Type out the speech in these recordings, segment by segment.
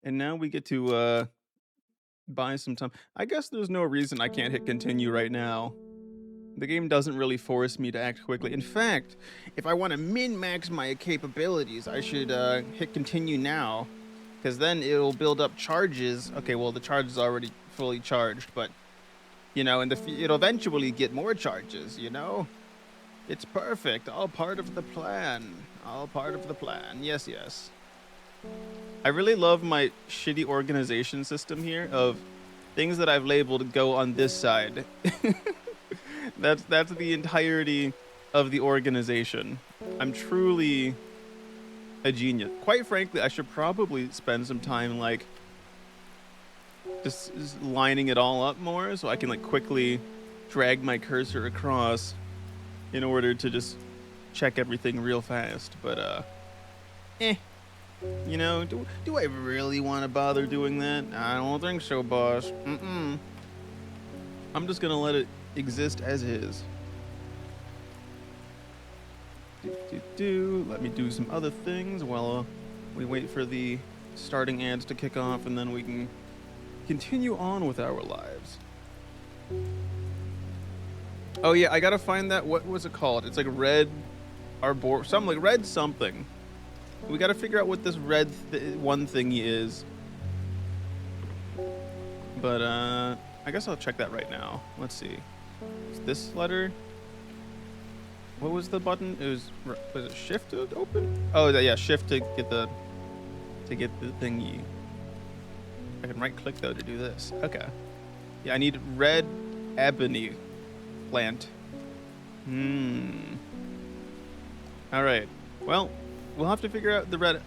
And now we get to buy some time. I guess there's no reason I can't hit continue right now. The game doesn't really force me to act quickly. In fact, if I want to min-max my capabilities, I should hit continue now, because then it'll build up charges. Okay, well the charge is already fully charged, but it'll eventually get more charges. It's perfect. All part of the plan. All part of the plan. Yes, yes. I really love my shitty organization system here of things that I've labeled go on this side. That's the entirety of the organization. I'm truly a genius. Quite frankly, I should probably spend some time like just lining it all up more so I can like quickly drag my cursor across in order to just check everything real fast. But eh. Do I really want to bother doing that? I don't think so, boss. I'm just gonna let it exist as is. Let me do some other things while we wait for the starting ads to kick off, and then we can continue on with our lives. Oh yeah, I gotta find that. What was it called? It's like red arbor, something like red something. We gotta figure out what this red one thingy is. But I guess I'll check that right now. Let's see. Is this letter? What was the button? Was it shift to open? Oh yeah, shift to get the thingy. I can right click though to do this. Okay. Yeah, I need red ebony plant. All right. Well, we'll have to figure out the red.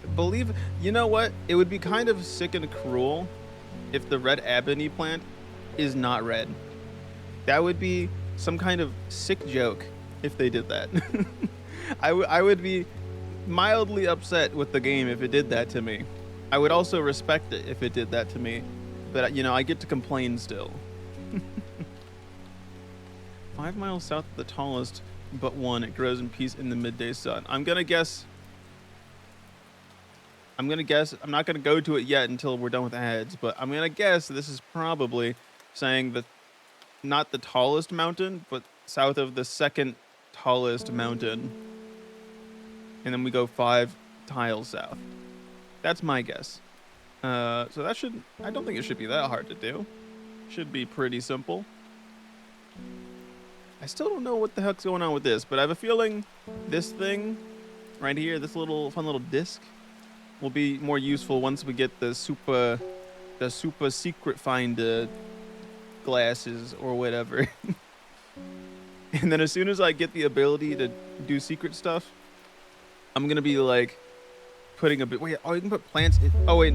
You know what? It would be kind of sick and cruel if the red ebony plant is not red. That would be some kind of sick joke if they did that. I would be mildly upset with the game if it did that to me. I would also respect it if it did that to me. But, I get to complain still. 5 miles south of the tallest but one. It grows in peace in the midday sun. I'm going to guess. I'm not going to go to it yet until we're done with ads. But I'm going to guess this is probably saying that not the tallest mountain, but south of the second tallest mountain. And then we go 5 tiles south. That's my guess. So I don't think it should be that hard to do. Should be pretty simple. I still don't know what the heck's going on with this, but I have a feeling this thing right here, this fun little disc, will be more useful once we get the super secret find glasses or whatever. And then as soon as I get the ability to do secret stuff, I'm gonna be like putting a bit. Wait, you can put plants in. Oh wait,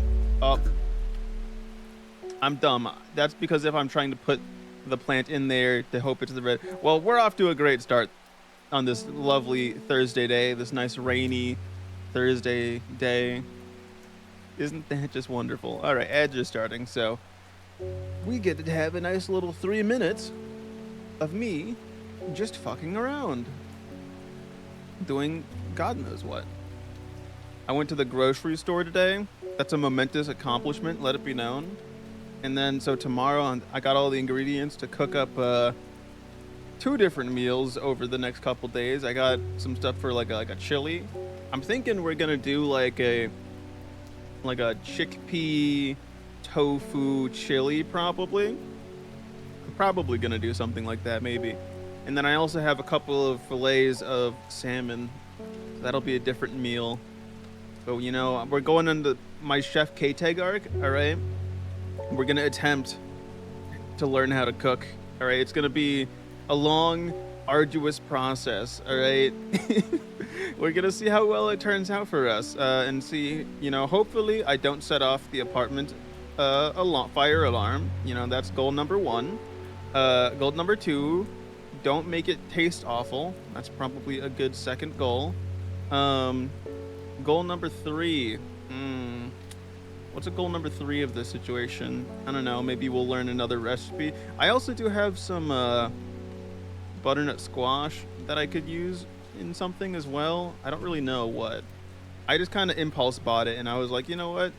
I'm dumb. That's because if I'm trying to put the plant in there to hope it's the red. Well, we're off to a great start on this lovely Thursday day. This nice rainy Thursday day. Isn't that just wonderful? All right, ads are starting, so we get to have a nice little 3 minutes of me just fucking around, doing God knows what. I went to the grocery store today. That's a momentous accomplishment, let it be known. And then, so tomorrow, I got all the ingredients to cook up 2 different meals over the next couple days. I got some stuff for like a chili. I'm thinking we're gonna do like a chickpea tofu chili, probably. I'm probably gonna do something like that, maybe. And then I also have a couple of fillets of salmon. So that'll be a different meal. But we're going into my Chef K-Tag arc, all right? We're gonna attempt to learn how to cook, all right? It's gonna be a long, arduous process, all right? We're gonna see how well it turns out for us, and see, hopefully I don't set off the apartment fire alarm. That's goal number 1. Goal number 2, don't make it taste awful. That's probably a good second goal. Goal number 3. What's a goal number 3 of this situation? I don't know. Maybe we'll learn another recipe. I also do have some butternut squash that I could use in something as well. I don't really know what. I just kind of impulse bought it, and I was like, you know what?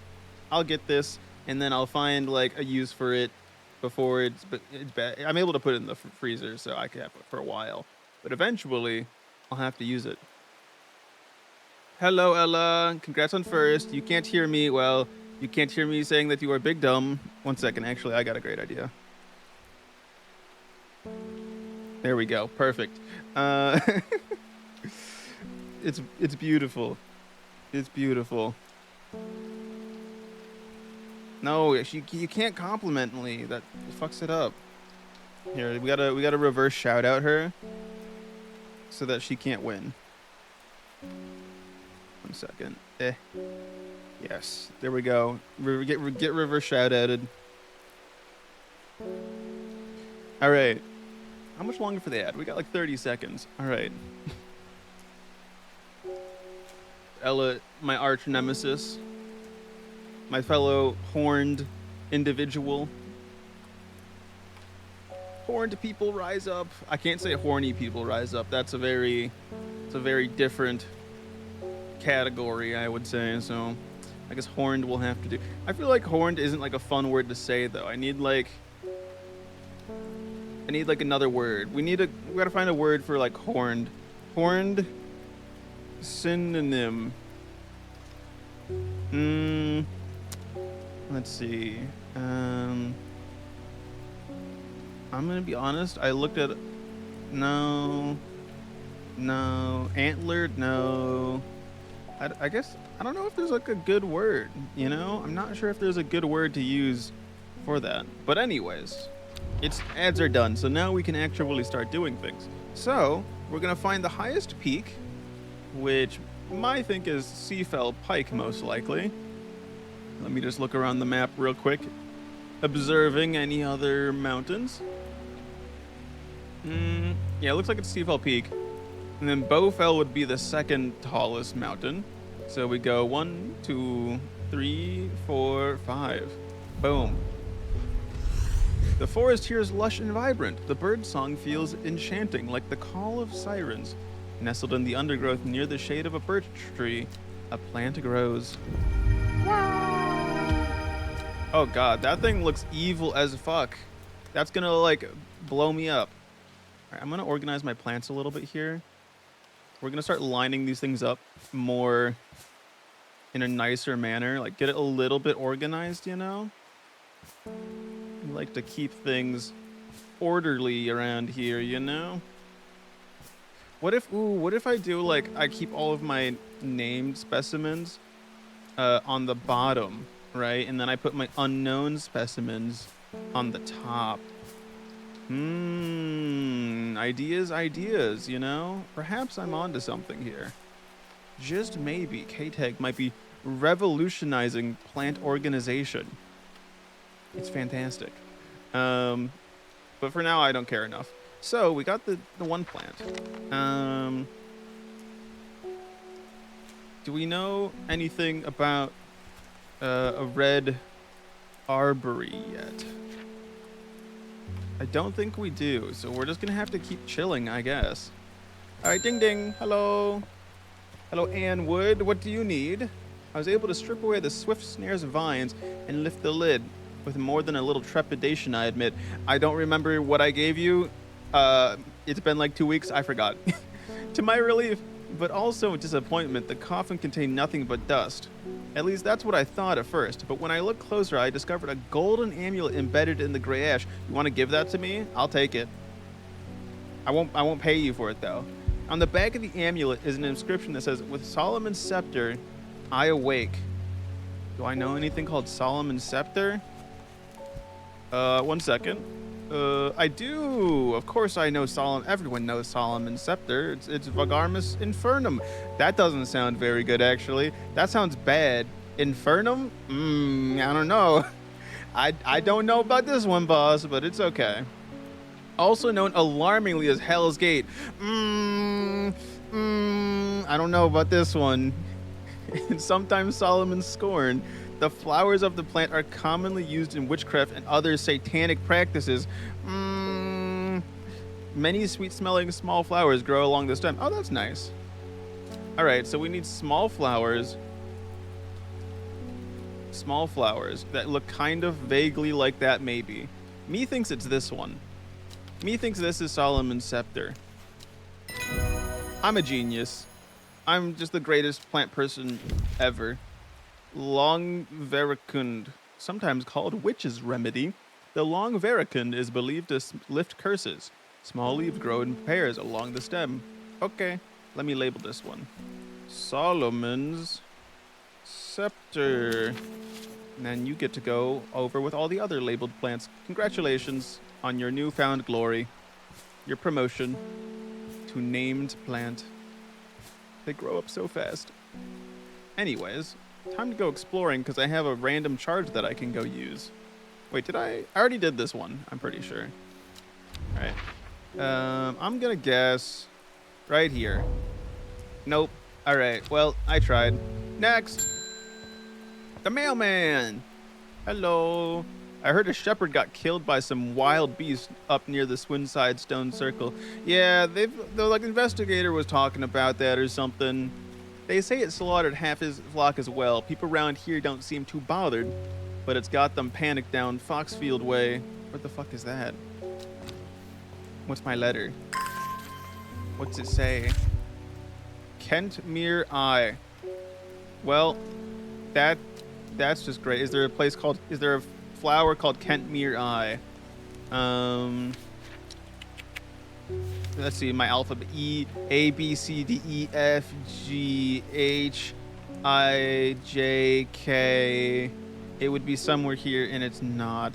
I'll get this, and then I'll find like a use for it before it's bad. I'm able to put it in the freezer, so I can have it for a while. But eventually, I'll have to use it. Hello, Ella. Congrats on first. You can't hear me. Well, you can't hear me saying that you are big dumb. 1 second. Actually, I got a great idea. There we go. Perfect. It's beautiful. It's beautiful. No, you can't compliment me. That fucks it up. Here, we gotta reverse shout out her so that she can't win. 1 second. Yes, there we go. Get reverse shout outed. All right. How much longer for the ad? We got like 30 seconds. All right. Ella, my arch nemesis, my fellow horned individual. Horned people rise up. I can't say horny people rise up. It's a very different category, I would say. So I guess horned will have to do. I feel like horned isn't like a fun word to say though. I need like another word. We gotta find a word for like horned. Horned synonym. Let's see. I'm gonna be honest. I looked at no antlered. No. I guess I don't know if there's like a good word. You know, I'm not sure if there's a good word to use for that. But anyways, ads are done, so now we can actually start doing things. So we're gonna find the highest peak, which I think is Seafell Pike most likely. Let me just look around the map real quick, observing any other mountains. Yeah, it looks like it's Seafell Peak, and then Bowfell would be the second tallest mountain. So we go 1, 2, 3, 4, 5. Boom. The forest here is lush and vibrant. The bird song feels enchanting, like the call of sirens. Nestled in the undergrowth near the shade of a birch tree, a plant grows. Oh god, that thing looks evil as fuck. That's gonna like blow me up. All right, I'm gonna organize my plants a little bit here. We're gonna start lining these things up more in a nicer manner, like get it a little bit organized, you know? I like to keep things orderly around here, you know? What if I do like I keep all of my named specimens on the bottom, right? And then I put my unknown specimens on the top. Ideas, you know? Perhaps I'm onto something here. Just maybe K-Tag might be revolutionizing plant organization. It's fantastic. But for now I don't care enough. So we got the one plant. Do we know anything about a red arbory yet? I don't think we do, so we're just gonna have to keep chilling, I guess. All right, ding ding. Hello. Hello, Ann Wood. What do you need? I was able to strip away the swift snares of vines and lift the lid with more than a little trepidation, I admit. I don't remember what I gave you. It's been like 2 weeks. I forgot. To my relief, but also disappointment, the coffin contained nothing but dust. At least that's what I thought at first, but when I looked closer, I discovered a golden amulet embedded in the gray ash. You want to give that to me? I'll take it. I won't pay you for it, though. On the back of the amulet is an inscription that says, "With Solomon's scepter, I awake." Do I know anything called Solomon's scepter? 1 second. I do. Of course I know Solomon. Everyone knows Solomon's scepter. It's Vagarmus Infernum. That doesn't sound very good, actually. That sounds bad. Infernum? I don't know. I don't know about this one, boss, but it's okay. Also known alarmingly as Hell's Gate. I don't know about this one. And sometimes Solomon's Scorn. The flowers of the plant are commonly used in witchcraft and other satanic practices. Many sweet-smelling small flowers grow along the stem. Oh, that's nice. All right, so we need small flowers small flowers that look kind of vaguely like that maybe. Me thinks it's this one. Me thinks this is Solomon's Scepter. I'm a genius. I'm just the greatest plant person ever. Long veracund, sometimes called witch's remedy. The long veracund is believed to lift curses. Small leaves grow in pairs along the stem. Okay, let me label this one. Solomon's Scepter. And then you get to go over with all the other labeled plants. Congratulations on your newfound glory. Your promotion to named plant. They grow up so fast. Anyways, time to go exploring because I have a random charge that I can go use. Wait, did I already did this one, I'm pretty sure. All right. I'm gonna guess right here. Nope. All right, well, I tried. Next. The mailman. Hello. I heard a shepherd got killed by some wild beast up near the Swinside Stone Circle. Yeah, the like investigator was talking about that or something. They say it slaughtered half his flock as well. People around here don't seem too bothered, but it's got them panicked down Foxfield way. What the fuck is that? What's my letter? What's it say? Kentmere Eye. Well, that's just great. Is there a flower called Kentmere Eye? Let's see, my alphabet. E, A, B, C, D, E, F, G, H, I, J, K. It would be somewhere here, and it's not.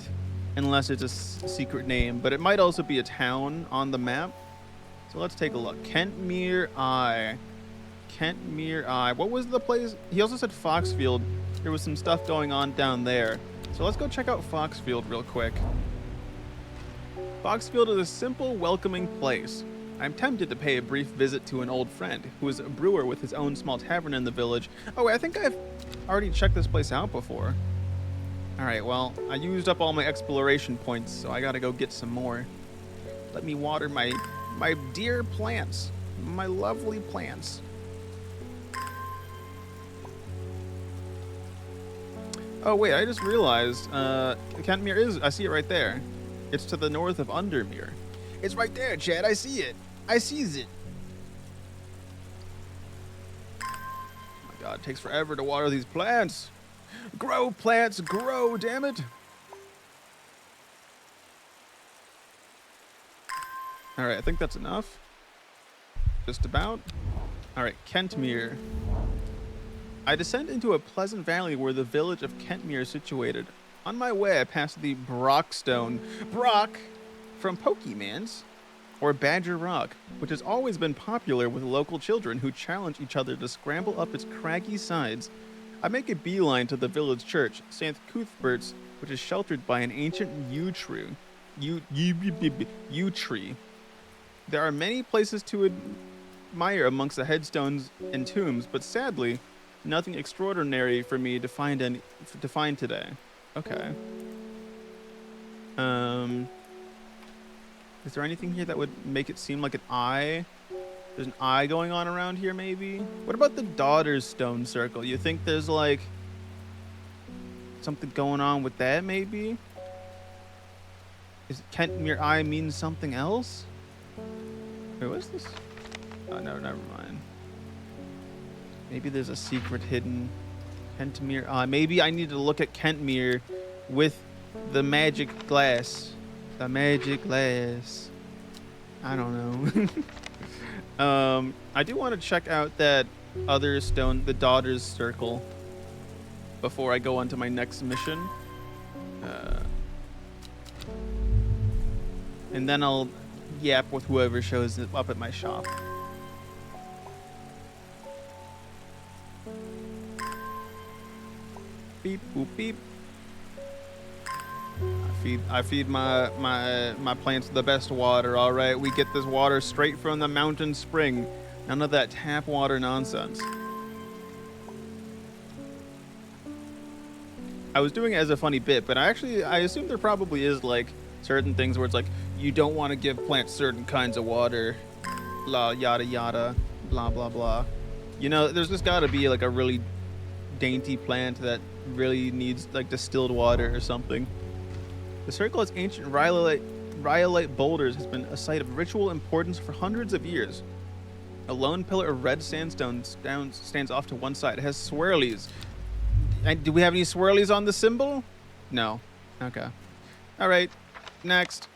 Unless it's a secret name. But it might also be a town on the map. So let's take a look. Kentmere Eye. Kentmere Eye. What was the place? He also said Foxfield. There was some stuff going on down there. So let's go check out Foxfield real quick. Foxfield is a simple, welcoming place. I'm tempted to pay a brief visit to an old friend who is a brewer with his own small tavern in the village. Oh, I think I've already checked this place out before. All right, well, I used up all my exploration points, so I gotta go get some more. Let me water my dear plants, my lovely plants. Oh wait, I just realized Kentmere is, I see it right there. It's to the north of Undermere. It's right there, Chad. I see it. I sees it. Oh my god, it takes forever to water these plants. Grow, plants, grow, damn it. All right, I think that's enough. Just about. All right, Kentmere. I descend into a pleasant valley where the village of Kentmere is situated. On my way, I pass the Brockstone. Brock from Pokemans, or Badger Rock, which has always been popular with local children who challenge each other to scramble up its craggy sides. I make a beeline to the village church, St. Cuthbert's, which is sheltered by an ancient yew tree. Yew tree. There are many places to admire amongst the headstones and tombs, but sadly, nothing extraordinary for me to find today. Okay. Is there anything here that would make it seem like an eye? There's an eye going on around here, maybe? What about the Daughter's Stone Circle? You think there's, like, something going on with that, maybe? Is Kentmere Eye means something else? Wait, what is this? Oh, no, never mind. Maybe there's a secret hidden. Kentmere Eye. Maybe I need to look at Kentmere with the magic glass. The magic glass. I don't know. I do want to check out that other stone, the Daughter's Circle, before I go on to my next mission. And then I'll yap with whoever shows up at my shop. Beep, boop, beep. I feed my plants the best water, all right? We get this water straight from the mountain spring. None of that tap water nonsense. I was doing it as a funny bit, but I assume there probably is, like, certain things where it's like, you don't want to give plants certain kinds of water, blah, yada, yada, blah, blah, blah. You know, there's just got to be, like, a really dainty plant that really needs like distilled water or something. The circle has ancient rhyolite boulders has been a site of ritual importance for hundreds of years. A lone pillar of red sandstone stands off to one side. It has swirlies. And do we have any swirlies on the symbol? No. Okay. All right. Next.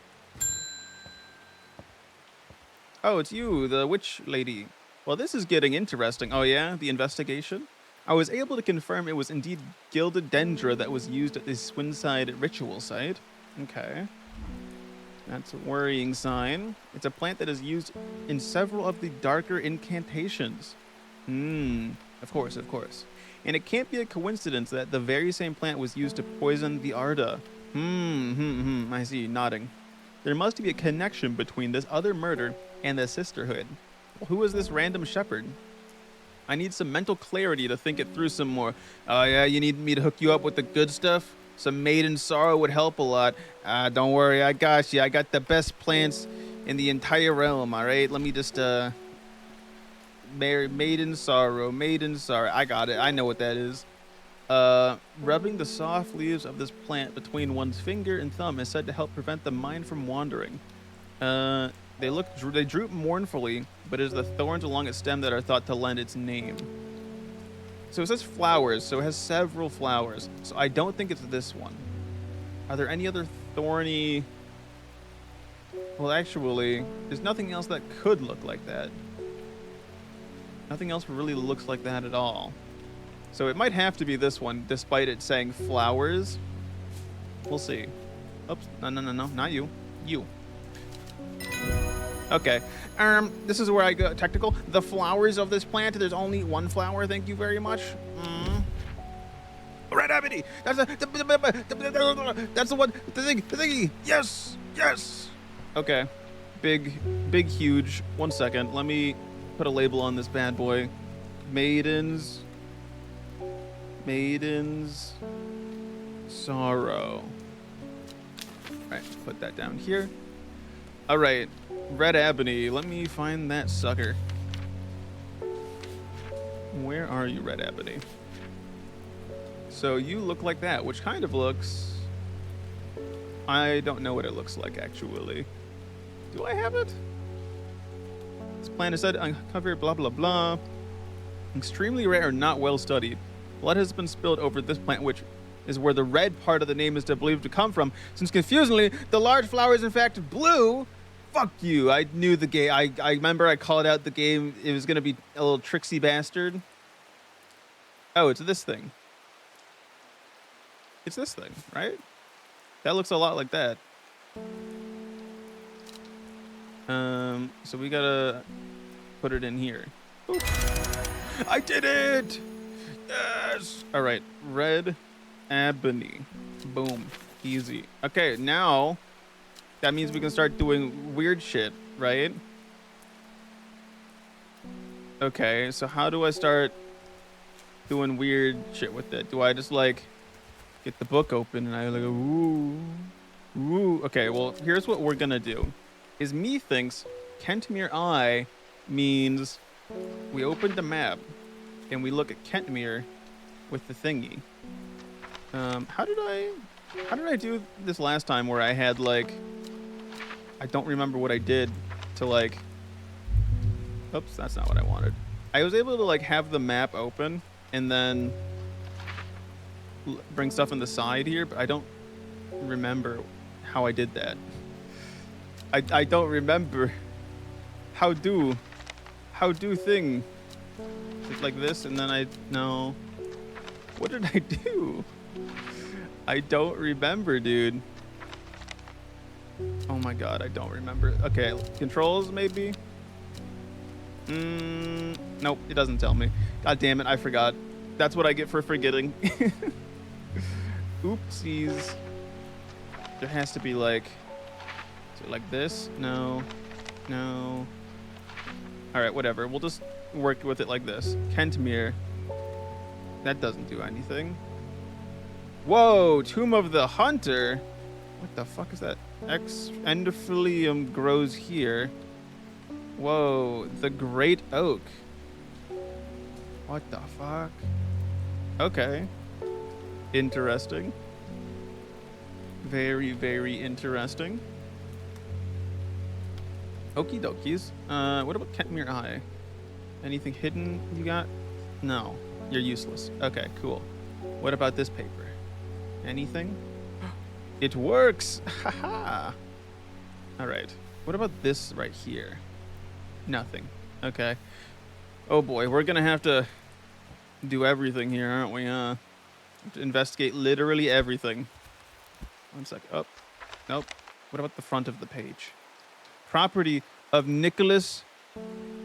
Oh, it's you, the witch lady. Well, this is getting interesting. Oh yeah, the investigation? I was able to confirm it was indeed gilded dendra that was used at the Swinside ritual site. Okay. That's a worrying sign. It's a plant that is used in several of the darker incantations. Of course, of course. And it can't be a coincidence that the very same plant was used to poison the Arda. I see, nodding. There must be a connection between this other murder and the sisterhood. Well, who is this random shepherd? I need some mental clarity to think it through some more. Oh yeah, you need me to hook you up with the good stuff? Some maiden sorrow would help a lot. Don't worry, I got you. I got the best plants in the entire realm, all right? Let me just, maiden sorrow. I got it. I know what that is. Rubbing the soft leaves of this plant between one's finger and thumb is said to help prevent the mind from wandering. They droop mournfully, but it is the thorns along its stem that are thought to lend its name. So it says flowers, so it has several flowers. So I don't think it's this one. Are there any other thorny... Well, actually, there's nothing else that could look like that. Nothing else really looks like that at all. So it might have to be this one, despite it saying flowers. We'll see. Oops, no, not you. You. Okay. This is where I go technical. The flowers of this plant, there's only one flower, thank you very much. Red ebony! That's the one, the thingy! Yes! Okay. Big, huge. 1 second, let me put a label on this bad boy. Maidens sorrow. Alright, put that down here. Alright, red ebony. Let me find that sucker. Where are you, red ebony? So you look like that, which kind of looks... I don't know what it looks like, actually. Do I have it? This plant is said to uncover blah blah blah. Extremely rare and not well studied. Blood has been spilled over this plant, which is where the red part of the name is believed to come from, since confusingly, the large flower is in fact blue. Fuck you, I knew the game. I remember I called out the game. It was gonna be a little tricksy bastard. Oh, it's this thing. It's this thing, right? That looks a lot like that. So we gotta put it in here. Ooh. I did it! Yes! All right, red ebony. Boom, easy. Okay, now that means we can start doing weird shit, right? Okay, so how do I start doing weird shit with it? Do I just like get the book open and I like ooh. Okay, well, here's what we're gonna do. Is me thinks Kentmere Eye means we opened the map and we look at Kentmere with the thingy. How did I do this last time where I had like, I don't remember what I did to like, oops, that's not what I wanted. I was able to like have the map open and then bring stuff on the side here, but I don't remember how I did that. I don't remember how do thing. It's like this and then no. What did I do? I don't remember, dude. Oh my god, I don't remember. Okay, controls maybe? Nope, it doesn't tell me. God damn it, I forgot. That's what I get for forgetting. Oopsies. There has to be like... Is it like this? No. Alright, whatever. We'll just work with it like this. Kentmere. That doesn't do anything. Whoa! Tomb of the Hunter? What the fuck is that? Endophylium grows here. Whoa. The Great Oak. What the fuck? Okay. Interesting. Very, very interesting. Okie dokies. What about Ketmere Eye? Anything hidden you got? No. You're useless. Okay, cool. What about this paper? Anything? It works! Haha! Alright. What about this right here? Nothing. Okay. Oh boy, we're gonna have to do everything here, aren't we? To investigate literally everything. 1 sec. Oh. Nope. What about the front of the page? Property of Nicholas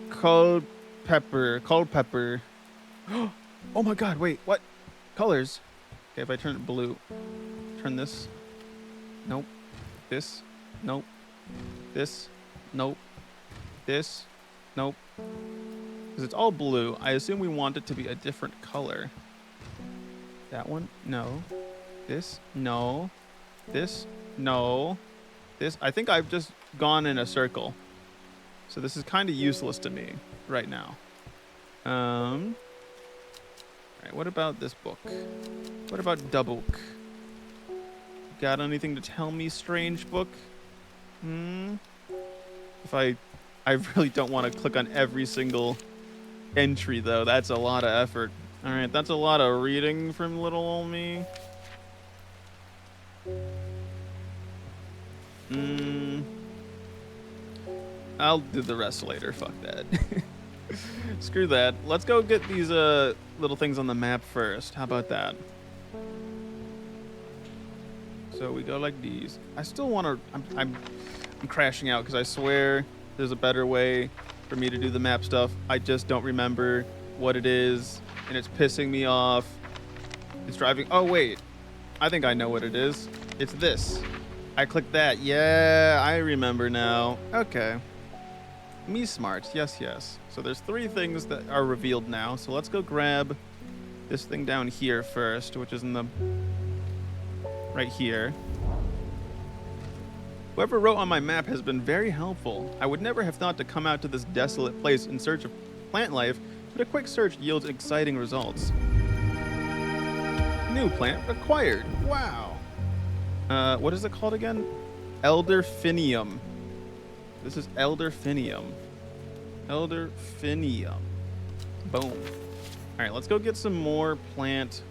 Culpepper. Culpepper. Oh my god, wait, what? Colors? Okay, if I turn it blue. Turn this. Nope. This. Nope. This. Nope. This. Nope. Because it's all blue. I assume we want it to be a different color. That one? No. This? No. This? No. This? I think I've just gone in a circle. So this is kind of useless to me right now. Alright, what about this book? What about Dubook? Got anything to tell me, strange book? If I really don't want to click on every single entry, though. That's a lot of effort. Alright, that's a lot of reading from little old me. I'll do the rest later. Fuck that. Screw that. Let's go get these little things on the map first. How about that? So we go like these. I still want to... I'm crashing out because I swear there's a better way for me to do the map stuff. I just don't remember what it is, and it's pissing me off. It's driving... Oh, wait. I think I know what it is. It's this. I clicked that. Yeah, I remember now. Okay. Me smart. Yes, yes. So there's 3 things that are revealed now. So let's go grab this thing down here first, which is in the... right here. Whoever wrote on my map has been very helpful. I would never have thought to come out to this desolate place in search of plant life, but a quick search yields exciting results. New plant acquired. Wow. What is it called again? Elderfinium. This is Elderfinium. Elderfinium. Boom. All right, let's go get some more plant.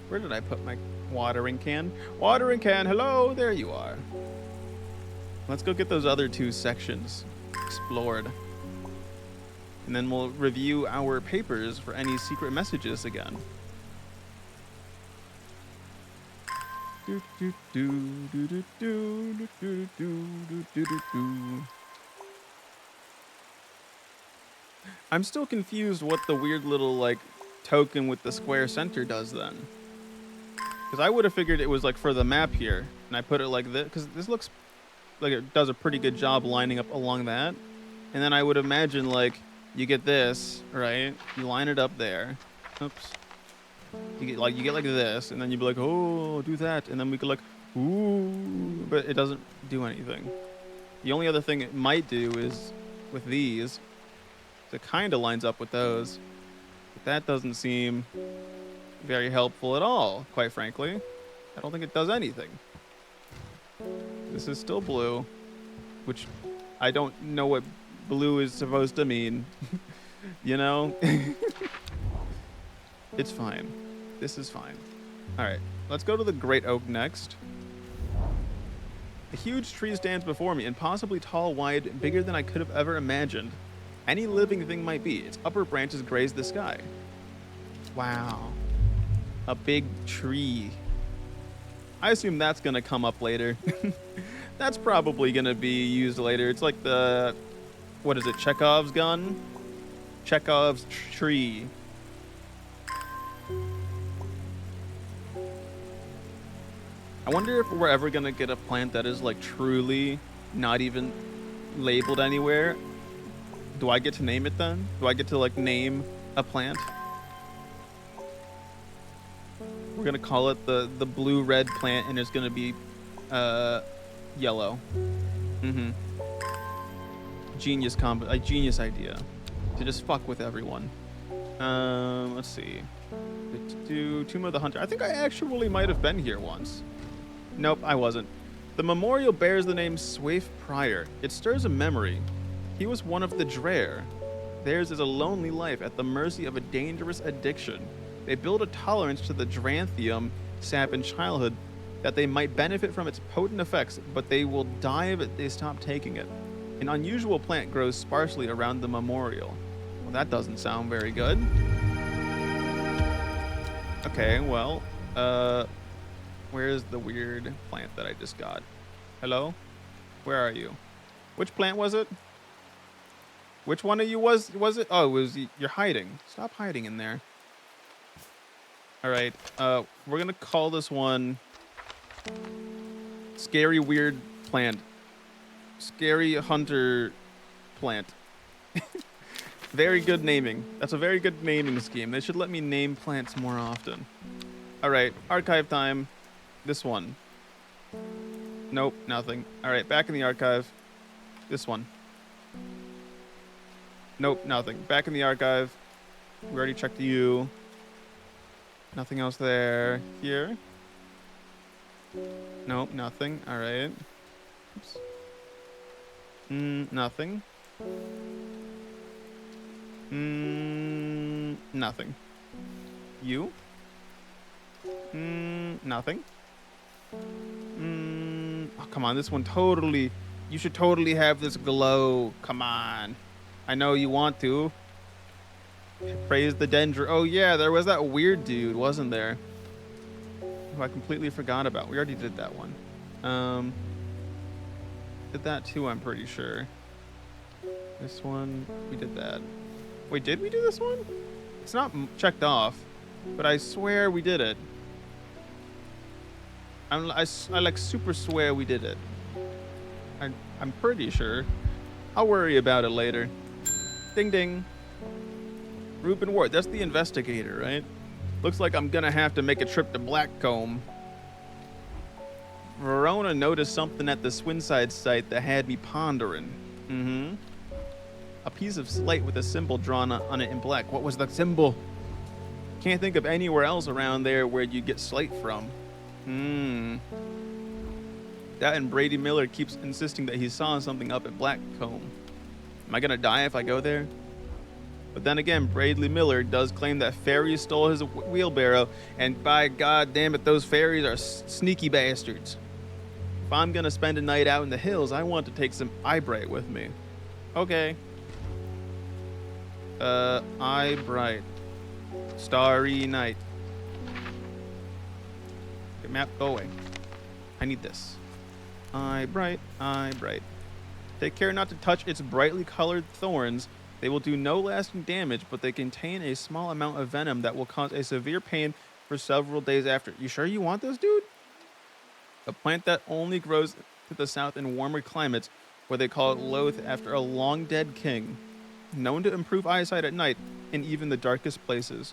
Where did I put my watering can? Watering can, hello, there you are. Let's go get those other 2 sections explored. And then we'll review our papers for any secret messages again. I'm still confused what the weird little, like, token with the square center does then. Because I would have figured it was, like, for the map here. And I put it like this, because this looks like it does a pretty good job lining up along that. And then I would imagine, like, you get this, right? You line it up there. Oops. You get like this, and then you'd be like, oh, do that. And then we could like, ooh. But it doesn't do anything. The only other thing it might do is with these. It kind of lines up with those. But that doesn't seem very helpful at all, quite frankly. I don't think it does anything. This is still blue, which I don't know what blue is supposed to mean. You know? It's fine. This is fine. All right, let's go to the Great Oak next. A huge tree stands before me, impossibly tall, wide, bigger than I could have ever imagined. Any living thing might be. Its upper branches graze the sky. Wow. A big tree. I assume that's going to come up later. That's probably going to be used later. It's like the... what is it? Chekhov's gun? Chekhov's tree. I wonder if we're ever going to get a plant that is like truly not even labeled anywhere. Do I get to name it then? Do I get to like name a plant? We're going to call it the blue-red plant, and it's going to be yellow. Genius idea. To just fuck with everyone. Let's see. Tomb of the Hunter. I think I actually might have been here once. Nope, I wasn't. The memorial bears the name Swaif Pryor. It stirs a memory. He was one of the Dreher. Theirs is a lonely life at the mercy of a dangerous addiction. They build a tolerance to the Dranthium sap in childhood that they might benefit from its potent effects, but they will die if they stop taking it. An unusual plant grows sparsely around the memorial. Well, that doesn't sound very good. Okay, well, where's the weird plant that I just got? Hello? Where are you? Which plant was it? Which one of you was it? Oh, it was you're hiding. Stop hiding in there. All right. We're gonna call this one Scary Weird Plant. Scary Hunter Plant. Very good naming. That's a very good naming scheme. They should let me name plants more often. All right, archive time. This one. Nope, nothing. All right, back in the archive. This one. Nope, nothing. Back in the archive. We already checked you. Nothing else there. Here. Nope, nothing. All right. Oops. Nothing. Nothing. You? Nothing. Oh, come on. This one totally... You should totally have this glow. Come on. I know you want to. Praise the Dendro. Oh, yeah. There was that weird dude, wasn't there? Who I completely forgot about. We already did that one. Did that too, I'm pretty sure. This one, we did that. Wait, did we do this one? It's not checked off, but I swear we did it. I like super swear we did it. I'm pretty sure. I'll worry about it later. Ding ding. Reuben Ward, that's the investigator, right? Looks like I'm gonna have to make a trip to Blackcomb. Verona noticed something at the Swinside site that had me pondering. A piece of slate with a symbol drawn on it in black. What was the symbol? Can't think of anywhere else around there where you'd get slate from. That and Brady Miller keeps insisting that he saw something up at Blackcomb. Am I gonna die if I go there? But then again, Bradley Miller does claim that fairies stole his wheelbarrow, and by God damn it, those fairies are sneaky bastards. If I'm gonna spend a night out in the hills, I want to take some Eyebright with me. Okay. Eyebright. Starry night. Okay, map, go away. I need this. Eyebright, Eyebright. Take care not to touch its brightly colored thorns. They will do no lasting damage, but they contain a small amount of venom that will cause a severe pain for several days after. You sure you want this, dude? A plant that only grows to the south in warmer climates, where they call it Loath after a long-dead king. Known to improve eyesight at night in even the darkest places.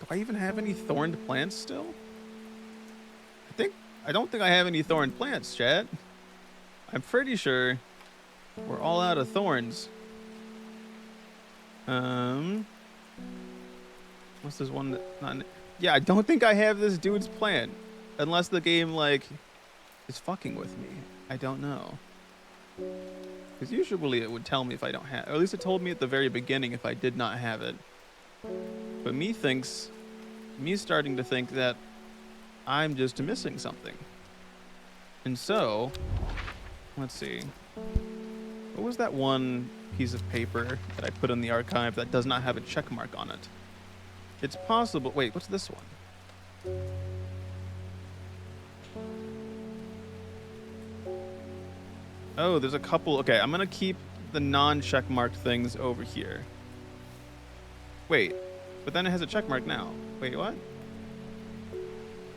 Do I even have any thorned plants still? I don't think I have any thorned plants, chat. I'm pretty sure we're all out of thorns. What's this one that yeah, I don't think I have this dude's plant. Unless the game, like, is fucking with me. I don't know. Because usually it would tell me if I don't have... Or at least it told me at the very beginning if I did not have it. But me starting to think that I'm just missing something. And so, let's see. What was that one piece of paper that I put in the archive that does not have a check mark on it? It's possible... Wait, what's this one? Oh, there's a couple... Okay, I'm going to keep the non-check marked things over here. Wait, but then it has a check mark now. Wait, what?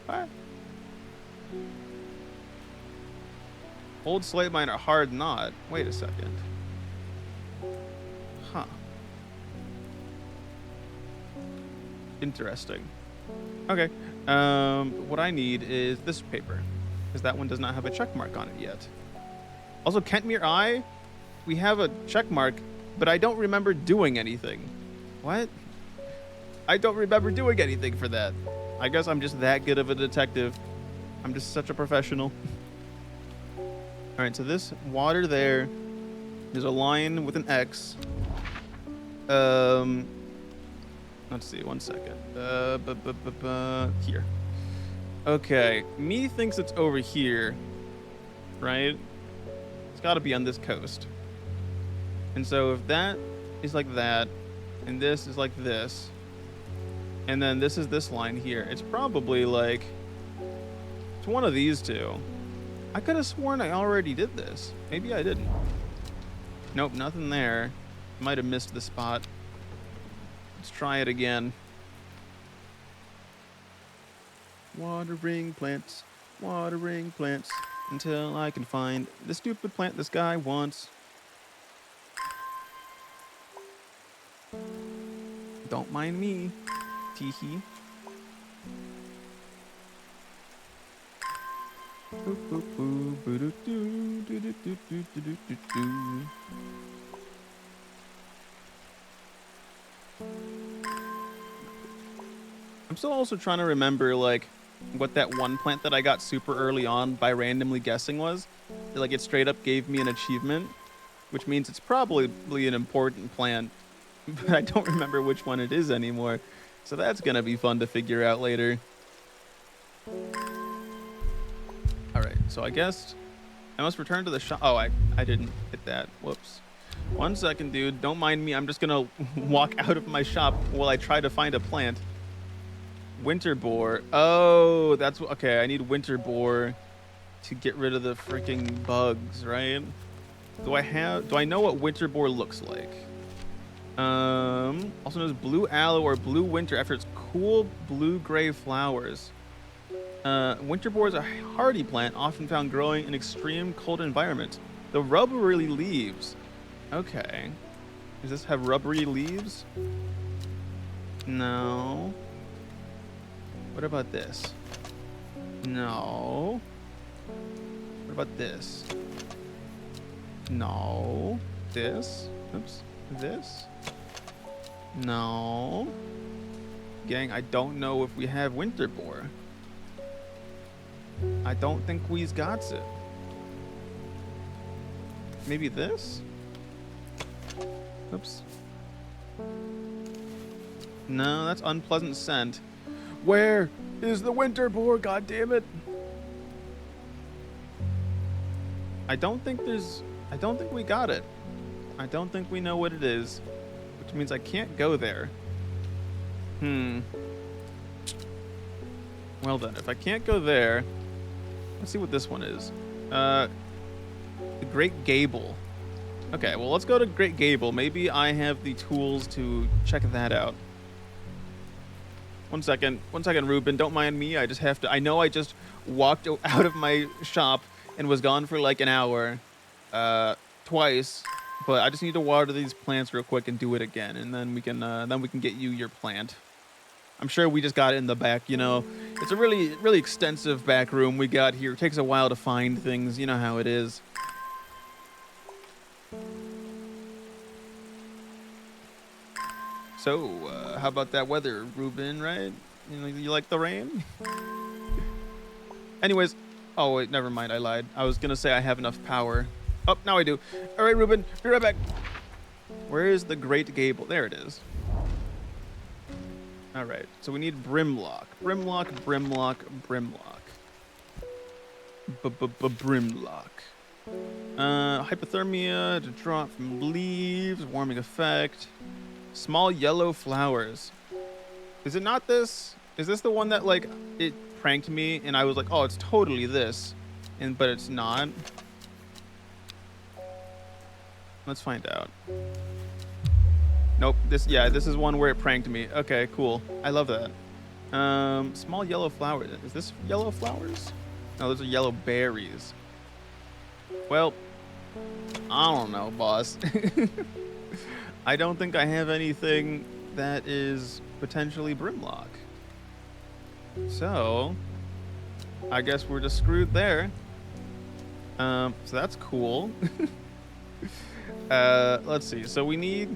What? Old slate mine are hard not. Wait a second. Huh. Interesting. Okay. What I need is this paper, because that one does not have a check mark on it yet. Also, Kentmere Eye, we have a check mark, but I don't remember doing anything. What? I don't remember doing anything for that. I guess I'm just that good of a detective. I'm just such a professional. All right, so this water there, there's a line with an X. Let's see, 1 second. Here. Okay, me thinks it's over here, right? It's got to be on this coast. And so if that is like that, and this is like this, and then this is this line here, it's probably like, it's one of these two. I could have sworn I already did this. Maybe I didn't. Nope, nothing there. Might have missed the spot. Let's try it again. Watering plants, until I can find the stupid plant this guy wants. Don't mind me, teehee. I'm still also trying to remember, like, what that one plant that I got super early on by randomly guessing was. Like, it straight up gave me an achievement, which means it's probably an important plant, but I don't remember which one it is anymore. So that's gonna be fun to figure out later. Alright, so I guess I must return to the shop. Oh, I didn't hit that. Whoops. 1 second, dude. Don't mind me. I'm just gonna walk out of my shop while I try to find a plant. Winter boar. Oh, that's okay. I need winter boar to get rid of the freaking bugs, right? Do I know what winter boar looks like? Also known as blue aloe or blue winter after its cool blue-gray flowers. Winter boar is a hardy plant often found growing in extreme cold environments. The rubbery leaves. Okay. Does this have rubbery leaves? No. What about this? No. What about this? No. This? Oops. This? No. Gang, I don't know if we have winter boar. I don't think we's got it. Maybe this? Oops. No, that's unpleasant scent. Where is the winter boar? God damn it! I don't think we got it. I don't think we know what it is, which means I can't go there. Well then, if I can't go there, let's see what this one is. The Great Gable. Okay, well let's go to Great Gable. Maybe I have the tools to check that out. 1 second, Ruben. Don't mind me. I just have to. I know I just walked out of my shop and was gone for like an hour, twice. But I just need to water these plants real quick and do it again, and then we can get you your plant. I'm sure we just got it in the back. You know, it's a really extensive back room we got here. It takes a while to find things. You know how it is. So, how about that weather, Ruben, right? You like the rain? Anyways, oh wait, never mind, I lied. I was gonna say I have enough power. Oh, now I do. All right, Ruben, be right back. Where is the Great Gable? There it is. All right, so we need Brimlock. Brimlock. Brimlock. Hypothermia to drop from leaves, warming effect. Small yellow flowers. Is it not this? Is this the one that, like, it pranked me and I was like, oh, it's totally this, but it's not? Let's find out. Nope. This is one where it pranked me. Okay, cool. I love that. Small yellow flowers. Is this yellow flowers? No, those are yellow berries. Well, I don't know, boss. I don't think I have anything that is potentially Brimlock. So, I guess we're just screwed there. So that's cool. Let's see. So we need...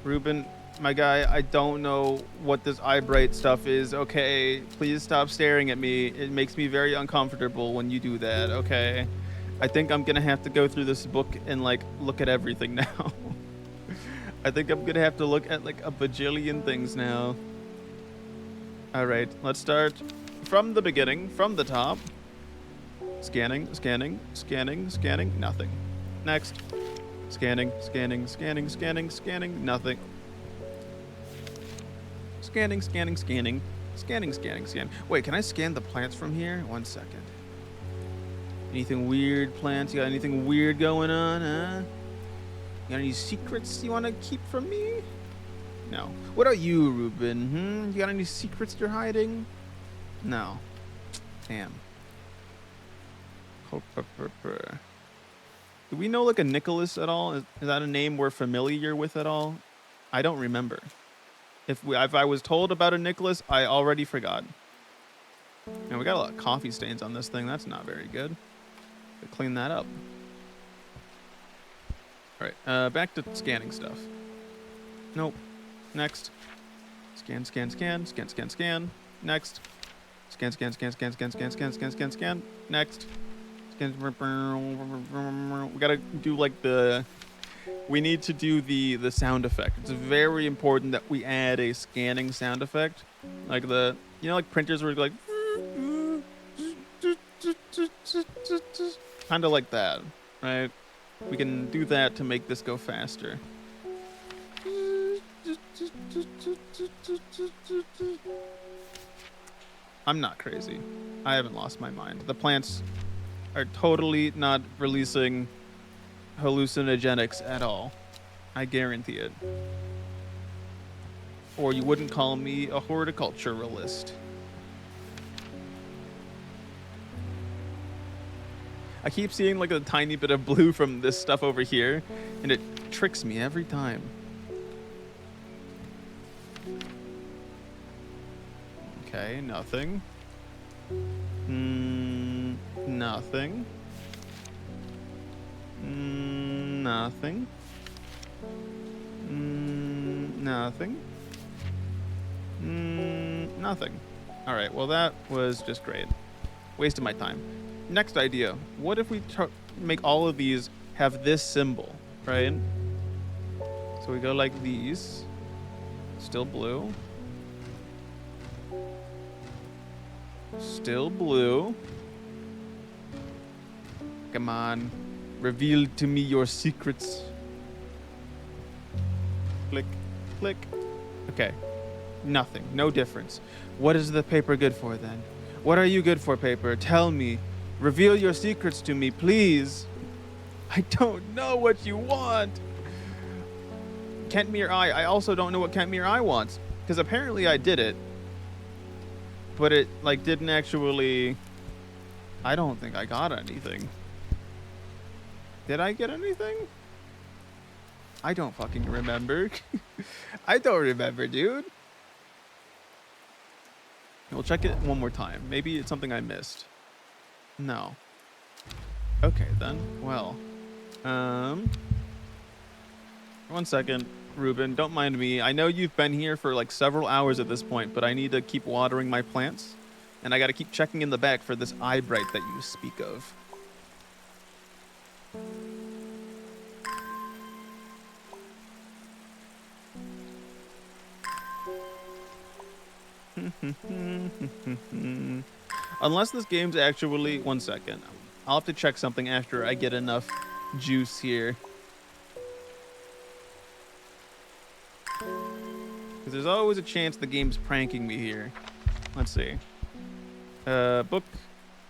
Ruben, my guy, I don't know what this eye bright stuff is, okay? Please stop staring at me. It makes me very uncomfortable when you do that, okay? I think I'm gonna have to go through this book and, like, look at everything now. I think I'm gonna have to look at, like, a bajillion things now. Alright, let's start from the beginning, from the top. Scanning, scanning, scanning, scanning, nothing. Next. Scanning, scanning, scanning, scanning, scanning, nothing. Scanning, scanning, scanning, scanning, scanning, scan. Wait, can I scan the plants from here? 1 second. Anything weird, plants? You got anything weird going on, huh? You got any secrets you want to keep from me? No. What about you, Ruben? You got any secrets you're hiding? No. Damn. Do we know, like, a Nicholas at all? Is that a name we're familiar with at all? I don't remember. If I was told about a Nicholas, I already forgot. And we got a lot of coffee stains on this thing. That's not very good. Gotta clean that up. All right, back to scanning stuff. Nope. Next. Scan, scan, scan, scan, scan, scan. Next. Scan, scan, scan, scan, scan, scan, scan, scan, scan, scan. Next. We gotta do like we need to do the sound effect. It's very important that we add a scanning sound effect, like like printers were like kind of like that, right? We can do that to make this go faster. I'm not crazy. I haven't lost my mind. The plants are totally not releasing hallucinogenics at all. I guarantee it. Or you wouldn't call me a horticulturalist. I keep seeing like a tiny bit of blue from this stuff over here, and it tricks me every time. Okay, nothing. Nothing. Nothing. Nothing. Nothing. Alright, well that was just great. Wasted my time. Next idea. What if we make all of these have this symbol, right? So we go like these. Still blue. Still blue. Come on. Reveal to me your secrets. Click. Click. Okay. Nothing. No difference. What is the paper good for then? What are you good for, paper? Tell me. Reveal your secrets to me, please. I don't know what you want. Kentmere Eye. I also don't know what Kentmere Eye wants. Because apparently I did it. But it, like, didn't actually... I don't think I got anything. Did I get anything? I don't fucking remember. I don't remember, dude. We'll check it one more time. Maybe it's something I missed. No. Okay, then. Well. 1 second, Ruben. Don't mind me. I know you've been here for like several hours at this point, but I need to keep watering my plants. And I gotta keep checking in the back for this eye bright that you speak of. Unless this game's actually... 1 second. I'll have to check something after I get enough juice here. Because there's always a chance the game's pranking me here. Let's see. Book.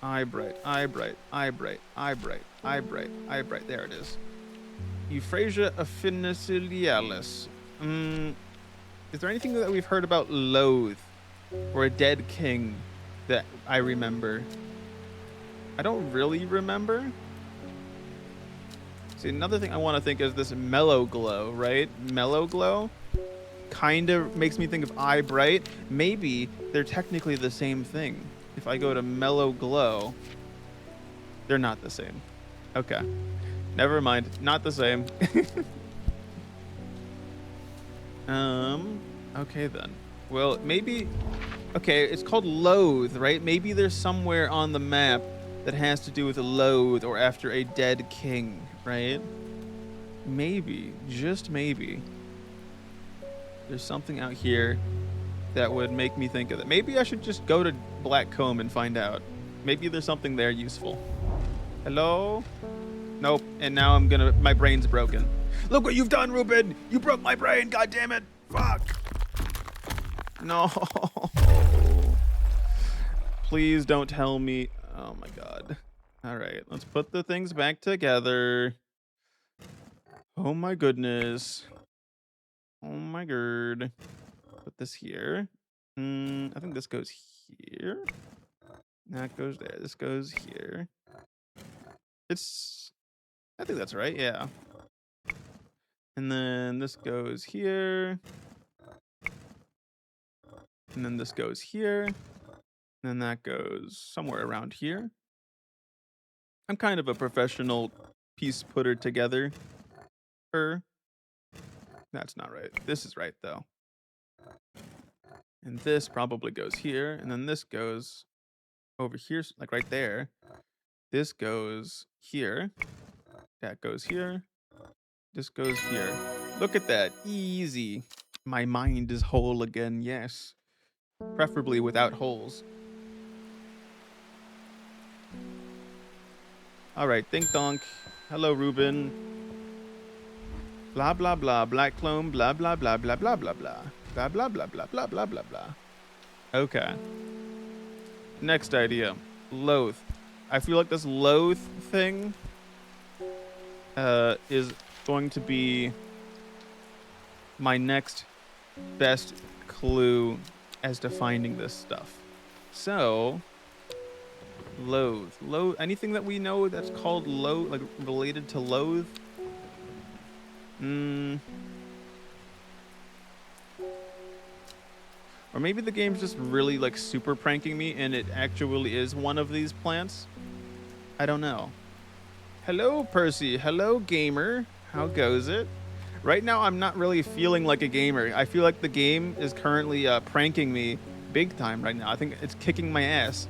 Eye bright. Eye bright. Eye bright. Eye bright. Eye bright. Eye bright. There it is. Euphrasia officinalis. Is there anything that we've heard about loathe? Or a dead king that I remember? I don't really remember. See, another thing I want to think is this mellow glow, right? Mellow glow kind of makes me think of eye bright. Maybe they're technically the same thing. If I go to mellow glow, they're not the same. Okay. Never mind. Not the same. Okay then. Well, maybe... Okay, it's called Loathe, right? Maybe there's somewhere on the map that has to do with a loathe or after a dead king, right? Maybe, just maybe, there's something out here that would make me think of it. Maybe I should just go to Blackcomb and find out. Maybe there's something there useful. Hello? Nope. And now my brain's broken. Look what you've done, Ruben! You broke my brain, god damn it! Fuck! No. Please don't tell me. Oh my god. All right, let's put the things back together. Oh my goodness. Oh my god. Put this here. I think this goes here. That goes there. This goes here. I think that's right, yeah. And then this goes here. And then this goes here. And then that goes somewhere around here. I'm kind of a professional piece putter together. That's not right. This is right, though. And this probably goes here. And then this goes over here, like right there. This goes here. That goes here. This goes here. Look at that. Easy. My mind is whole again, yes. Preferably without holes. All right, dink donk. Hello, Ruben. Blah, blah, blah. Black clone, blah, blah, blah, blah, blah, blah, blah. Blah, blah, blah, blah, blah, blah, blah, blah. Okay. Next idea. Loath. I feel like this loath thing is going to be my next best clue as to finding this stuff. So, loathe. Anything that we know that's called loathe, like related to loathe? Or maybe the game's just really like super pranking me and it actually is one of these plants. I don't know. Hello, Percy. Hello, gamer. How goes it? Right now, I'm not really feeling like a gamer. I feel like the game is currently pranking me big time right now. I think it's kicking my ass.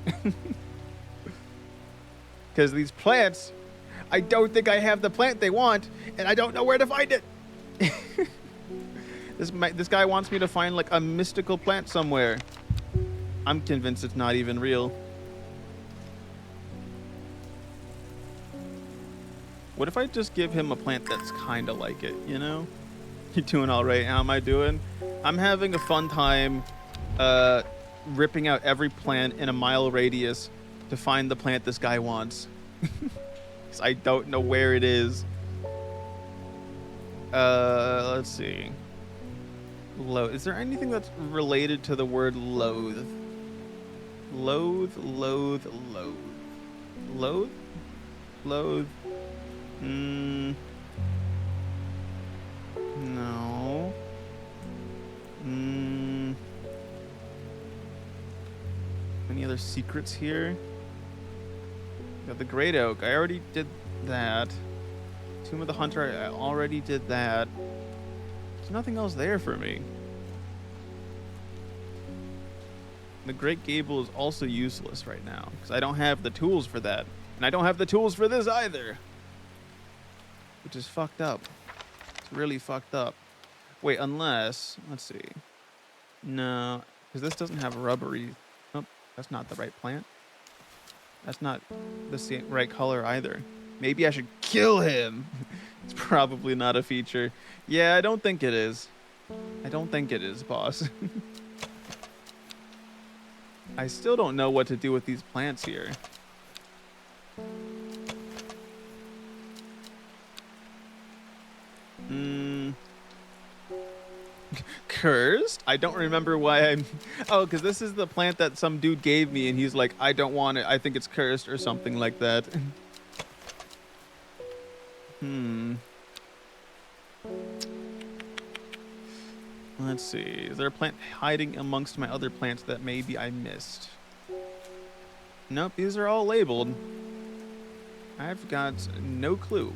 Because these plants, I don't think I have the plant they want, and I don't know where to find it. This guy wants me to find like a mystical plant somewhere. I'm convinced it's not even real. What if I just give him a plant that's kind of like it, you know? You doing all right? How am I doing? I'm having a fun time ripping out every plant in a mile radius to find the plant this guy wants. 'Cause I don't know where it is. Let's see. Is there anything that's related to the word loathe? Loathe. No. Any other secrets here? Got the Great Oak. I already did that. Tomb of the Hunter. I already did that. There's nothing else there for me. The Great Gable is also useless right now because I don't have the tools for that. And I don't have the tools for this either. Which is fucked up. It's really fucked up. Wait, unless... Let's see. No, because this doesn't have rubbery... Nope, that's not the right plant. That's not the right color either. Maybe I should kill him. It's probably not a feature. Yeah, I don't think it is. I don't think it is, boss. I still don't know what to do with these plants here. Cursed? I don't remember why I'm... Oh, because this is the plant that some dude gave me, and he's like, I don't want it. I think it's cursed or something like that. Let's see. Is there a plant hiding amongst my other plants that maybe I missed? Nope, these are all labeled. I've got no clue.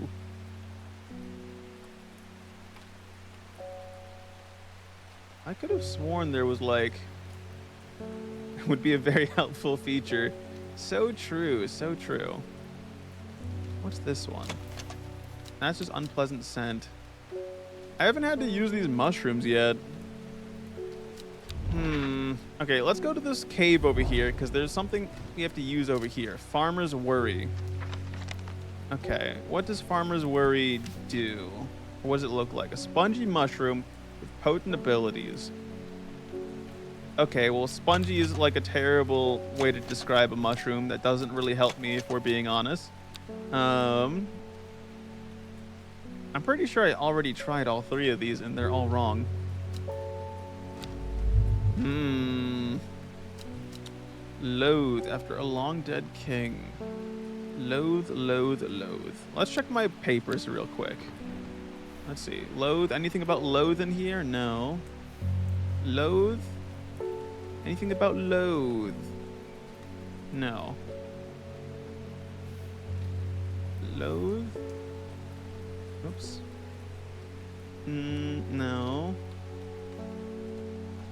I could have sworn there was like would be a very helpful feature. So true, so true. What's this one? That's just unpleasant scent. I haven't had to use these mushrooms yet. Okay, let's go to this cave over here because there's something we have to use over here. Farmer's Worry. Okay, what does Farmer's Worry do? What does it look like? A spongy mushroom with potent abilities. Okay, well, spongy is like a terrible way to describe a mushroom. That doesn't really help me if we're being honest. I'm pretty sure I already tried all 3 of these and they're all wrong. Loathe after a long dead king. Loathe, loathe, loathe. Let's check my papers real quick. Let's see. Loathe. Anything about loathe in here? No. Loathe. Anything about loathe? No. Loathe. Oops. No.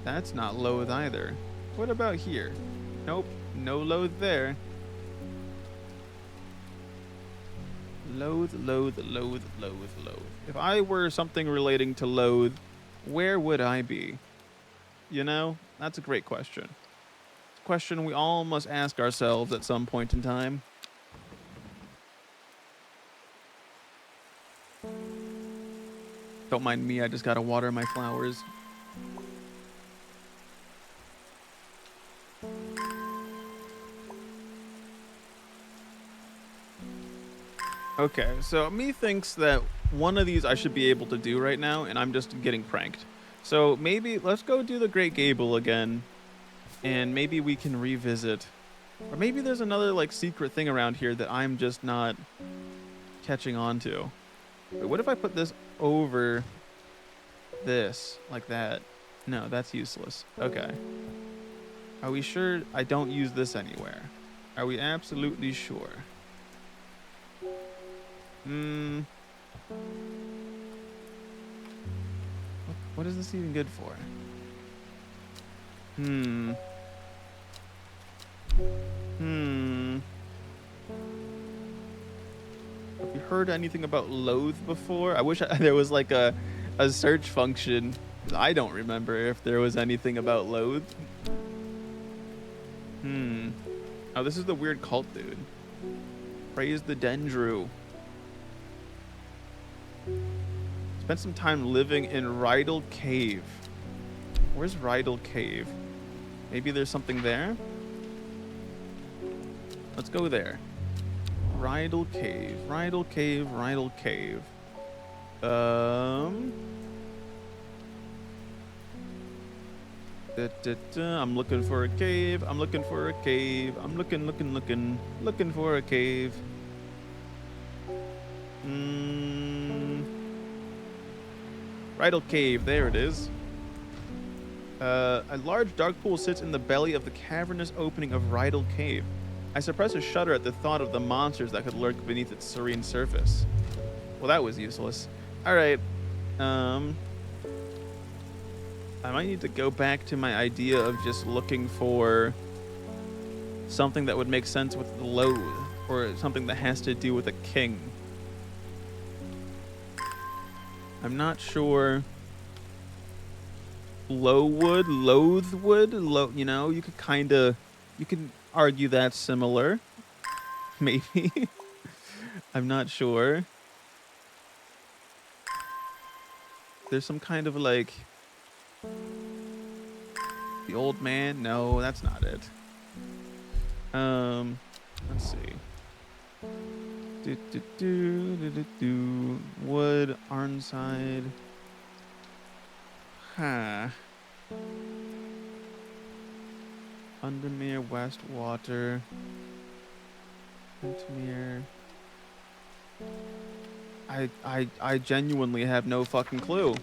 That's not loathe either. What about here? Nope. No loathe there. Loathe, loathe, loathe, loathe, loathe. If I were something relating to loathe, where would I be? You know, that's a great question. It's a question we all must ask ourselves at some point in time. Don't mind me, I just gotta water my flowers. Okay, so me thinks that one of these I should be able to do right now, and I'm just getting pranked. So maybe let's go do the Great Gable again, and maybe we can revisit. Or maybe there's another like secret thing around here that I'm just not catching on to. Wait, what if I put this over this, like that? No, that's useless. Okay. Are we sure I don't use this anywhere? Are we absolutely sure? What is this even good for? Have you heard anything about loathe before? I wish there was like a search function. I don't remember if there was anything about loathe. Oh, this is the weird cult dude. Praise the Dendru. Spent some time living in Rydal Cave. Where's Rydal Cave? Maybe there's something there? Let's go there. Rydal Cave, Rydal Cave, Rydal Cave. I'm looking for a cave. I'm looking for a cave. I'm looking for a cave. Rydal Cave, there it is. A large dark pool sits in the belly of the cavernous opening of Rydal Cave. I suppress a shudder at the thought of the monsters that could lurk beneath its serene surface. Well, that was useless. Alright. I might need to go back to my idea of just looking for something that would make sense with the loathe, or something that has to do with a king. I'm not sure. Loathwood, Loathwood, you know, you could argue that's similar. Maybe. I'm not sure. There's some kind of like the old man. No, that's not it. Let's see. Wood, Arnside. Huh. Undermere, Westwater. Wintermere. I genuinely have no fucking clue.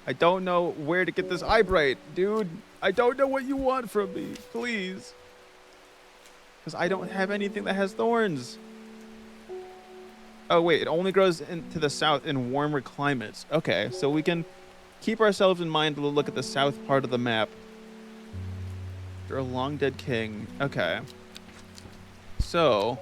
I don't know where to get this eyebright, dude. I don't know what you want from me, please. Because I don't have anything that has thorns. Oh wait, it only grows to the south in warmer climates. Okay, so we can keep ourselves in mind to look at the south part of the map. You're a long dead king. Okay. So,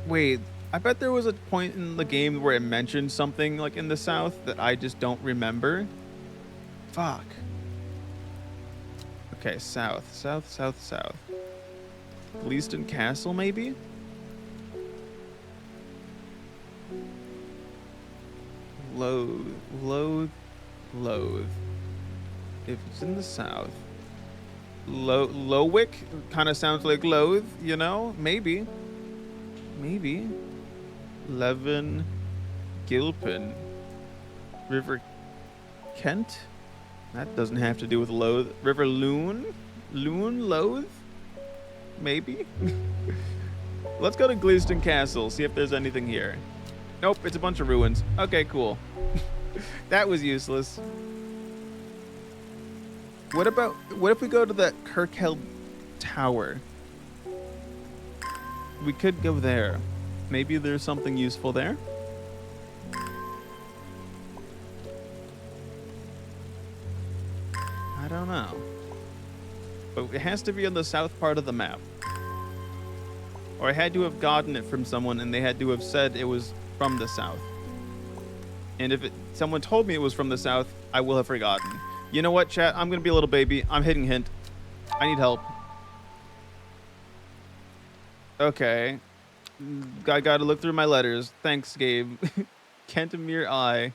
wait, I bet there was a point in the game where it mentioned something like in the south that I just don't remember. Fuck. Okay, south, south, south, south. Gleaston Castle, maybe? Loathe, loathe, loathe. If it's in the south. Lowick kind of sounds like loathe, you know? Maybe. Maybe. Leven, Gilpin. River Kent? That doesn't have to do with loathe. River Loon? Loon, loathe? Maybe? Let's go to Gleaston Castle, see if there's anything here. Nope, it's a bunch of ruins. Okay, cool. That was useless. What if we go to the Kirkheld Tower? We could go there. Maybe there's something useful there. I don't know. But it has to be on the south part of the map. Or I had to have gotten it from someone and they had to have said it was from the south. And if someone told me it was from the south, I will have forgotten. You know what, chat? I'm going to be a little baby. I'm hitting hint. I need help. Okay. I got to look through my letters. Thanks, Gabe. Kentamir I.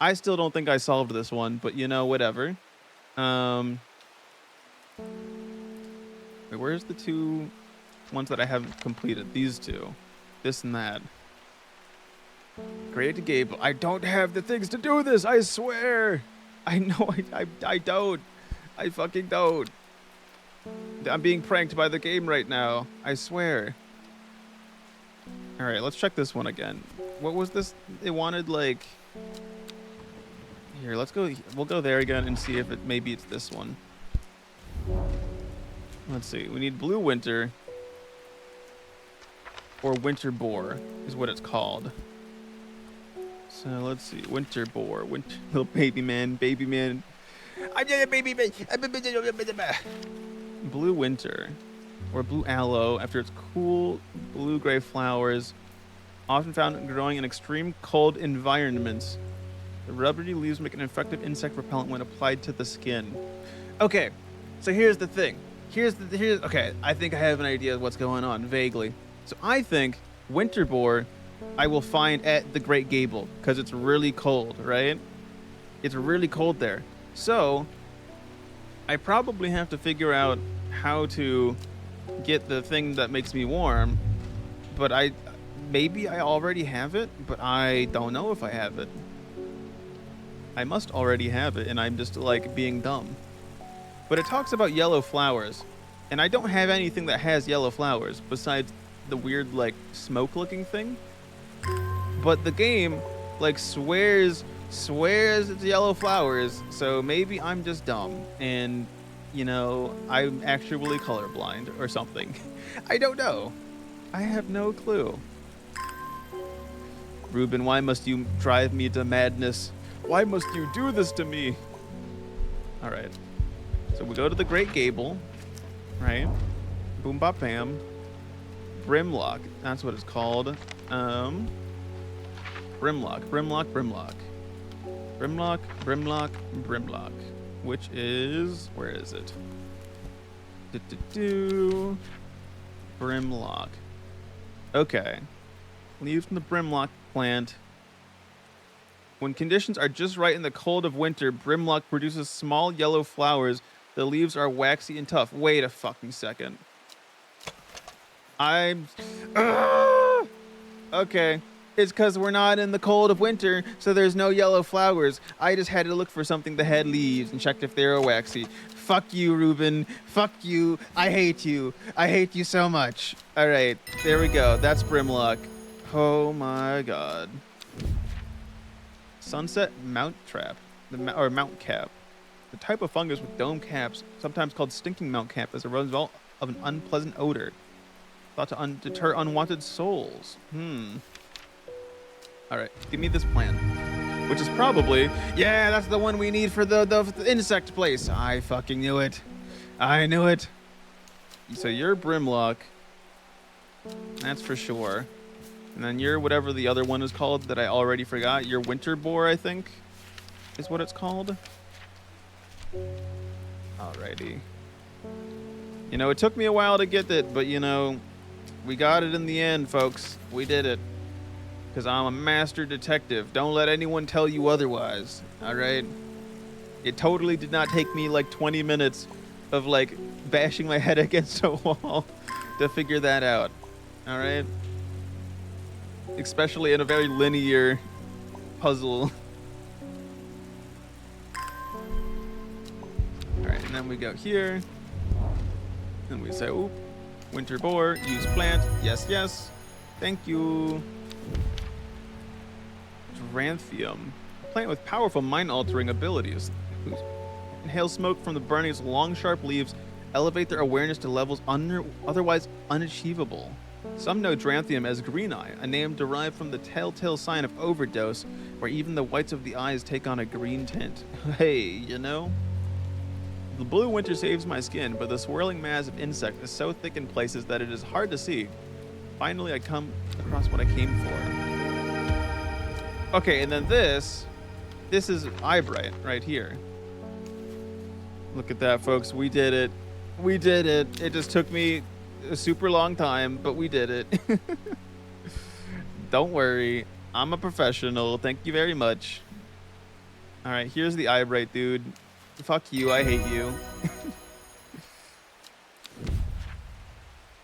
I still don't think I solved this one, but you know, whatever. Wait, where's the two ones that I haven't completed? These two. This and that. Great to Gabe. I don't have the things to do this, I swear. I know I don't. I fucking don't. I'm being pranked by the game right now. I swear. Alright, let's check this one again. What was this? It wanted like... Here, let's go. We'll go there again and see if maybe it's this one. Let's see. We need Blue Winter. Or Winter Boar is what it's called. So let's see. Winter Boar. Little baby man. Baby man. I'm just a baby man. Blue Winter. Or Blue Aloe, after its cool blue-gray flowers, often found growing in extreme cold environments. The rubbery leaves make an effective insect repellent when applied to the skin. Okay, so here's the thing. Okay, I think I have an idea of what's going on, vaguely. So I think Winter Boar I will find at the Great Gable, because it's really cold, right? It's really cold there. So I probably have to figure out how to get the thing that makes me warm, but maybe I already have it, but I don't know if I have it. I must already have it, and I'm just like being dumb. But it talks about yellow flowers, and I don't have anything that has yellow flowers besides the weird like smoke looking thing. But the game like swears it's yellow flowers, so maybe I'm just dumb and you know, I'm actually colorblind or something. I don't know. I have no clue. Ruben, why must you drive me to madness? Why must you do this to me? All right. So we go to the Great Gable, right? Boom, bop, bam. Brimlock. That's what it's called. Brimlock. Brimlock. Which is, where is it? Brimlock. Okay. Leaves from the Brimlock plant. When conditions are just right in the cold of winter, Brimlock produces small yellow flowers. The leaves are waxy and tough. Wait a fucking second. Okay. It's because we're not in the cold of winter, so there's no yellow flowers. I just had to look for something that had leaves and checked if they were waxy. Fuck you, Ruben. Fuck you. I hate you. I hate you so much. All right, there we go. That's Brimlock. Oh my god. Sunset Mount Trap, or Mount Cap. The type of fungus with dome caps, sometimes called stinking mount cap, as a result of an unpleasant odor. Thought to deter unwanted souls. All right, give me this plan. which is probably, yeah, that's the one we need for the insect place. I fucking knew it. I knew it. So you're Brimlock. That's for sure. And then you're whatever the other one is called that I already forgot. You're Winter Boar, I think, is what it's called. Alrighty. You know, it took me a while to get it, but you know, we got it in the end, folks. We did it. Because I'm a master detective. Don't let anyone tell you otherwise. Alright? It totally did not take me like 20 minutes of like bashing my head against a wall to figure that out. Alright? Especially in a very linear puzzle. Alright, and then we go here. And we say, oop, Winter Boar, use plant. Yes, yes. Thank you. Dranthium. A plant with powerful mind-altering abilities. Inhale smoke from the burning's long, sharp leaves. Elevate their awareness to levels otherwise unachievable. Some know Dranthium as Green Eye, a name derived from the telltale sign of overdose, where even the whites of the eyes take on a green tint. Hey, you know? The blue winter saves my skin, but the swirling mass of insect is so thick in places that it is hard to see. Finally, I come across what I came for. Okay, and then this is Eyebright right here. Look at that, folks. We did it. We did it. It just took me a super long time, but we did it. Don't worry. I'm a professional. Thank you very much. All right, here's the Eyebright, dude. Fuck you. I hate you.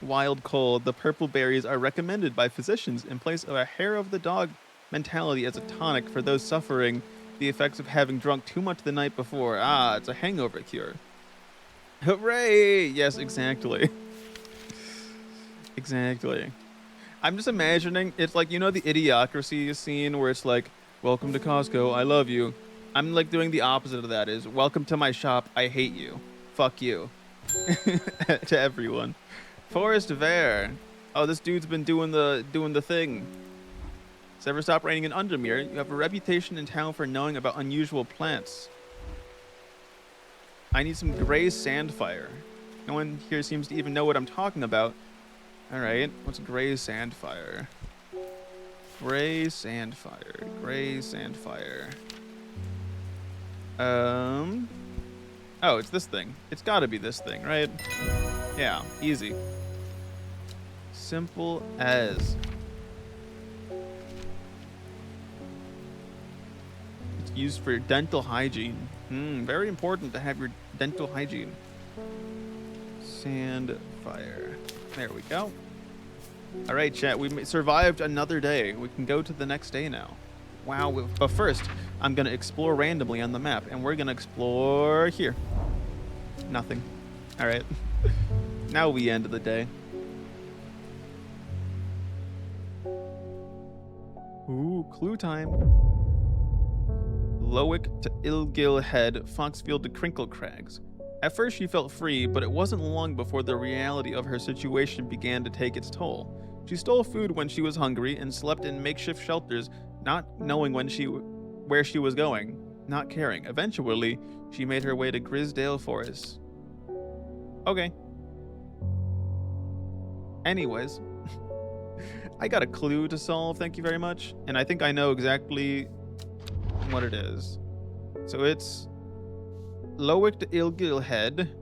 Wild cold. The purple berries are recommended by physicians in place of a hair of the dog mentality as a tonic for those suffering the effects of having drunk too much the night before. Ah, it's a hangover cure. Hooray! Yes, exactly. Exactly. I'm just imagining, it's like, you know the Idiocracy scene where it's like, welcome to Costco, I love you. I'm like doing the opposite of that, is welcome to my shop, I hate you. Fuck you. To everyone. Forest Vare. Oh, this dude's been doing the thing. It's ever stop raining in Undermere? You have a reputation in town for knowing about unusual plants. I need some gray sandfire. No one here seems to even know what I'm talking about. Alright, what's gray sandfire? Gray sandfire. Gray sandfire. Oh, it's this thing. It's gotta be this thing, right? Yeah, easy. Simple as. It's used for dental hygiene. Very important to have your dental hygiene. Sandfire. There we go. All right, chat. We survived another day. We can go to the next day now. Wow. But first, I'm going to explore randomly on the map, and we're going to explore here. Nothing. All right. Now we end the day. Ooh, clue time. Lowick to Ilgil Head, Foxfield to Crinkle Crags. At first she felt free, but it wasn't long before the reality of her situation began to take its toll. She stole food when she was hungry and slept in makeshift shelters, not knowing where she was going, not caring. Eventually, she made her way to Grisdale Forest. Okay. Anyways, I got a clue to solve, thank you very much, and I think I know exactly what it is. So it's Lowick to Ilgil Head.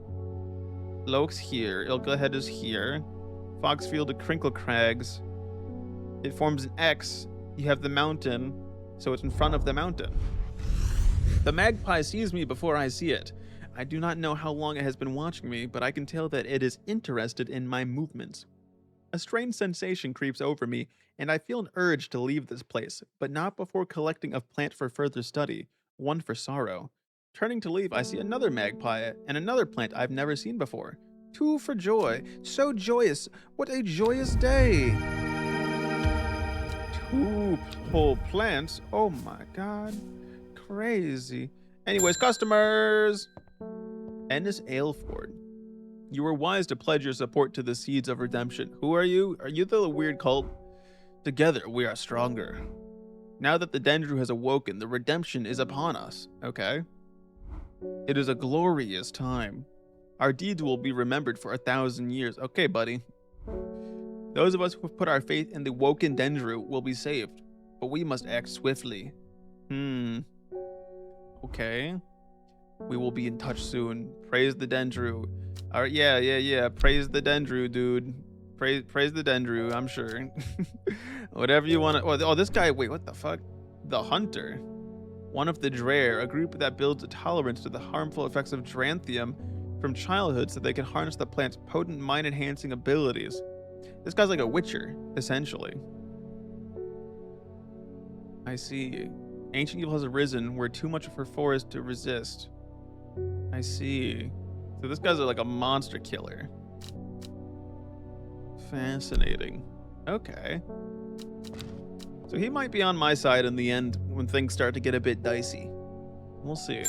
Lowick's here. Ilgil Head is here. Foxfield to Crinkle Crags. It forms an X. You have the mountain, so it's in front of the mountain. The magpie sees me before I see it. I do not know how long it has been watching me, but I can tell that it is interested in my movements. A strange sensation creeps over me, and I feel an urge to leave this place, but not before collecting a plant for further study, one for sorrow. Turning to leave, I see another magpie and another plant I've never seen before. Two for joy. So joyous. What a joyous day. Two whole plants. Oh my god. Crazy. Anyways, customers. Ennis Aylford. You were wise to pledge your support to the Seeds of Redemption. Who are you? Are you the weird cult? Together we are stronger. Now that the Dendru has awoken, the redemption is upon us. Okay. It is a glorious time. Our deeds will be remembered for 1,000 years. Okay, buddy. Those of us who have put our faith in the woken Dendru will be saved, but we must act swiftly. Okay. We will be in touch soon. Praise the Dendru. All right, yeah. Praise the Dendru, dude. Praise the Dendru, I'm sure. Whatever you want to. Oh, this guy. Wait, what the fuck? The Hunter. One of the Drare, a group that builds a tolerance to the harmful effects of Dranthium from childhood so they can harness the plant's potent mind-enhancing abilities. This guy's like a witcher, essentially. I see. Ancient evil has arisen. We're too much of her forest to resist. I see. So this guy's like a monster killer. Fascinating. Okay. So he might be on my side in the end when things start to get a bit dicey. We'll see.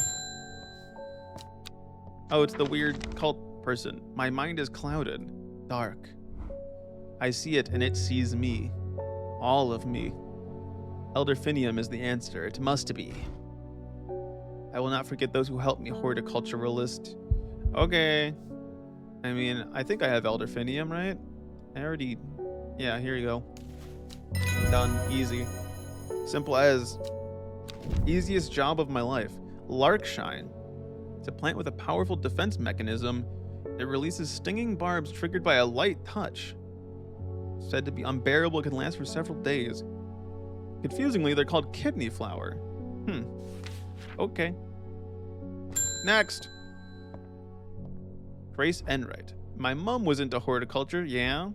Oh, it's the weird cult person. My mind is clouded. Dark. I see it and it sees me. All of me. Elderfinium is the answer. It must be. I will not forget those who helped me, horticulturalist. Okay. I mean, I think I have Elderfinium, right? I already... Yeah, here you go. Done. Easy. Simple as. Easiest job of my life. Larkshine. It's a plant with a powerful defense mechanism. It releases stinging barbs triggered by a light touch. Said to be unbearable, it can last for several days. Confusingly, they're called kidney flower. Okay. Next. Grace Enright. My mom was into horticulture, yeah?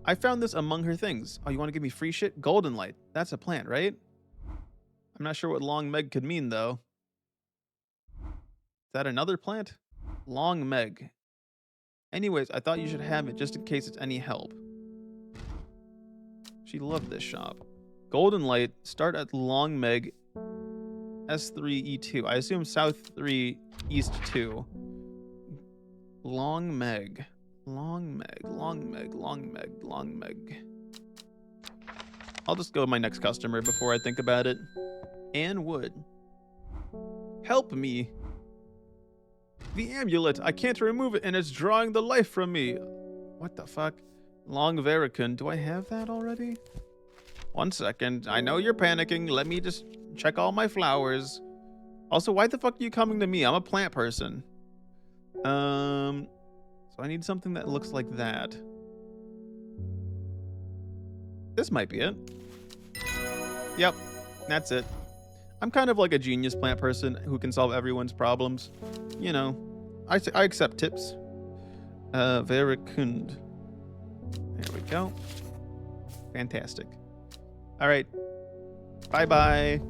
I found this among her things. Oh, you want to give me free shit? Golden light. That's a plant, right? I'm not sure what long meg could mean, though. Is that another plant? Long meg. Anyways, I thought you should have it just in case it's any help. She loved this shop. Golden light. Start at long meg. S3E2. I assume South 3, East 2. Long meg. Long meg. Long meg. Long meg. Long meg. I'll just go with my next customer before I think about it. Anne Wood. Help me. The amulet. I can't remove it and it's drawing the life from me. What the fuck? Long Veracun. Do I have that already? 1 second. I know you're panicking. Let me just check all my flowers. Also, why the fuck are you coming to me? I'm a plant person. So I need something that looks like that. This might be it. Yep, that's it. I'm kind of like a genius plant person who can solve everyone's problems. You know, I accept tips. Veracund. There we go. Fantastic. All right. Bye-bye.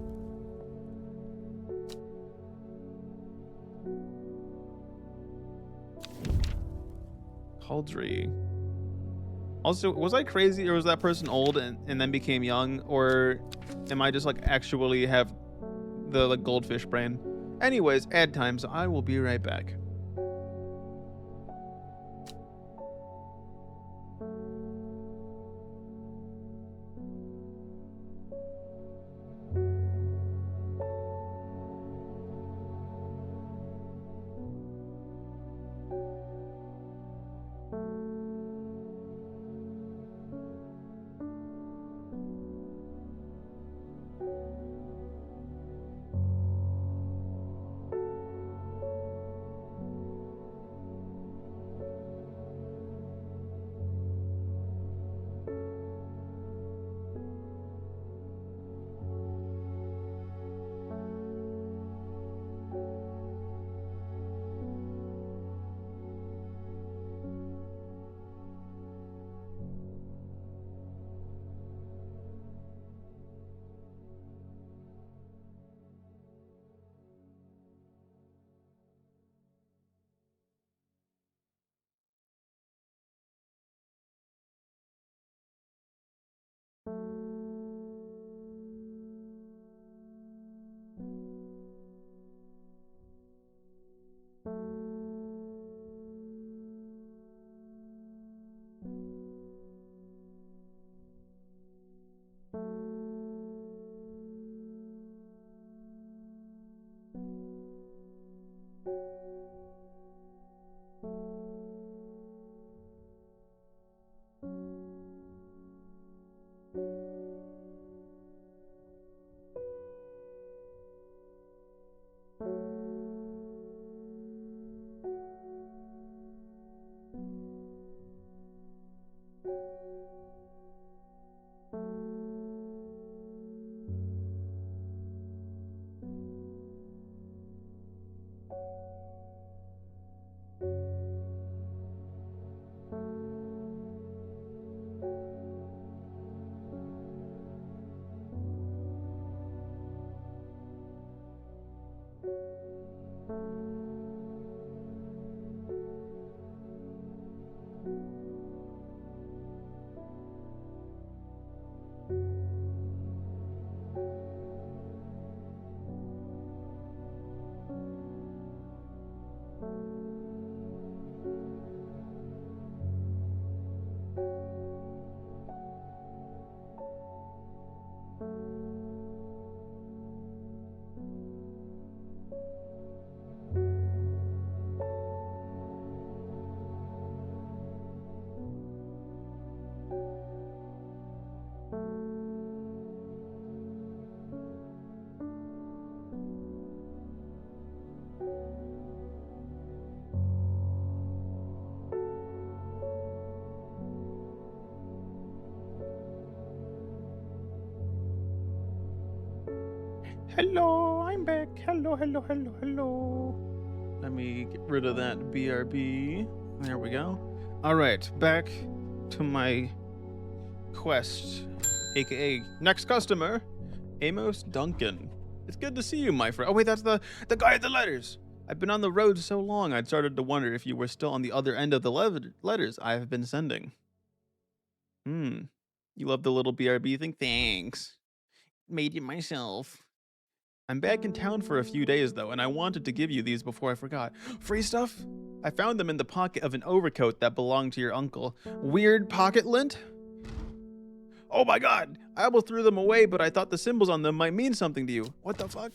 Cauldry. Also, was I crazy or was that person old and then became young? Or am I just like actually have the like goldfish brain? Anyways, ad time, so I will be right back. Hello, I'm back. Hello, hello, hello, hello. Let me get rid of that BRB. There we go. All right, back to my quest, aka next customer, Amos Duncan. It's good to see you, my friend. Oh wait, that's the guy at the letters. I've been on the road so long, I'd started to wonder if you were still on the other end of the letters I have been sending. You love the little BRB thing? Thanks. Made it myself. I'm back in town for a few days though, and I wanted to give you these before I forgot. Free stuff? I found them in the pocket of an overcoat that belonged to your uncle. Weird pocket lint? Oh my god! I almost threw them away, but I thought the symbols on them might mean something to you. What the fuck?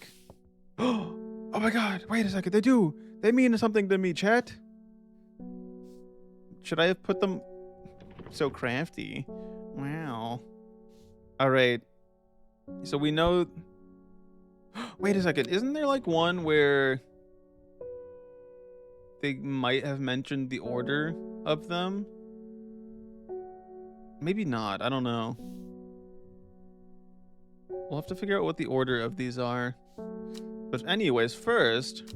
Oh my god, wait a second, they do! They mean something to me, chat. Should I have put them... So crafty. Wow. Alright. So we know... Wait a second, isn't there like one where... they might have mentioned the order of them? Maybe not, I don't know. We'll have to figure out what the order of these are. But anyways, first,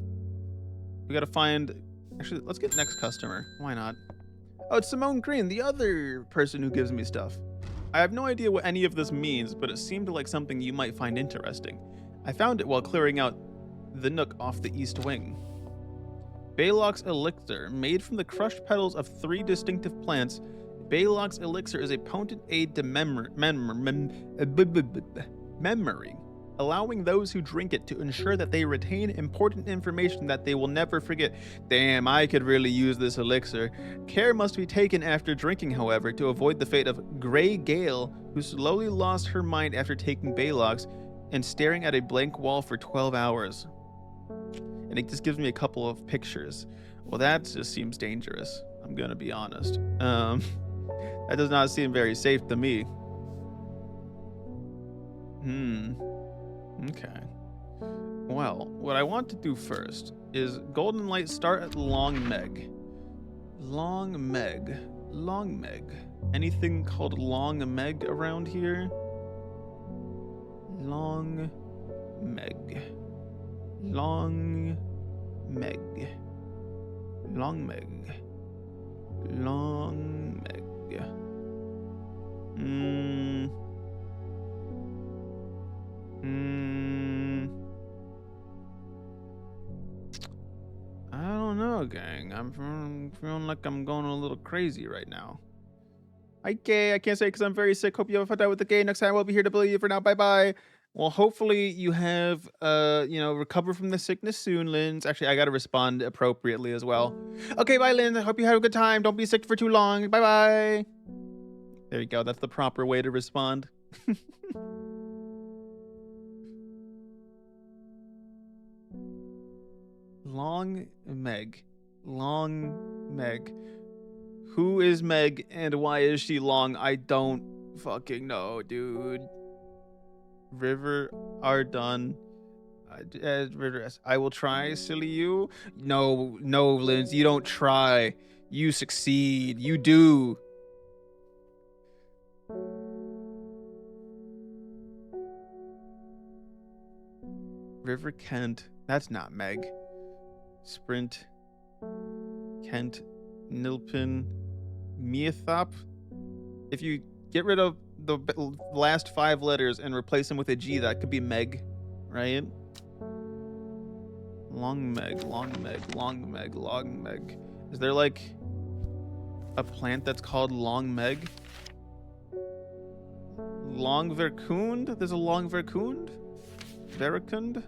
we gotta find... Actually, let's get next customer. Why not? Oh, it's Simone Green, the other person who gives me stuff. I have no idea what any of this means, but it seemed like something you might find interesting. I found it while clearing out the nook off the east wing. Baylock's Elixir, made from the crushed petals of 3 distinctive plants. Baylock's Elixir is a potent aid to memory, allowing those who drink it to ensure that they retain important information that they will never forget. Damn, I could really use this elixir. Care must be taken after drinking, however, to avoid the fate of Grey Gale, who slowly lost her mind after taking Baylock's and staring at a blank wall for 12 hours. And it just gives me a couple of pictures. Well, that just seems dangerous. I'm gonna be honest. That does not seem very safe to me. Okay. Well, what I want to do first is Golden Light start at Long Meg. Long Meg. Long Meg. Anything called Long Meg around here? Long Meg. Long Meg. Long Meg. Long Meg. I don't know, gang. I'm feeling like I'm going a little crazy right now. Hi, Gay. I can't say because I'm very sick. Hope you have a fun time with the Gay. Next time we'll be here to bully you. For now, bye-bye. Well, hopefully you have, recover from the sickness soon, Linz. Actually, I gotta respond appropriately as well. Okay, bye, Linz. I hope you have a good time. Don't be sick for too long. Bye-bye. There you go. That's the proper way to respond. Long Meg. Long Meg. Who is Meg and why is she long? I don't fucking know, dude. River are done. River S. I will try, silly you. No, Linz, you don't try. You succeed. You do. River Kent. That's not Meg. Sprint. Kent. Nilpin. Meathop. If you get rid of the last 5 letters and replace them with a G, that could be Meg, right? Long Meg, Long Meg, Long Meg, Long Meg. Is there like a plant that's called Long Meg? Long Verkund? There's a Long Verkund? Verkund?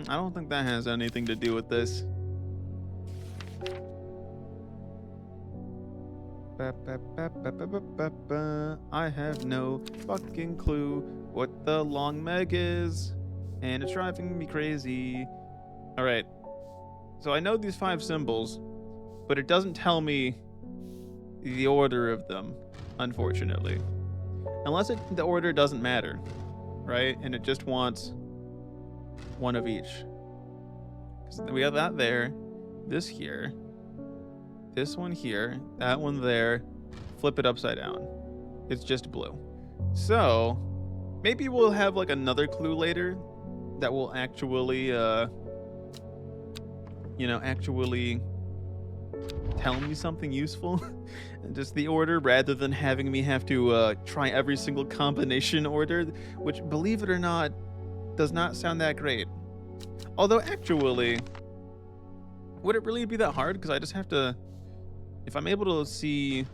I don't think that has anything to do with this. I have no fucking clue what the Long Meg is, and it's driving me crazy. Alright, so I know these 5 symbols, but it doesn't tell me the order of them, unfortunately. Unless the order doesn't matter, right? And it just wants one of each. Because we have that there, this here, this one here, that one there, flip it upside down. It's just blue. So, Maybe we'll have like another clue later that will actually, actually tell me something useful. And just the order rather than having me have to try every single combination order, which, believe it or not, does not sound that great. Although, actually, would it really be that hard? Because I just have to, if I'm able to see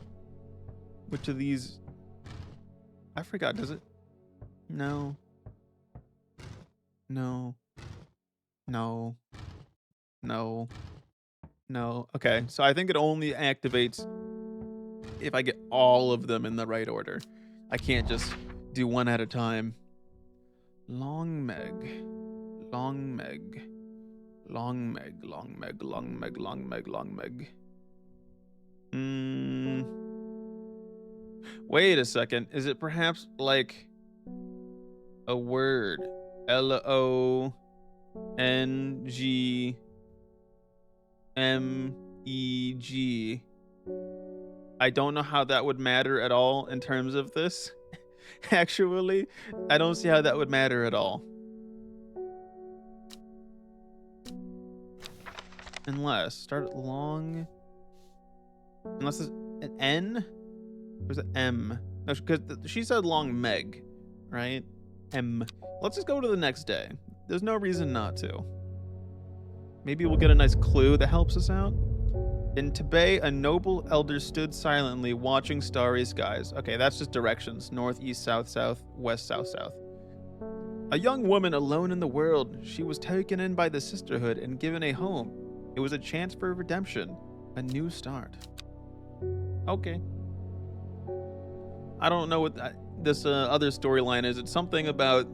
which of these, I forgot, does it? No. No. No. No. No. Okay, so I think it only activates if I get all of them in the right order. I can't just do one at a time. Long Meg. Long Meg. Long Meg. Long Meg. Long Meg. Long Meg. Long Meg. Wait a second. Is it perhaps like a word? LONGMEG. I don't know how that would matter at all in terms of this. Actually, I don't see how that would matter at all. Unless start long. Unless it's an N, or is it M? No, because she said long Meg, right? M. Let's just go to the next day. There's no reason not to. Maybe we'll get a nice clue that helps us out. In Tibet, a noble elder stood silently, watching starry skies. Okay, that's just directions. North, east, south, south, west, south, south. A young woman alone in the world. She was taken in by the sisterhood and given a home. It was a chance for redemption. A new start. Okay. I don't know what this other storyline is. It's something about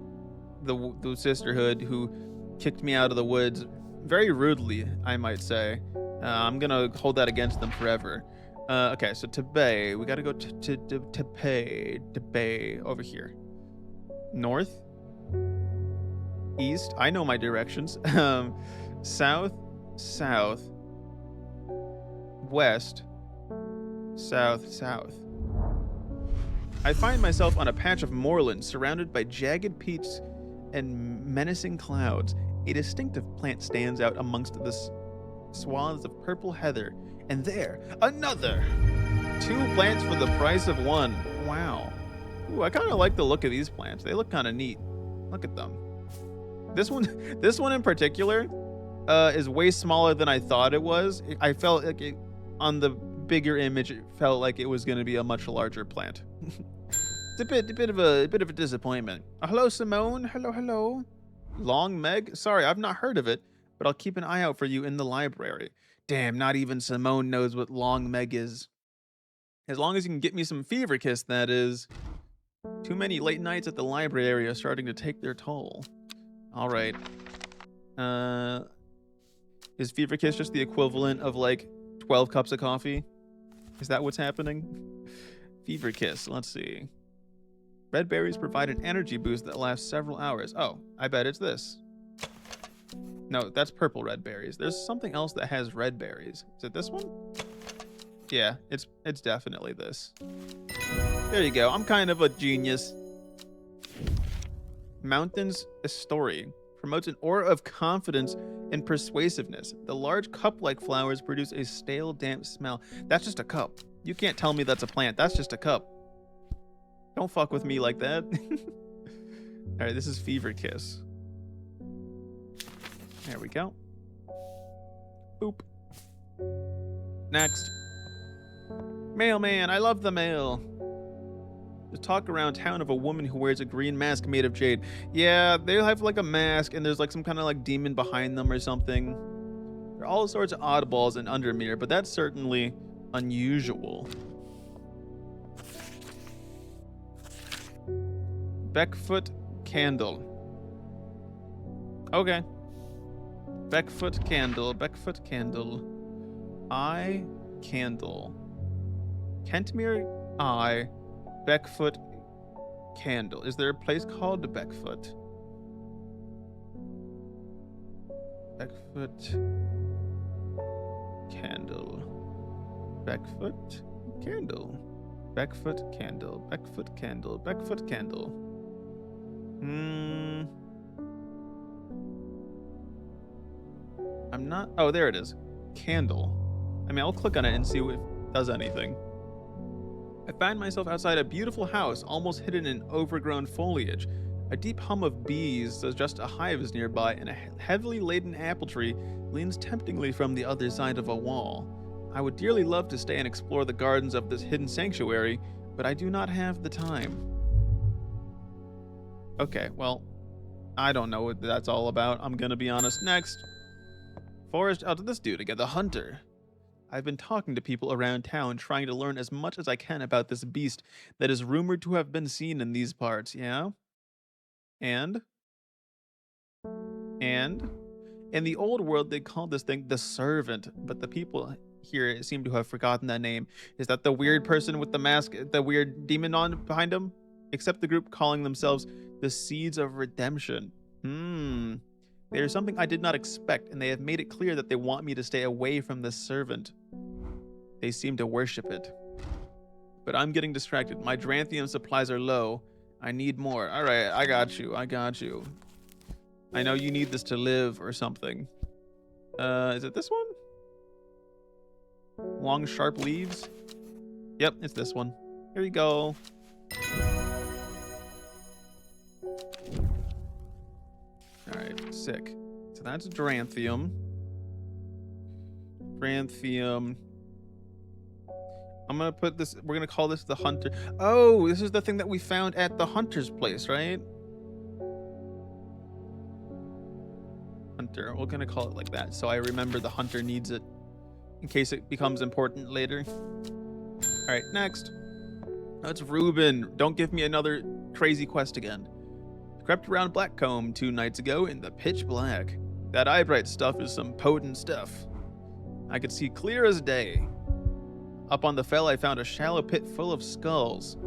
the sisterhood who kicked me out of the woods very rudely, I might say. I'm gonna hold that against them forever. Okay, so Tibet. We gotta go to Tibet over here. North, east. I know my directions. South, south, west, south, south. I find myself on a patch of moorland surrounded by jagged peaks and menacing clouds. A distinctive plant stands out amongst the swaths of purple heather. And there, another! 2 plants for the price of 1. Wow. Ooh, I kind of like the look of these plants. They look kind of neat. Look at them. This one in particular is way smaller than I thought it was. I felt like on the bigger image, it felt like it was going to be a much larger plant. It's a bit of a disappointment. Hello, Simone. Hello. Long Meg. Sorry, I've not heard of it, but I'll keep an eye out for you in the library. Damn, not even Simone knows what Long Meg is. As long as you can get me some Fever Kiss, that is. Too many late nights at the library are starting to take their toll. All right. Is Fever Kiss just the equivalent of like 12 cups of coffee? Is that what's happening? Fever Kiss, let's see. Red berries provide an energy boost that lasts several hours. Oh, I bet it's this. No, that's purple red berries. There's something else that has red berries. Is it this one? Yeah, it's definitely this. There you go. I'm kind of a genius. Mountains Story promotes an aura of confidence and persuasiveness. The large cup-like flowers produce a stale, damp smell. That's just a cup. You can't tell me that's a plant. That's just a cup. Don't fuck with me like that. All right, this is Fever Kiss. There we go. Boop. Next. Mailman, I love the mail. There's talk around town of a woman who wears a green mask made of jade. Yeah, they have like a mask and there's like some kind of like demon behind them or something. There are all sorts of oddballs in Undermere, but that's certainly unusual. Beckfoot candle. Okay. Beckfoot candle. Beckfoot candle. Eye candle. Kentmere eye. Beckfoot candle. Is there a place called Beckfoot? Beckfoot candle. Beckfoot candle. Beckfoot candle. Beckfoot candle. Beckfoot candle. Hmm. I'm not. Oh, there it is. Candle. I mean, I'll click on it and see if it does anything. I find myself outside a beautiful house, almost hidden in overgrown foliage. A deep hum of bees suggests a hive is nearby, and a heavily laden apple tree leans temptingly from the other side of a wall. I would dearly love to stay and explore the gardens of this hidden sanctuary, but I do not have the time. Okay, well, I don't know what that's all about. I'm gonna be honest. Next. Forest. Oh, this dude again, the hunter. I've been talking to people around town, trying to learn as much as I can about this beast that is rumored to have been seen in these parts, yeah? And? And? In the old world, they called this thing the Servant, but the people here seem to have forgotten that name. Is that the weird person with the mask, the weird demon on behind him? Except the group calling themselves the Seeds of Redemption. There's something I did not expect, and they have made it clear that they want me to stay away from this servant. They seem to worship it. But I'm getting distracted. My Dranthium supplies are low. I need more. All right, I got you. I got you. I know you need this to live or something. Is it this one? Long, sharp leaves? Yep, it's this one. Here you go. Alright, sick. So that's Dranthium. Dranthium. I'm gonna put this, we're gonna call this the hunter. Oh, this is the thing that we found at the hunter's place, right? Hunter, we're gonna call it like that, so I remember the hunter needs it in case it becomes important later. Alright, next. That's Reuben. Don't give me another crazy quest again. Crept around Blackcomb 2 nights ago in the pitch black. That eyebright stuff is some potent stuff. I could see clear as day. Up on the fell, I found a shallow pit full of skulls.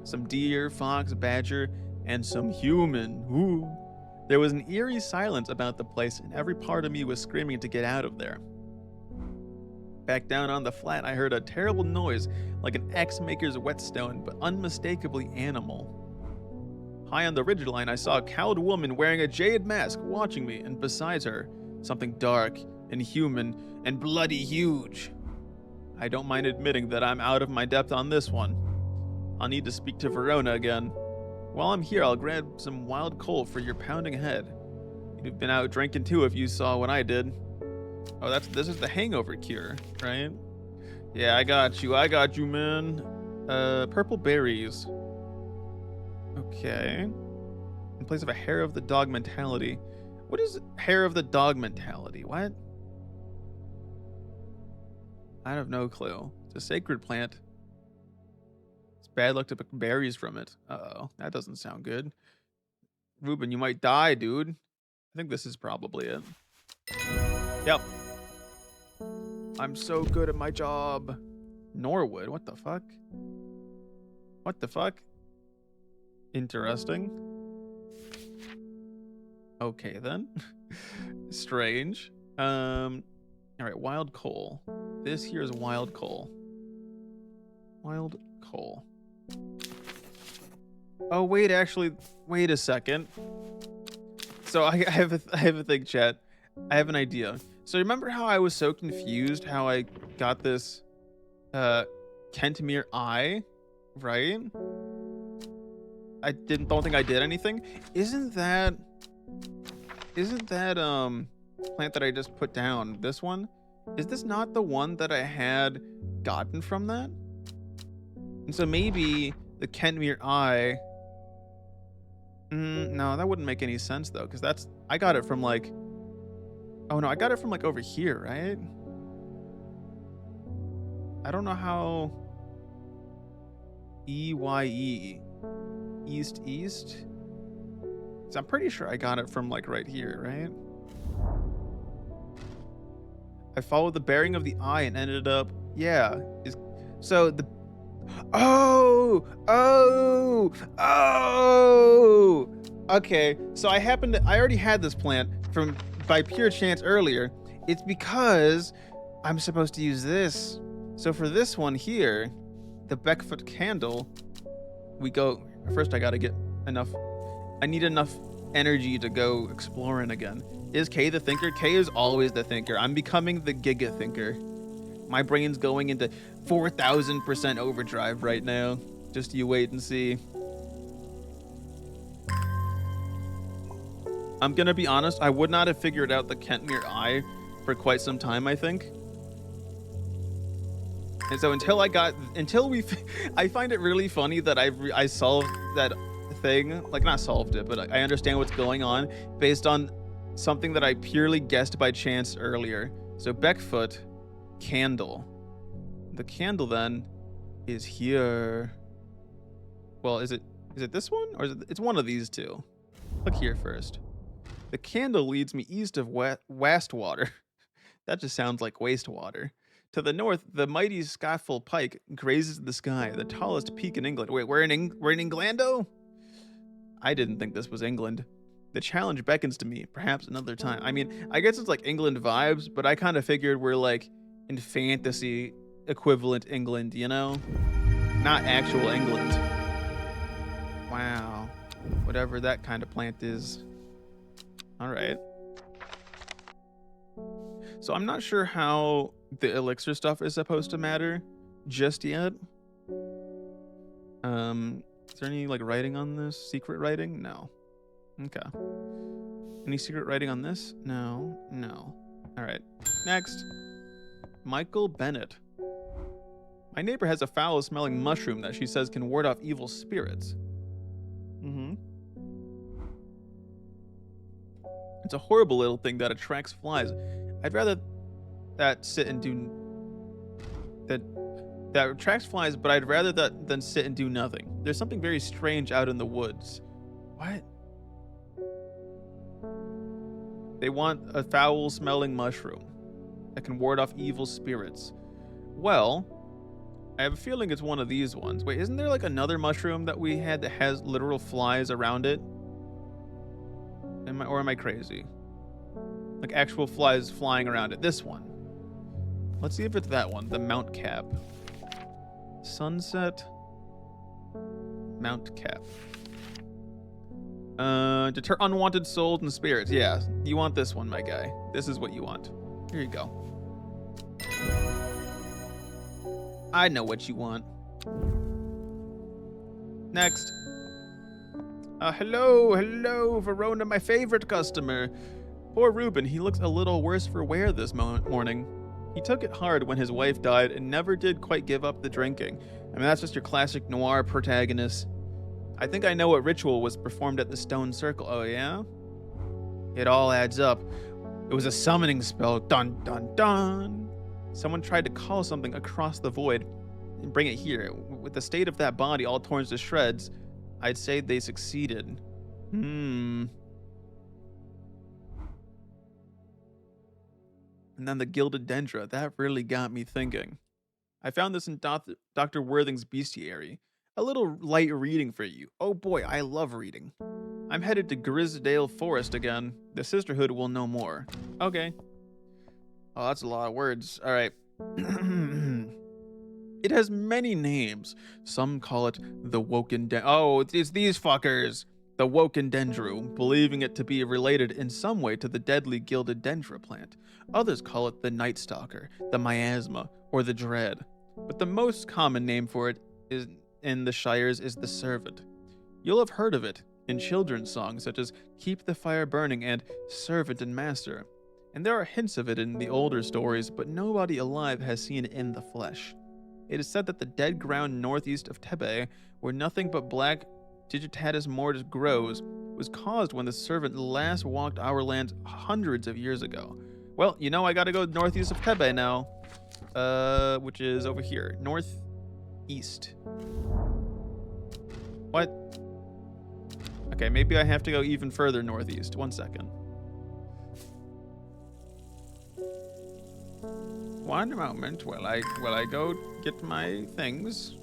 Some deer, fox, badger, and some human. Ooh. There was an eerie silence about the place, and every part of me was screaming to get out of there. Back down on the flat, I heard a terrible noise, like an axe-maker's whetstone, but unmistakably animal. High on the ridgeline, I saw a cowled woman wearing a jade mask watching me, and beside her, something dark and human and bloody huge. I don't mind admitting that I'm out of my depth on this one. I'll need to speak to Verona again. While I'm here, I'll grab some wild coal for your pounding head. You'd have been out drinking too if you saw what I did. Oh, this is the hangover cure, right? Yeah, I got you, man. Purple berries. Okay. In place of a hair of the dog mentality. What is hair of the dog mentality? What? I have no clue. It's a sacred plant. It's bad luck to pick berries from it. Uh-oh. That doesn't sound good. Reuben, you might die, dude. I think this is probably it. Yep. I'm so good at my job. Norwood, what the fuck? What the fuck? Interesting. Okay then. Strange. Alright, wild coal. This here is wild coal. Wild coal. Oh wait, actually, wait a second. So I have a thing, chat. I have an idea. So remember how I was so confused how I got this Kentmere eye, right? I don't think I did anything. Isn't that plant that I just put down, this one? Is this not the one that I had gotten from that? And so maybe the Kentmere eye. No, that wouldn't make any sense though, because I got it from like. Oh no, I got it from like over here, right? I don't know how. EYE. East. So I'm pretty sure I got it from like right here, right? I followed the bearing of the eye and ended up, yeah. So the, oh. Okay, so I already had this plant by pure chance earlier. It's because I'm supposed to use this. So for this one here, the Beckfoot candle, first I gotta get enough I need enough energy to go exploring again. Is K the thinker? K is always the thinker. I'm becoming the giga thinker. My brain's going into 4,000% overdrive right now. Just you wait and see. I'm gonna be honest, I would not have figured out the Kentmere Eye for quite some time, I think. And so I find it really funny that I solved that thing, like not solved it, but I understand what's going on based on something that I purely guessed by chance earlier. So Beckfoot, candle. The candle then is here. Well, is it this one or it's one of these two? Look here first. The candle leads me east of Wastwater. That just sounds like wastewater. To the north, the mighty Scafell Pike grazes the sky, the tallest peak in England. Wait, we're in Englando? I didn't think this was England. The challenge beckons to me, perhaps another time. I mean, I guess it's like England vibes, but I kind of figured we're like in fantasy equivalent England, you know? Not actual England. Wow. Whatever that kind of plant is. All right. So I'm not sure how the elixir stuff is supposed to matter just yet. Is there any like writing on this? Secret writing? No. Okay. Any secret writing on this? No. All right. Next. Michael Bennett. My neighbor has a foul-smelling mushroom that she says can ward off evil spirits. It's a horrible little thing that attracts flies. I'd rather that sit and do that attracts flies, but I'd rather that than sit and do nothing. There's something very strange out in the woods. What? They want a foul-smelling mushroom that can ward off evil spirits. Well, I have a feeling it's one of these ones. Wait, isn't there like another mushroom that we had that has literal flies around it? Am I crazy? Like actual flies flying around it. This one. Let's see if it's that one. The Mount Cap. Sunset. Mount Cap. Deter unwanted souls and spirits. Yeah, you want this one, my guy. This is what you want. Here you go. I know what you want. Next. Hello, Verona, my favorite customer. Poor Ruben, he looks a little worse for wear this morning. He took it hard when his wife died and never did quite give up the drinking. I mean, that's just your classic noir protagonist. I think I know what ritual was performed at the Stone Circle. Oh, yeah? It all adds up. It was a summoning spell. Dun, dun, dun. Someone tried to call something across the void and bring it here. With the state of that body all torn to shreds, I'd say they succeeded. And then the Gilded Dendra. That really got me thinking. I found this in Dr. Worthing's Bestiary. A little light reading for you. Oh boy, I love reading. I'm headed to Grisdale Forest again. The Sisterhood will know more. Okay. Oh, that's a lot of words. All right. It has many names. Some call it the Woken Oh, it's these fuckers. The Woken Dendru, believing it to be related in some way to the deadly Gilded Dendra plant. Others call it the Night Stalker, the Miasma, or the Dread. But the most common name for it is in the Shires is the Servant. You'll have heard of it in children's songs such as Keep the Fire Burning and Servant and Master. And there are hints of it in the older stories, but nobody alive has seen it in the flesh. It is said that the dead ground northeast of Tebe, where nothing but black Digitatus mortis grows, was caused when the servant last walked our land hundreds of years ago. Well, you know I gotta go northeast of Tebe now. Which is over here. Northeast. What? Okay, maybe I have to go even further northeast. 1 second. One moment while I go get my things.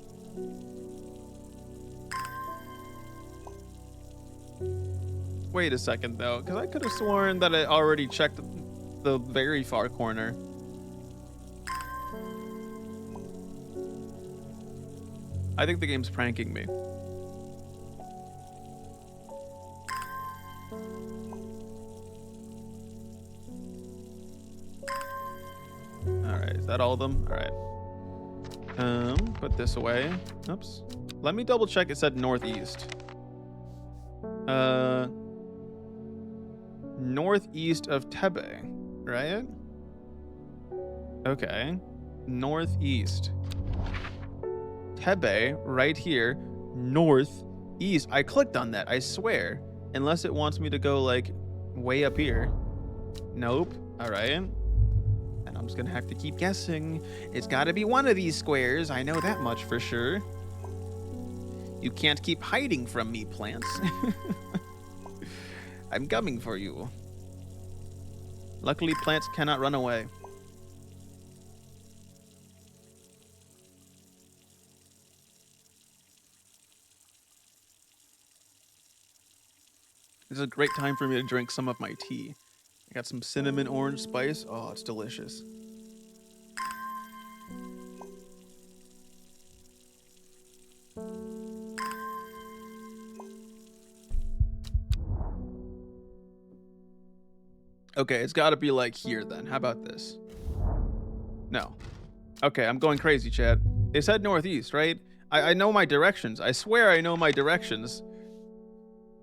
Wait a second though, because I could have sworn that I already checked the very far corner. I think the game's pranking me. that all of them? All right. Put this away. Oops. Let me double check. It said northeast. Northeast of Tebe, right? Okay. Northeast. Tebe, right here. Northeast. I clicked on that, I swear. Unless it wants me to go, like, way up here. Nope. Alright. And I'm just gonna have to keep guessing. It's gotta be one of these squares. I know that much for sure. You can't keep hiding from me, plants. I'm coming for you. Luckily, plants cannot run away. This is a great time for me to drink some of my tea. I got some cinnamon orange spice. Oh, it's delicious. Okay, it's got to be like here then. How about this? No. Okay, I'm going crazy, Chad. They said northeast, right? I know my directions. I swear I know my directions.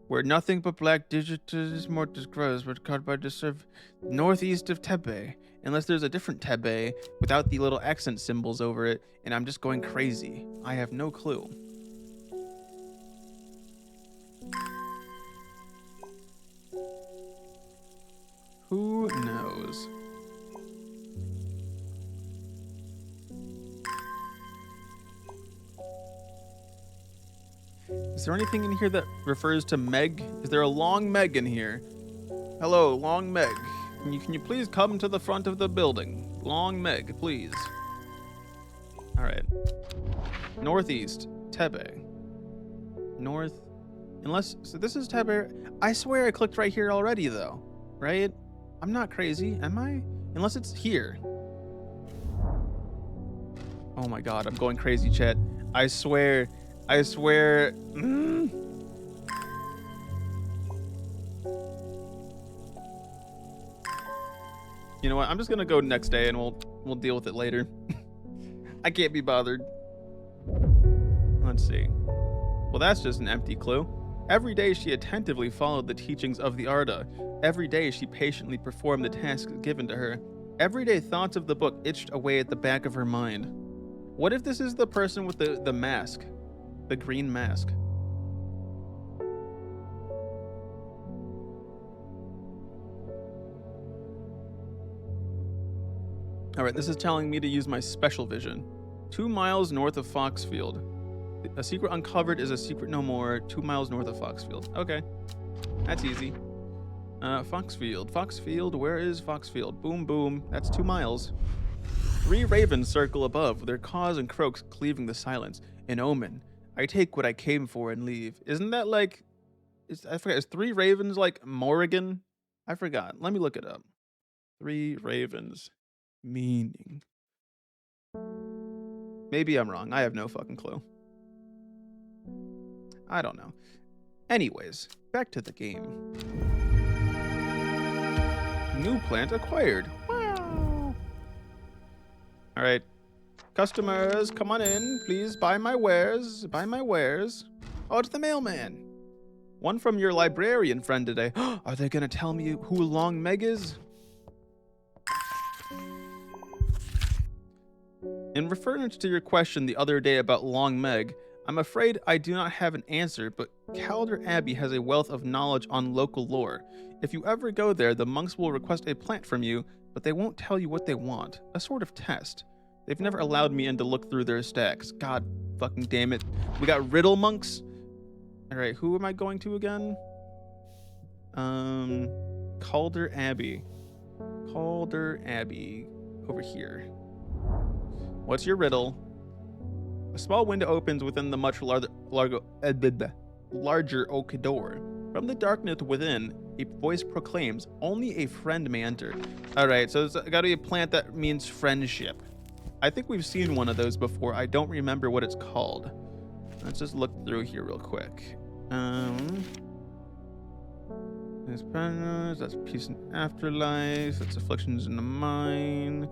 Where nothing but black digits mortis grows, but caught by deserve northeast of Tebe. Unless there's a different Tebe without the little accent symbols over it, and I'm just going crazy. I have no clue. Who knows? Is there anything in here that refers to Meg? Is there a long Meg in here? Hello, long Meg. Can you please come to the front of the building? Long Meg, please. All right. Northeast, Tebe. North, unless, so this is Tebe. I swear I clicked right here already though, right? I'm not crazy, am I? Unless it's here. Oh my God, I'm going crazy, chat. I swear. You know what? I'm just gonna go next day and we'll deal with it later. I can't be bothered. Let's see. Well, that's just an empty clue. Every day she attentively followed the teachings of the Arda. Every day she patiently performed the tasks given to her. Everyday thoughts of the book itched away at the back of her mind. What if this is the person with the mask? The green mask. All right, this is telling me to use my special vision. 2 miles north of Foxfield. A secret uncovered is a secret no more. 2 miles north of Foxfield. Okay, that's easy. Foxfield, where is Foxfield? Boom, boom, that's 2 miles. 3 ravens circle above, their caws and croaks cleaving the silence. An omen. I take what I came for and leave. Isn't that like, I forget, is 3 ravens like Morrigan? I forgot, let me look it up. 3 ravens, meaning. Maybe I'm wrong, I have no fucking clue. I don't know. Anyways, back to the game. New plant acquired. Wow. All right. Customers, come on in. Please buy my wares. Buy my wares. Oh, it's the mailman. One from your librarian friend today. Are they going to tell me who Long Meg is? In reference to your question the other day about Long Meg, I'm afraid I do not have an answer, but Calder Abbey has a wealth of knowledge on local lore. If you ever go there, the monks will request a plant from you, but they won't tell you what they want. A sort of test. They've never allowed me in to look through their stacks. God fucking damn it. We got riddle monks. Alright, who am I going to again? Calder Abbey. Calder Abbey. Over here. What's your riddle? A small window opens within the much larger oak door. From the darkness within, a voice proclaims, only a friend may enter. Alright, so it's gotta be a plant that means friendship. I think we've seen one of those before. I don't remember what it's called. Let's just look through here real quick. There's partners, that's peace and afterlife, that's afflictions in the mind.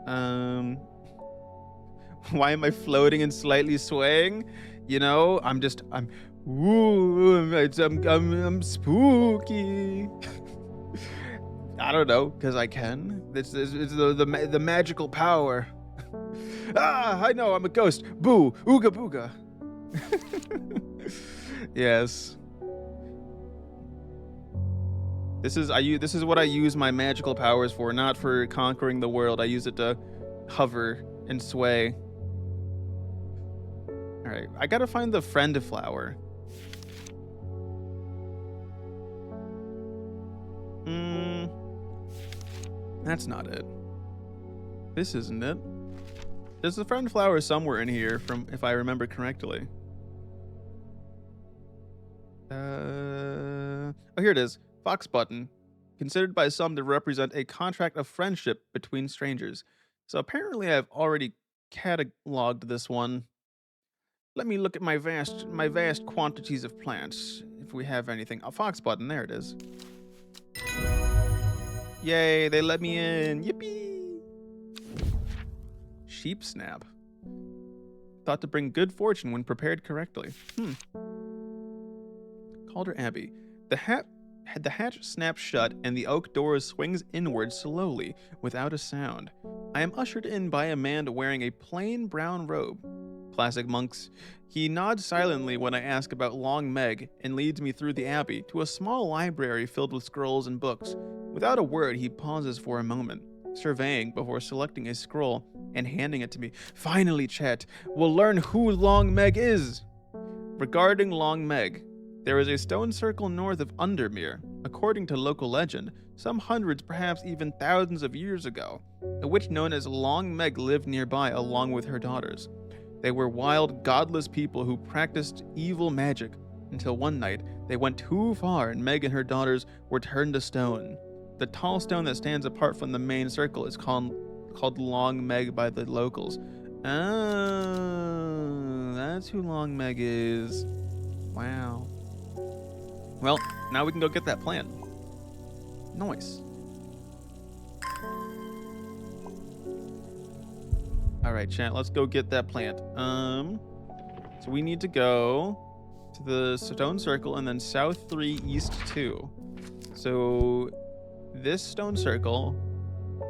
Why am I floating and slightly swaying? You know, ooh, I'm spooky. I don't know, because I can. It's the magical power. Ah, I know, I'm a ghost. Boo, ooga booga. Yes. This is what I use my magical powers for, not for conquering the world. I use it to hover and sway. All right, I gotta find the friend flower. That's not it. This isn't it. There's a friend flower somewhere in here, from if I remember correctly. Oh, here it is. Fox button. Considered by some to represent a contract of friendship between strangers. So apparently I've already cataloged this one. Let me look at my vast quantities of plants, if we have anything. A fox button, there it is. Yay, they let me in. Yippee! Sheep snap. Thought to bring good fortune when prepared correctly. Calder Abbey. The hatch snaps shut and the oak door swings inward slowly, without a sound. I am ushered in by a man wearing a plain brown robe. Classic monks. He nods silently when I ask about Long Meg and leads me through the abbey to a small library filled with scrolls and books. Without a word, he pauses for a moment, surveying before selecting a scroll and handing it to me. Finally, Chet, we'll learn who Long Meg is. Regarding Long Meg, there is a stone circle north of Undermere. According to local legend, some hundreds, perhaps even thousands of years ago, a witch known as Long Meg lived nearby along with her daughters. They were wild, godless people who practiced evil magic until one night they went too far and Meg and her daughters were turned to stone. The tall stone that stands apart from the main circle is called Long Meg by the locals. Oh, that's who Long Meg is. Wow. Well, now we can go get that plant. Nice. All right, chat, let's go get that plant. So we need to go to the stone circle and then south 3, east 2. So this stone circle,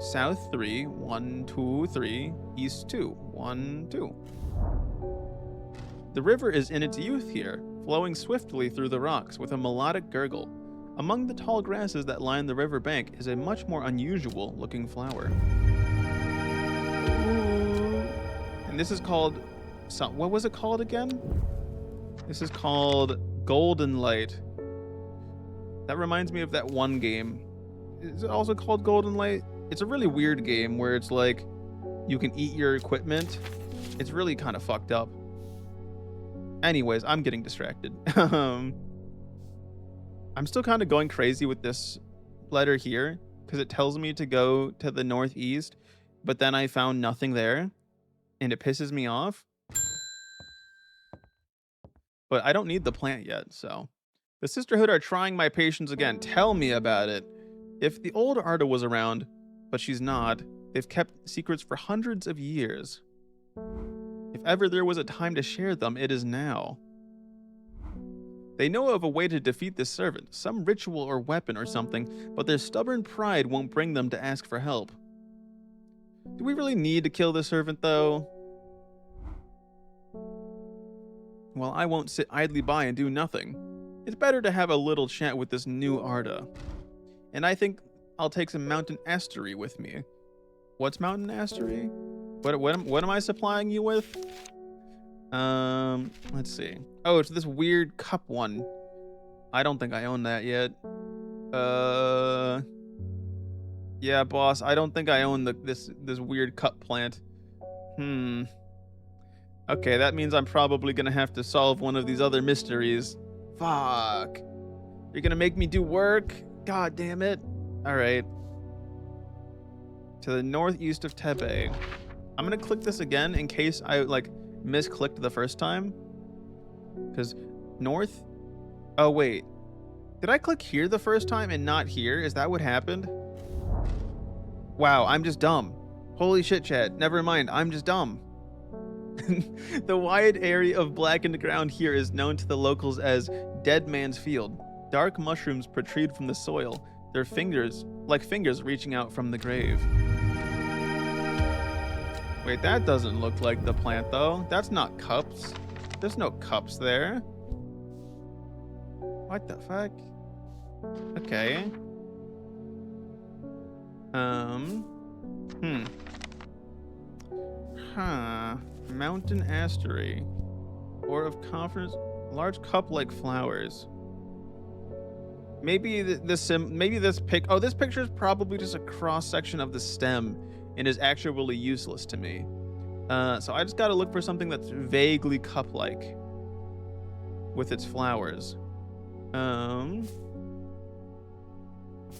south 3, 1, 2, 3, east 2, 1, 2. The river is in its youth here, flowing swiftly through the rocks with a melodic gurgle. Among the tall grasses that line the river bank is a much more unusual looking flower. And this is called, what was it called again? This is called Golden Light. That reminds me of that one game. Is it also called Golden Light? It's a really weird game where it's like you can eat your equipment. It's really kind of fucked up. Anyways, I'm getting distracted. I'm still kind of going crazy with this letter here because it tells me to go to the northeast, but then I found nothing there. And it pisses me off. But I don't need the plant yet, so. The Sisterhood are trying my patience again. Tell me about it. If the old Arda was around, but she's not, they've kept secrets for hundreds of years. If ever there was a time to share them, it is now. They know of a way to defeat this servant, some ritual or weapon or something, but their stubborn pride won't bring them to ask for help. Do we really need to kill the servant, though? Well, I won't sit idly by and do nothing. It's better to have a little chat with this new Arda. And I think I'll take some mountain astery with me. What's mountain astery? What am I supplying you with? Let's see. Oh, it's this weird cup one. I don't think I own that yet. Yeah, boss, I don't think I own this weird cup plant. Okay, that means I'm probably gonna have to solve one of these other mysteries. Fuck. You're gonna make me do work? God damn it. Alright. To the northeast of Tebe. I'm gonna click this again in case I, misclicked the first time. Because north? Oh, wait. Did I click here the first time and not here? Is that what happened? Wow, I'm just dumb. Holy shit, chat. Never mind. I'm just dumb. The wide area of blackened ground here is known to the locals as Dead Man's Field. Dark mushrooms protrude from the soil, their fingers, like fingers reaching out from the grave. Wait, that doesn't look like the plant, though. That's not cups. There's no cups there. What the fuck? Okay. Mountain astery. Or of conference, large cup-like flowers. Maybe this pic. Oh, this picture is probably just a cross section of the stem, and is actually useless to me. So I just gotta look for something that's vaguely cup-like with its flowers.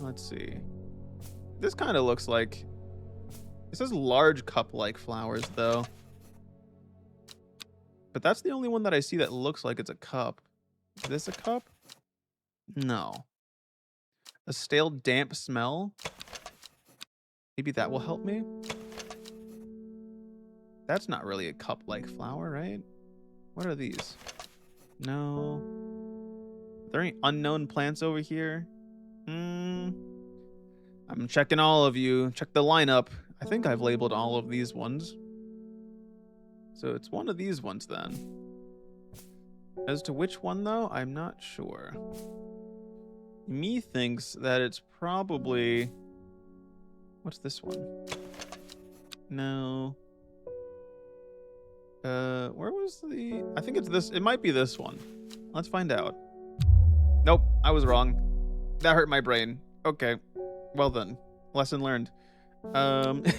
Let's see. This kind of looks like. It says large cup-like flowers, though. But that's the only one that I see that looks like it's a cup. Is this a cup? No. A stale, damp smell? Maybe that will help me? That's not really a cup-like flower, right? What are these? No. Are there any unknown plants over here? I'm checking all of you. Check the lineup. I think I've labeled all of these ones. So it's one of these ones then. As to which one, though, I'm not sure. Me thinks that it's probably... What's this one? No. Where was the... I think it's this. It might be this one. Let's find out. Nope, I was wrong. That hurt my brain. Okay. Well then. Lesson learned.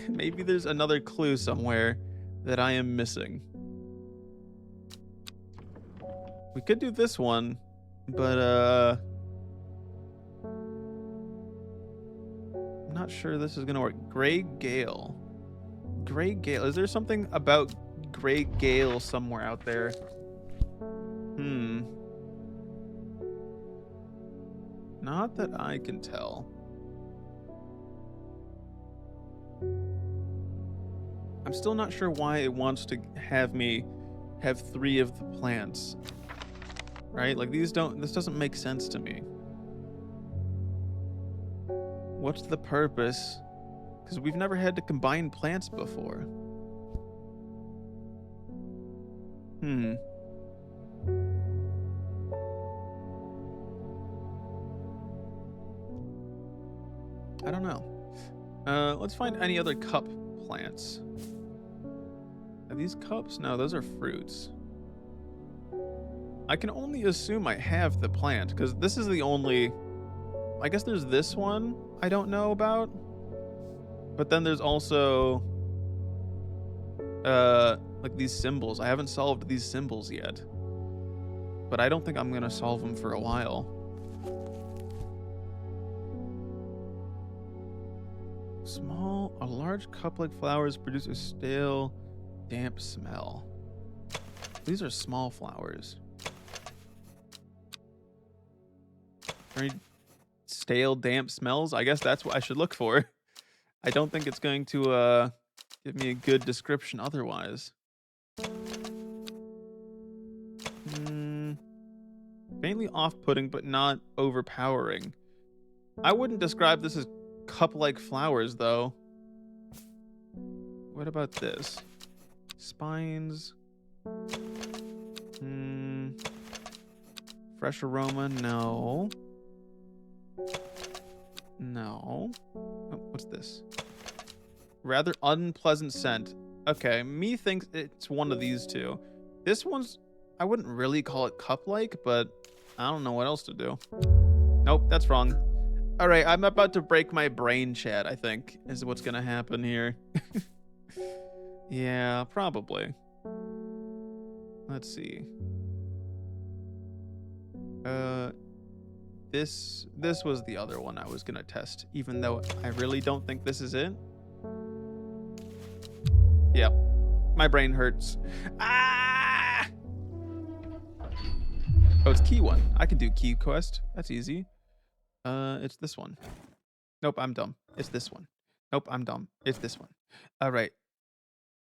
Maybe there's another clue somewhere that I am missing. We could do this one, but I'm not sure this is gonna work. Gray Gale. Gray Gale. Is there something about Gray Gale somewhere out there? Not that I can tell. I'm still not sure why it wants to have me have 3 of the plants. Right? Like this doesn't make sense to me. What's the purpose? Because we've never had to combine plants before. I don't know. Let's find any other cup plants. Are these cups? No, those are fruits. I can only assume I have the plant, because this is the only... I guess there's this one I don't know about. But then there's also... like these symbols. I haven't solved these symbols yet. But I don't think I'm going to solve them for a while. Small or large cup-like flowers produce a stale, damp smell. These are small flowers. Very stale, damp smells. I guess that's what I should look for. I don't think it's going to give me a good description otherwise. Faintly off-putting, but not overpowering. I wouldn't describe this as cup-like flowers, though. What about this? Spines. Fresh aroma, no. No. Oh, what's this? Rather unpleasant scent. Okay, me thinks it's one of these two. This one's... I wouldn't really call it cup-like, but I don't know what else to do. Nope, that's wrong. Alright, I'm about to break my brain, chat, I think, is what's gonna happen here. Yeah, probably. Let's see. This was the other one I was gonna test, even though I really don't think this is it. Yeah, my brain hurts. Ah! Oh, it's key one. I can do key quest. That's easy. It's this one. Nope, I'm dumb. It's this one. Nope, I'm dumb. It's this one. All right.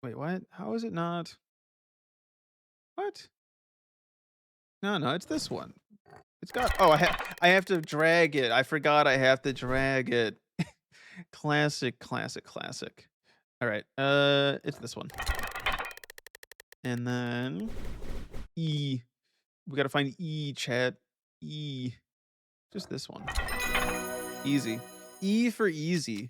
Wait, what? How is it not? What? No, no, it's this one. It's got. Oh, I have to drag it. I forgot I have to drag it. Classic, classic, classic. All right. It's this one. And then E. We gotta find E, chat. E. Just this one. Easy. E for easy.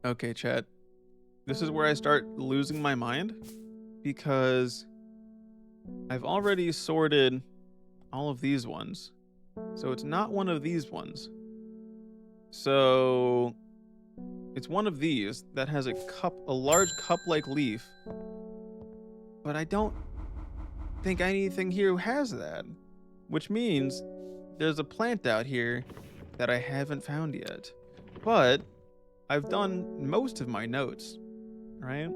Okay, chat. This is where I start losing my mind because I've already sorted all of these ones. So it's not one of these ones. So it's one of these that has a large cup-like leaf. But I don't think anything here has that, which means there's a plant out here that I haven't found yet. But I've done most of my notes, right?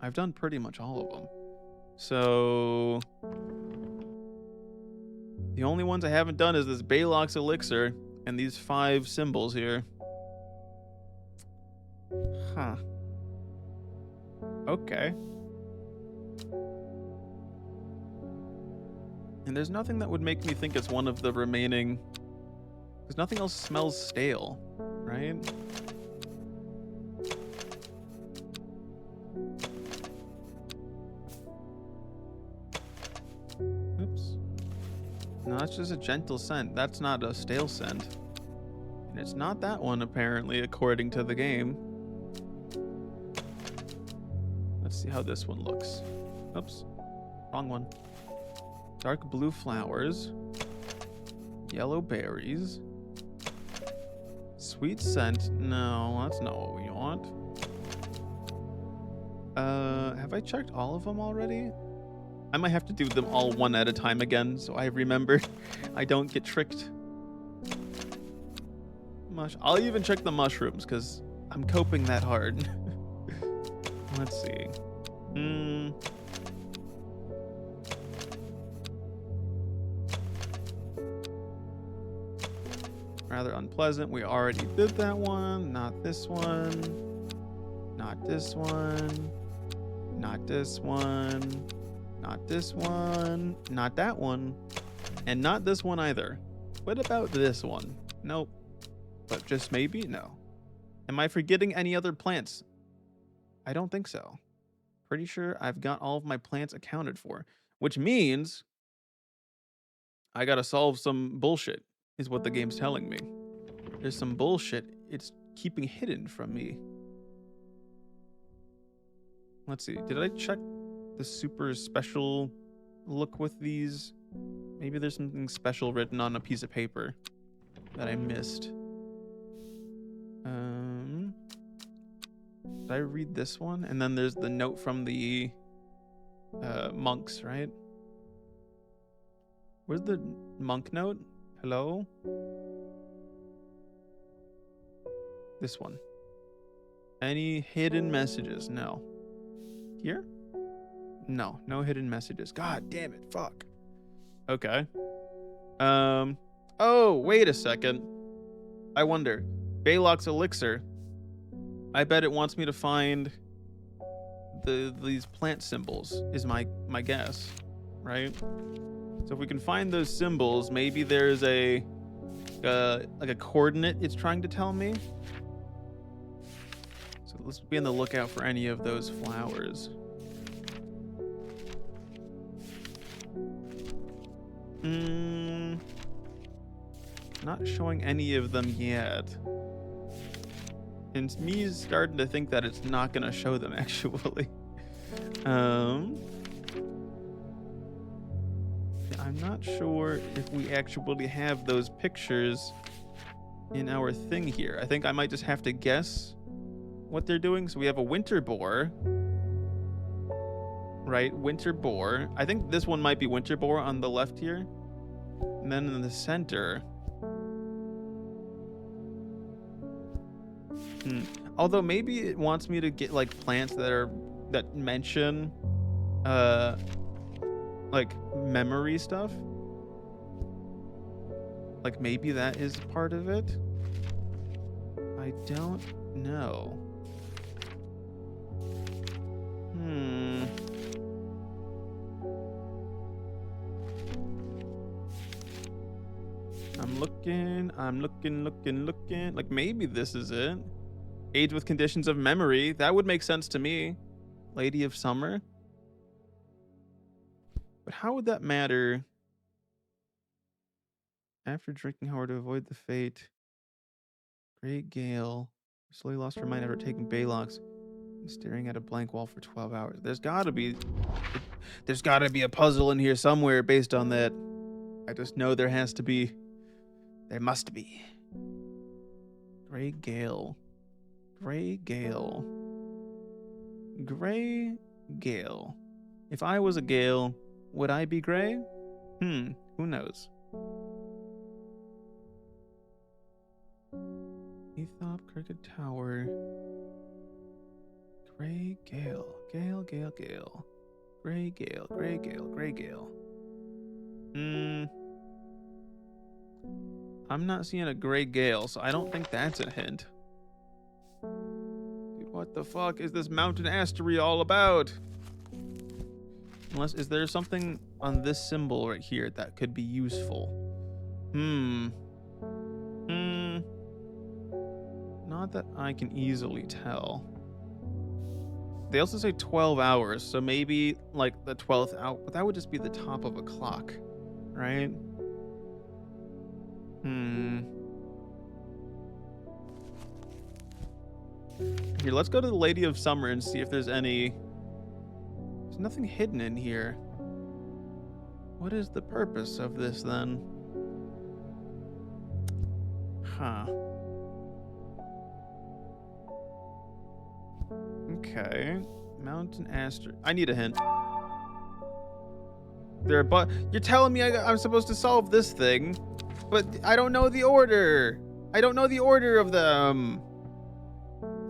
I've done pretty much all of them. So the only ones I haven't done is this Baylock's elixir and these 5 symbols here. Huh. Okay. And there's nothing that would make me think it's one of the remaining, because nothing else smells stale, right? Oops. No, that's just a gentle scent. That's not a stale scent. And it's not that one, apparently, according to the game. Let's see how this one looks. Oops. Wrong one. Dark blue flowers. Yellow berries. Sweet scent. No, that's not what we want. Have I checked all of them already? I might have to do them all one at a time again, so I remember I don't get tricked. I'll even check the mushrooms, because I'm coping that hard. Let's see. Rather unpleasant. We already did that one. Not this one. Not this one. Not this one. Not this one. Not that one. And not this one either. What about this one? Nope. But just maybe? No. Am I forgetting any other plants? I don't think so. Pretty sure I've got all of my plants accounted for. Which means I gotta solve some bullshit, is what the game's telling me. There's some bullshit it's keeping hidden from me. Let's see. Did I check the super special look with these? Maybe there's something special written on a piece of paper that I missed. Did I read this one? And then there's the note from the monks, right? Where's the monk note? Hello? This one. Any hidden messages? No. Here? No, no hidden messages. God damn it, fuck. Okay. Oh, wait a second. I wonder. Baylock's elixir. I bet it wants me to find these plant symbols, is my guess, right? So if we can find those symbols, maybe there's like a coordinate it's trying to tell me. So let's be on the lookout for any of those flowers. Not showing any of them yet. And me is starting to think that it's not gonna show them actually. I'm not sure if we actually have those pictures in our thing here. I think I might just have to guess what they're doing. So we have a winter boar. Right, winter boar. I think this one might be winter boar on the left here. And then in the center. Although maybe it wants me to get like plants that mention like memory stuff. Like maybe that is part of it. I don't know. I'm looking. Like maybe this is it. Age with conditions of memory. That would make sense to me. Lady of Summer. But how would that matter? After drinking hard to avoid the fate. Great Gale. Slowly lost her mind after taking Baylox and staring at a blank wall for 12 hours. There's gotta be a puzzle in here somewhere based on that. I just know there has to be. There must be. Grey Gale. Grey Gale. Grey Gale. If I was a Gale, would I be gray? Who knows? Ethop, Crooked Tower. Grey Gale. Gale. Grey Gale. I'm not seeing a Grey Gale, so I don't think that's a hint. Dude, what the fuck is this mountain astery all about? Unless, is there something on this symbol right here that could be useful? Not that I can easily tell. They also say 12 hours, so maybe like the 12th hour, but that would just be the top of a clock, right? Here, let's go to the Lady of Summer and see if there's any. There's nothing hidden in here. What is the purpose of this then? Huh. Okay. Mountain Aster. I need a hint. You're telling me I'm supposed to solve this thing, but I don't know the order. I don't know the order of them.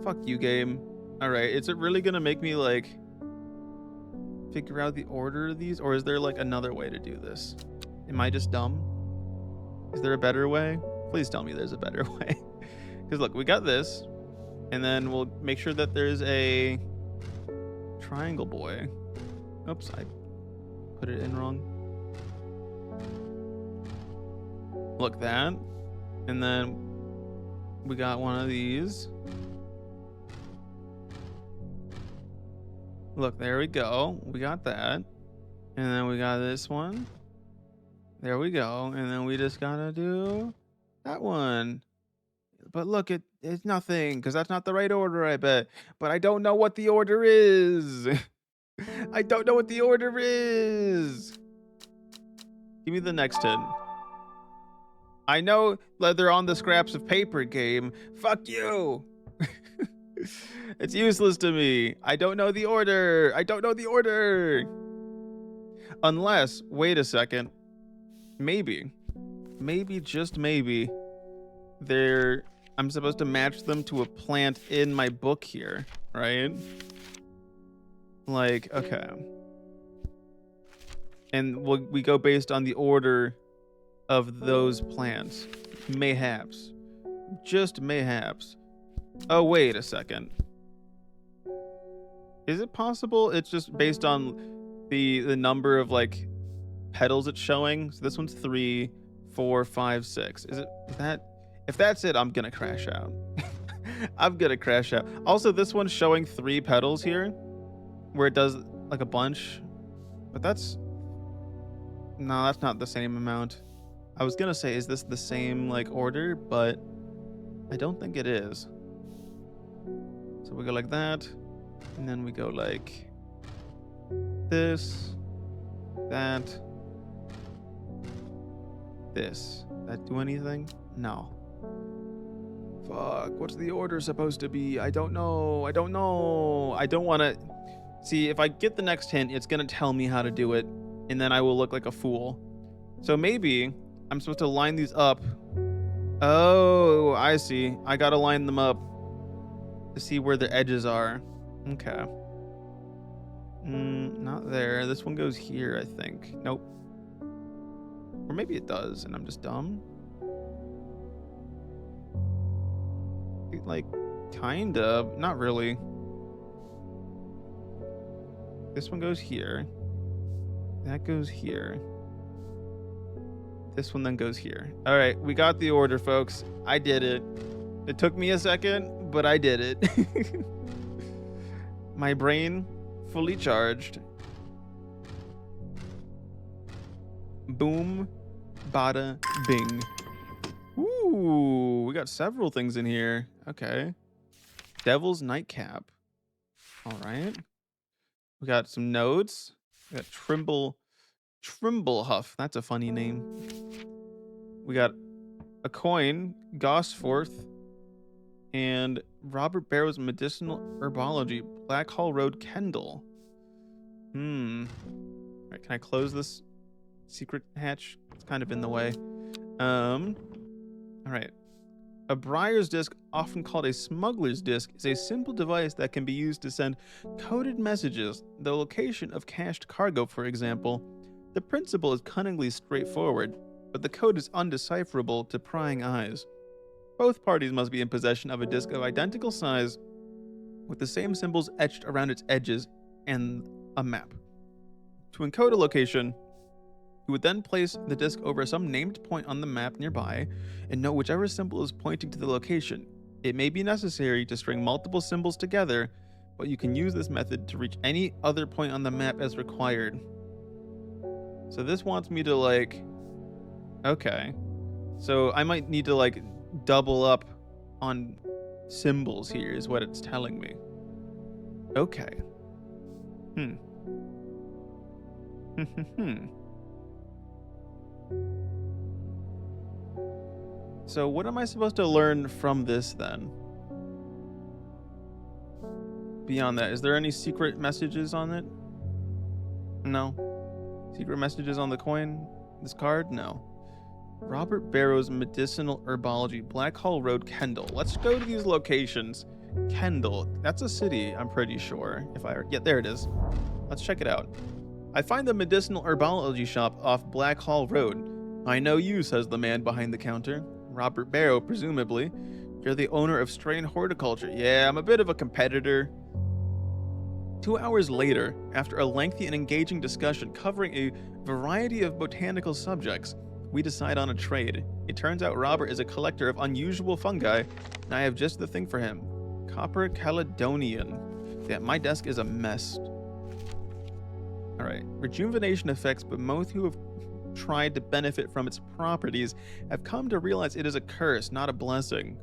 Fuck you, game. Alright, is it really gonna make me, like, figure out the order of these? Or is there, like, another way to do this? Am I just dumb? Is there a better way? Please tell me there's a better way. Because, look, we got this. And then we'll make sure that there's a triangle boy. Oops, I put it in wrong. Look, that. And then we got one of these. Look, there we go. We got that. And then we got this one. There we go. And then we just gotta do that one. But look, it's nothing, because that's not the right order, I bet. But I don't know what the order is. I don't know what the order is. Give me the next hint. I know that they're on the scraps of paper, game. Fuck you. It's useless to me. I don't know the order. I don't know the order. Unless, wait a second. Maybe, just maybe, I'm supposed to match them to a plant in my book here, right? Like, okay. And we go based on the order of those plants. Mayhaps. Just mayhaps. Oh, wait a second. Is it possible it's just based on the number of, like, petals it's showing? So this one's 3, 4, 5, 6. Is that? If that's it, I'm gonna crash out. I'm gonna crash out. Also, this one's showing 3 petals here, where it does like a bunch, but that's not the same amount. I was gonna say, is this the same like order, but I don't think it is. So we go like that, and then we go like this, that, this. That do anything? No. Fuck, what's the order supposed to be? I don't know. I don't want to. See, if I get the next hint, it's going to tell me how to do it, and then I will look like a fool. So maybe I'm supposed to line these up. Oh, I see. I got to line them up to see where the edges are. Okay. Not there. This one goes here, I think. Nope. Or maybe it does, and I'm just dumb. Like, kind of. Not really. This one goes here. That goes here. This one then goes here. All right, we got the order, folks. I did it. It took me a second, but I did it. My brain fully charged. Boom, bada, bing. Ooh, we got several things in here. Okay. Devil's Nightcap. All right. We got some notes. We got Trimblehuff. That's a funny name. We got a coin, Gosforth, and Robert Barrow's Medicinal Herbology, Black Hall Road, Kendall. All right, can I close this secret hatch? It's kind of in the way. All right. A Briar's disc, often called a smuggler's disc, is a simple device that can be used to send coded messages, the location of cached cargo, for example. The principle is cunningly straightforward, but the code is undecipherable to prying eyes. Both parties must be in possession of a disc of identical size, with the same symbols etched around its edges and a map. To encode a location, you would then place the disc over some named point on the map nearby and know whichever symbol is pointing to the location. It may be necessary to string multiple symbols together, but you can use this method to reach any other point on the map as required. So this wants me to like... Okay. So I might need to like double up on symbols here is what it's telling me. Okay. So what am I supposed to learn from this then? Beyond that, is there any secret messages on it? No. Secret messages on the coin? This card? No. Robert Barrow's Medicinal Herbology, Black Hall Road, Kendall. Let's go to these locations. Kendall, that's a city, I'm pretty sure. Yeah, there it is. Let's check it out. I find the Medicinal Herbology shop off Black Hall Road. I know you, says the man behind the counter. Robert Barrow, presumably. You're the owner of Strain Horticulture. Yeah, I'm a bit of a competitor. 2 hours later, after a lengthy and engaging discussion covering a variety of botanical subjects, we decide on a trade. It turns out Robert is a collector of unusual fungi, and I have just the thing for him. Copper Caledonian. Yeah, my desk is a mess. Alright, rejuvenation effects, but most who have tried to benefit from its properties have come to realize it is a curse, not a blessing.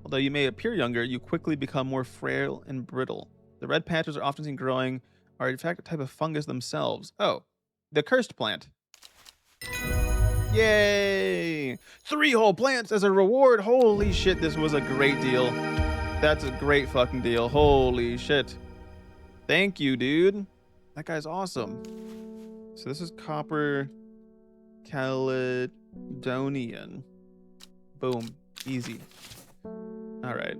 Although you may appear younger, you quickly become more frail and brittle. The red patches are often seen growing are in fact a type of fungus themselves. Oh, the cursed plant. Yay! 3 whole plants as a reward. Holy shit, this was a great deal. That's a great fucking deal. Holy shit. Thank you, dude. That guy's awesome. So this is Copper Caledonian. Boom. Easy. All right.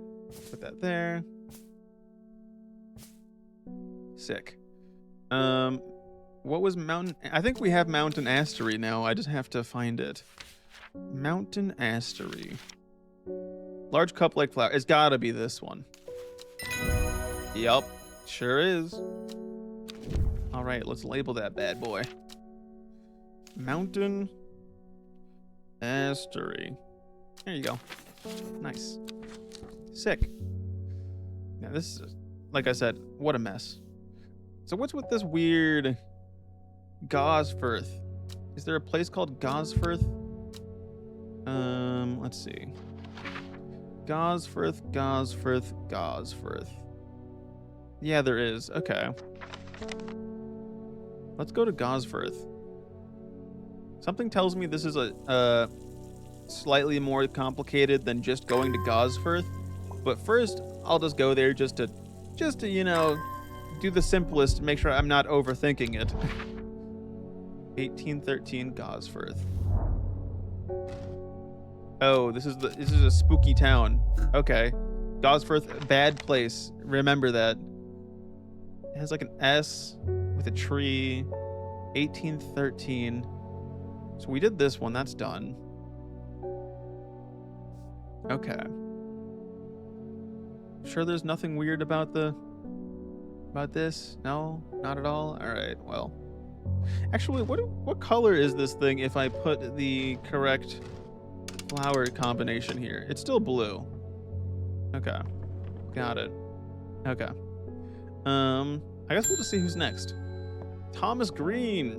Put that there. Sick. What was mountain? I think we have Mountain Astery now. I just have to find it. Mountain Astery. Large cup-like flower. It's gotta be this one. Yup. Sure is. All right, let's label that bad boy. Mountain Astery. There you go. Nice. Sick. Now this is, like I said, what a mess. So what's with this weird Gosforth? Is there a place called Gosforth? Let's see. Gosforth. Yeah, there is. Okay. Let's go to Gosforth. Something tells me this is a slightly more complicated than just going to Gosforth. But first, I'll just go there just to you know, do the simplest, make sure I'm not overthinking it. 1813 Gosforth. Oh, this is a spooky town. Okay. Gosforth, bad place. Remember that. It has like an S with a tree. 1813. So we did this one. That's done. Okay. Sure there's nothing weird about this? No? Not at all? Alright, well. Actually, what color is this thing if I put the correct flower combination here? It's still blue. Okay. Got it. Okay. I guess we'll just see who's next. Thomas Green.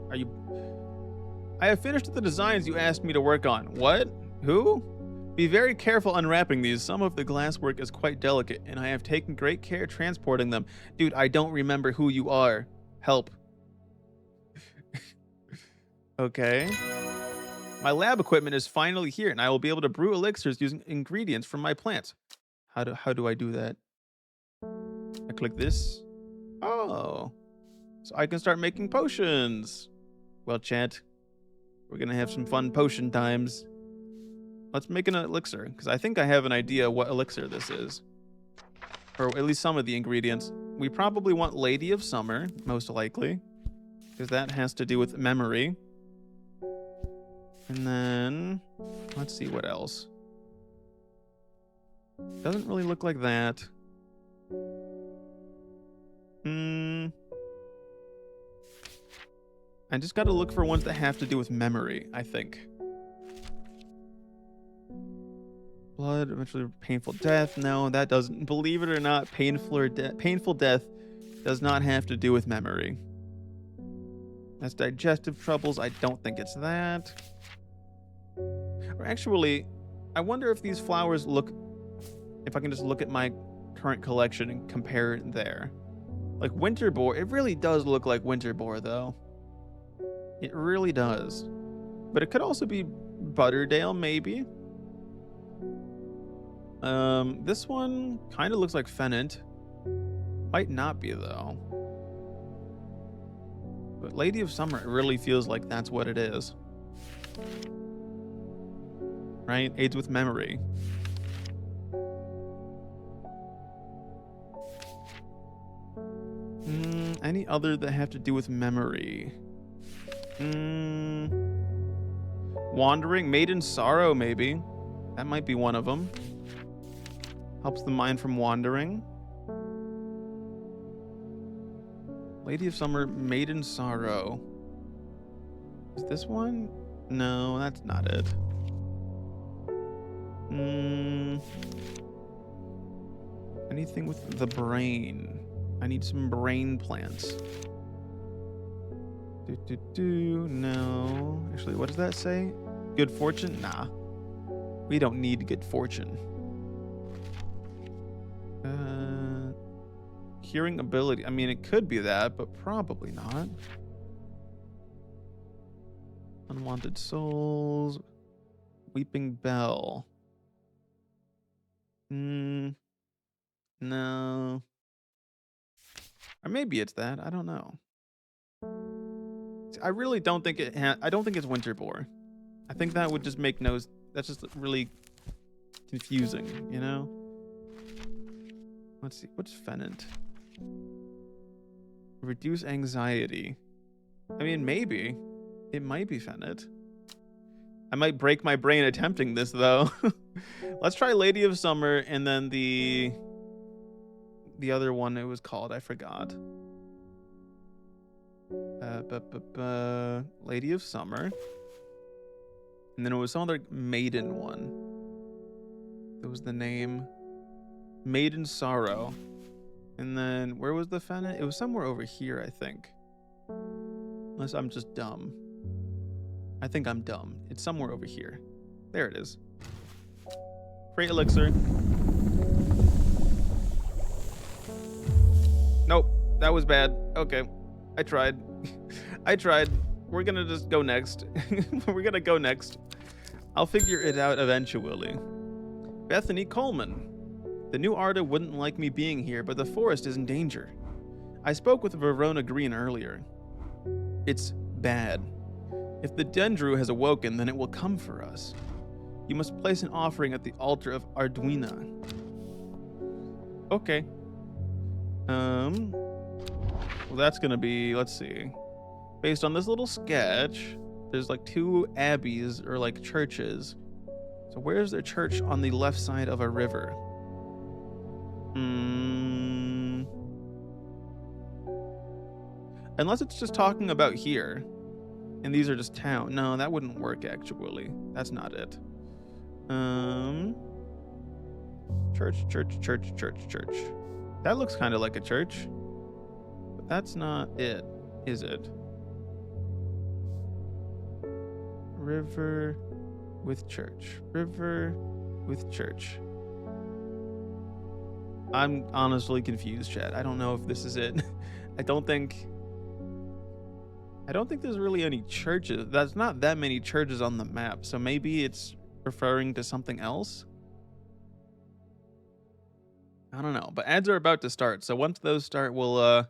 Are you... I have finished the designs you asked me to work on. What? Who? Be very careful unwrapping these. Some of the glasswork is quite delicate, and I have taken great care transporting them. Dude, I don't remember who you are. Help. Okay. My lab equipment is finally here, and I will be able to brew elixirs using ingredients from my plants. How do I do that? I click this. Oh. So I can start making potions. Well, chat, we're gonna have some fun potion times. Let's make an elixir, because I think I have an idea what elixir this is. Or at least some of the ingredients. We probably want Lady of Summer, most likely, because that has to do with memory. And then, let's see what else. Doesn't really look like that. I just gotta look for ones that have to do with memory, I think. Blood, eventually painful death. No, that doesn't. Believe it or not, painful death does not have to do with memory. That's digestive troubles. I don't think it's that. Or actually, I wonder if these flowers look... If I can just look at my current collection and compare it there. Like winter boar, it really does look like winter boar, though. It really does. But it could also be Butterdale, maybe. This one kind of looks like Fennant. Might not be, though. But Lady of Summer, it really feels like that's what it is. Right? Aids with memory. Any other that have to do with memory? Wandering, Maiden Sorrow, maybe. That might be one of them. Helps the mind from wandering. Lady of Summer, Maiden Sorrow. Is this one? No, that's not it. Anything with the brain. I need some brain plants. No. Actually, what does that say? Good fortune? Nah. We don't need good fortune. Hearing ability. I mean, it could be that, but probably not. Unwanted souls. Weeping Bell. No. Or maybe it's that. I don't know. I really don't think it I don't think it's winter boar. I think that would just make no... That's just really confusing, you know? Let's see. What's Fennant? Reduce anxiety. I mean, maybe. It might be Fennant. I might break my brain attempting this, though. Let's try Lady of Summer, and then the other one it was called, I forgot. Lady of Summer. And then it was some other maiden one. That was the name. Maiden Sorrow. And then, where was the Fennant? It was somewhere over here, I think. Unless I'm just dumb. I think I'm dumb. It's somewhere over here. There it is. Great elixir. Nope, that was bad. Okay, I tried. I tried. We're gonna just go next. We're gonna go next. I'll figure it out eventually. Bethany Coleman. The new Arda wouldn't like me being here, but the forest is in danger. I spoke with Verona Green earlier. It's bad. If the Dendru has awoken, then it will come for us. You must place an offering at the altar of Arduina. Okay. Well, that's gonna be, let's see. Based on this little sketch, there's like 2 abbeys or like churches. So where's their church on the left side of a river? Unless it's just talking about here. And these are just town. No, that wouldn't work actually. That's not it. Church. That looks kind of like a church. But that's not it, is it? River with church. River with church. I'm honestly confused, chat. I don't know if this is it. I don't think there's really any churches. That's not that many churches on the map. So maybe it's referring to something else. I don't know. But ads are about to start. So once those start, we'll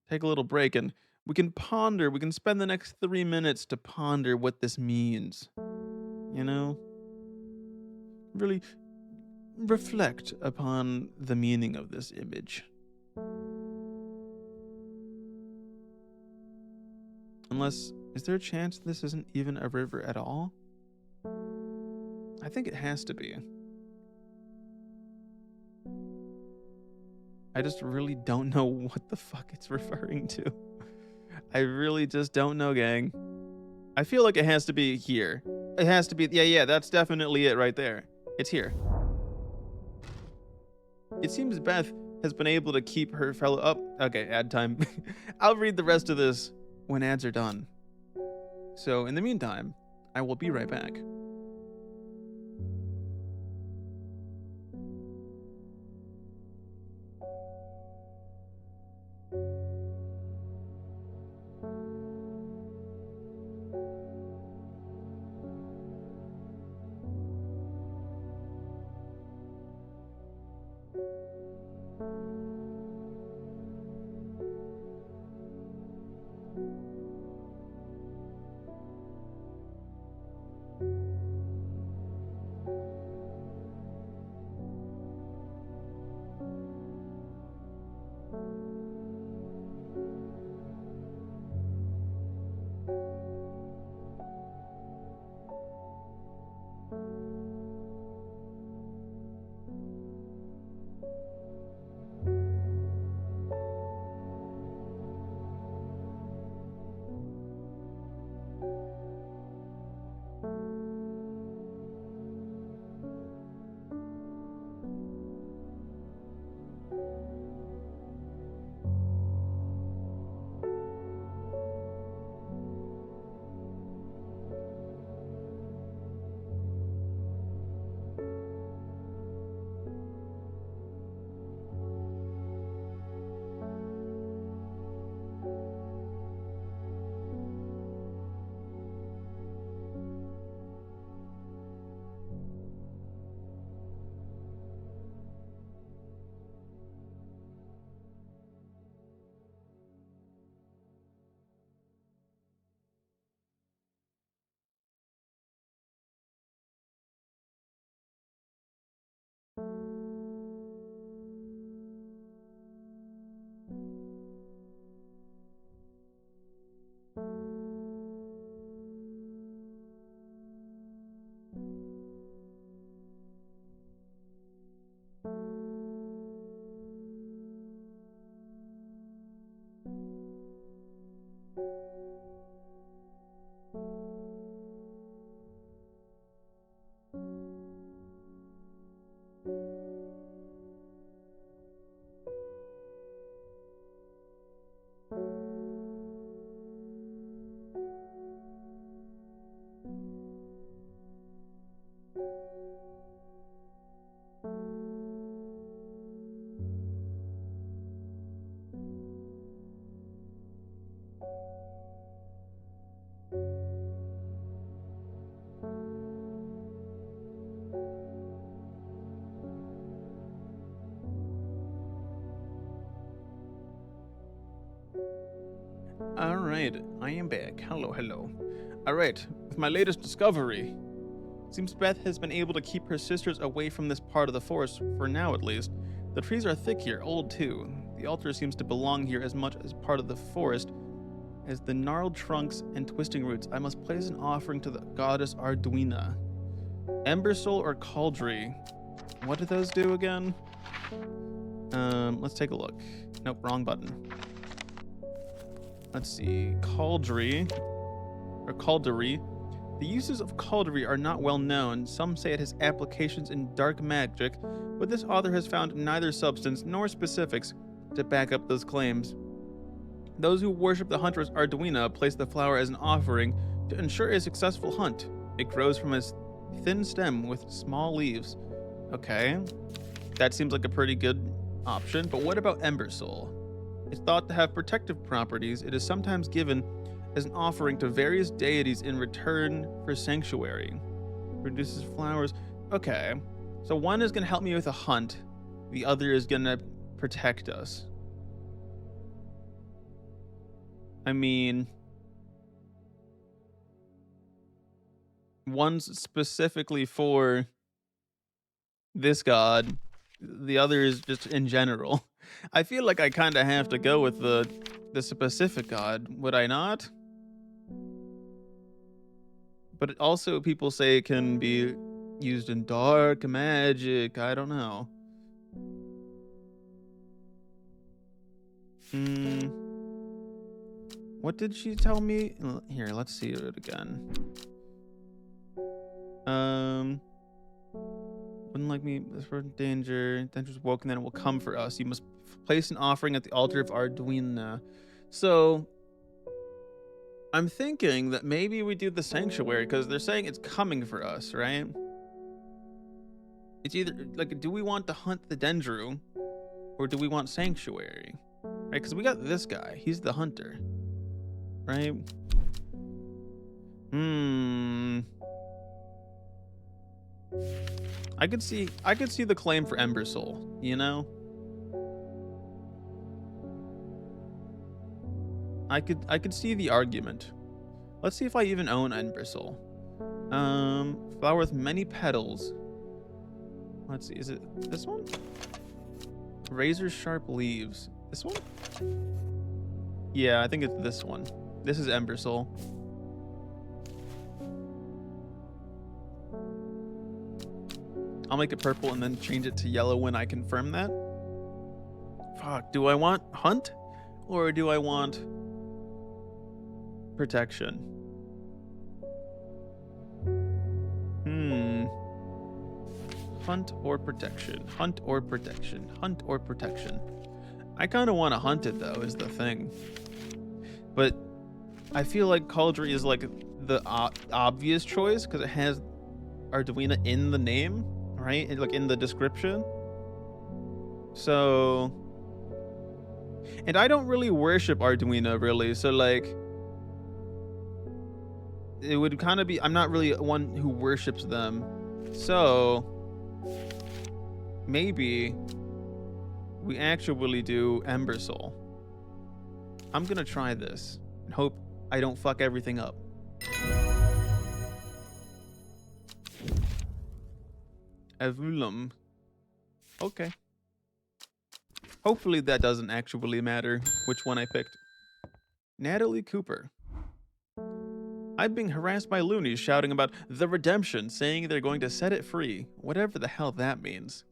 take a little break and we can ponder. We can spend the next 3 minutes to ponder what this means. You know? Really reflect upon the meaning of this image. Unless, is there a chance this isn't even a river at all? I think it has to be. I just really don't know what the fuck it's referring to. I really just don't know, gang. I feel like it has to be here. It has to be, yeah, that's definitely it right there. It's here. It seems Beth has been able to keep her fellow up. Okay, ad time. I'll read the rest of this when ads are done. So in the meantime, I will be right back. Alright, I am back. Hello. Alright, with my latest discovery. Seems Beth has been able to keep her sisters away from this part of the forest, for now at least. The trees are thick here, old too. The altar seems to belong here as much as part of the forest as the gnarled trunks and twisting roots. I must place an offering to the goddess Arduina. Ember Soul or Cauldry? What do those do again? Let's take a look. Nope, wrong button. Let's see. Cauldry or Cauldry. The uses of Cauldry are not well known. Some say it has applications in dark magic, but this author has found neither substance nor specifics to back up those claims. Those who worship the huntress Arduina place the flower as an offering to ensure a successful hunt. It grows from a thin stem with small leaves. Okay, that seems like a pretty good option, but what about Ember Soul? It's thought to have protective properties. It is sometimes given as an offering to various deities in return for sanctuary. Produces flowers. Okay, so one is going to help me with a hunt. The other is going to protect us. I mean, one's specifically for this god. The other is just in general. I feel like I kind of have to go with the specific god, would I not? But also people say it can be used in dark magic. I don't know. What did she tell me? Here, let's see it again. Wouldn't like me for danger. Danger's woken, then it will come for us. You must place an offering at the altar of Arduina. So I'm thinking that maybe we do the sanctuary because they're saying it's coming for us, right? It's either like, do we want to hunt the Dendru or do we want sanctuary? Right? Because we got this guy. He's the hunter. Right? I could see the claim for Ember Soul, you know? I could see the argument. Let's see if I even own Ember Soul. Flower with many petals. Let's see, is it this one? Razor sharp leaves. This one? Yeah, I think it's this one. This is Ember Soul. I'll make it purple and then change it to yellow when I confirm that. Fuck, do I want hunt or do I want protection? Hunt or protection? Hunt or protection? Hunt or protection? I kind of want to hunt it though, is the thing. But I feel like Cauldry is like the obvious choice because it has Arduina in the name, right? And like in the description. So, and I don't really worship Arduina really, so like it would kind of be, I'm not really one who worships them. So maybe we actually do Ember Soul. I'm gonna try this and hope I don't fuck everything up. Evulum. Okay. Hopefully that doesn't actually matter which one I picked. Natalie Cooper. I'm being harassed by loonies shouting about the redemption, saying they're going to set it free, whatever the hell that means.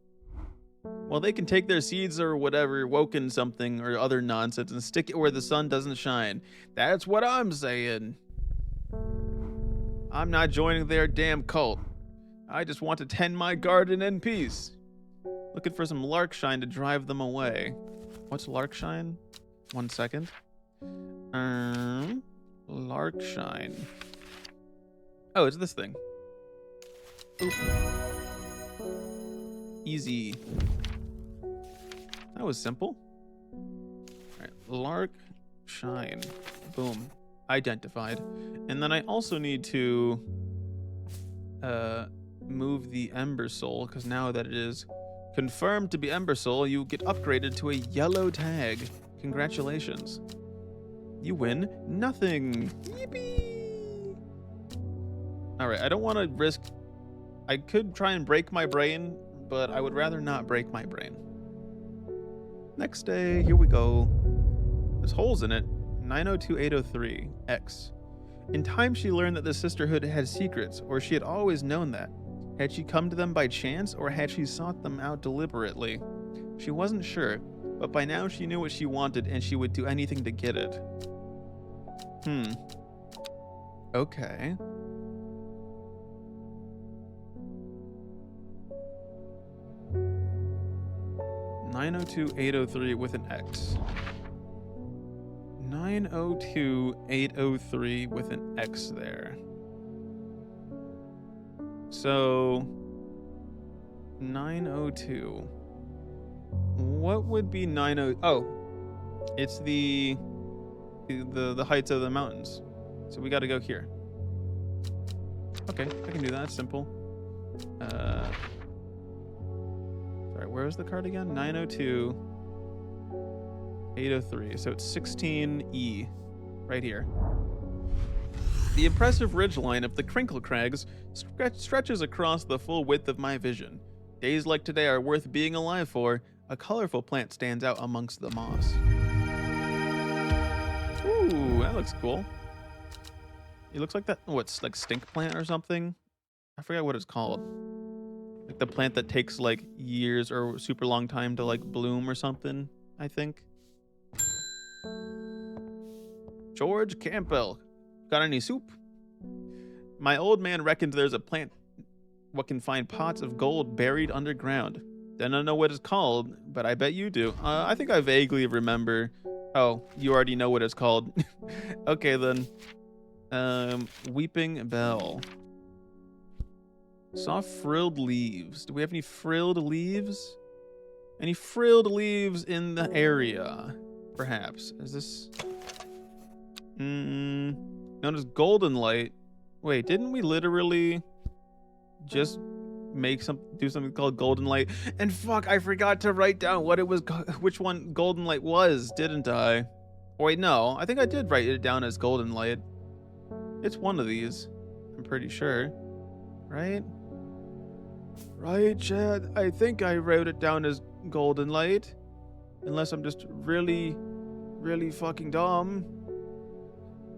Well, they can take their seeds or whatever, woken something or other nonsense and stick it where the sun doesn't shine. That's what I'm saying. I'm not joining their damn cult. I just want to tend my garden in peace. Looking for some larkshine to drive them away. What's larkshine? 1 second. Larkshine. Oh, it's this thing. Oop. Easy. That was simple. Alright, larkshine. Boom. Identified. And then I also need to move the Ember Soul, because now that it is confirmed to be Ember Soul, you get upgraded to a yellow tag. Congratulations. You win nothing. Yippee! Alright, I don't want to risk... I could try and break my brain, but I would rather not break my brain. Next day, here we go. There's holes in it. 902803 X. In time, she learned that the sisterhood had secrets, or she had always known that. Had she come to them by chance, or had she sought them out deliberately? She wasn't sure, but by now she knew what she wanted and she would do anything to get it. Okay. (902,803) with an X. 902,803 with an X there. So 902. What would be 90? Oh, it's the heights of the mountains. So we got to go here. Okay, I can do that. It's simple. Sorry, where was the card again? 902,803. So it's 16E, right here. The impressive ridgeline of the Crinkle Crags stretches across the full width of my vision. Days like today are worth being alive for. A colorful plant stands out amongst the moss. Ooh, that looks cool. It looks like that, what's like stink plant or something? I forget what it's called. Like the plant that takes like years or super long time to like bloom or something, I think. George Campbell. Got any soup? My old man reckons there's a plant what can find pots of gold buried underground. Don't know what it's called, but I bet you do. I think I vaguely remember. Oh, you already know what it's called. Okay then. Weeping Bell. Saw frilled leaves. Do we have any frilled leaves? Any frilled leaves in the area? Perhaps. Is this known as golden light? Wait, didn't we literally just do something called golden light? And fuck, I forgot to write down what it was, which one golden light was, didn't I? Oh, wait, no, I think I did write it down as golden light. It's one of these, I'm pretty sure, right? Right, Chad? I think I wrote it down as golden light, unless I'm just really fucking dumb,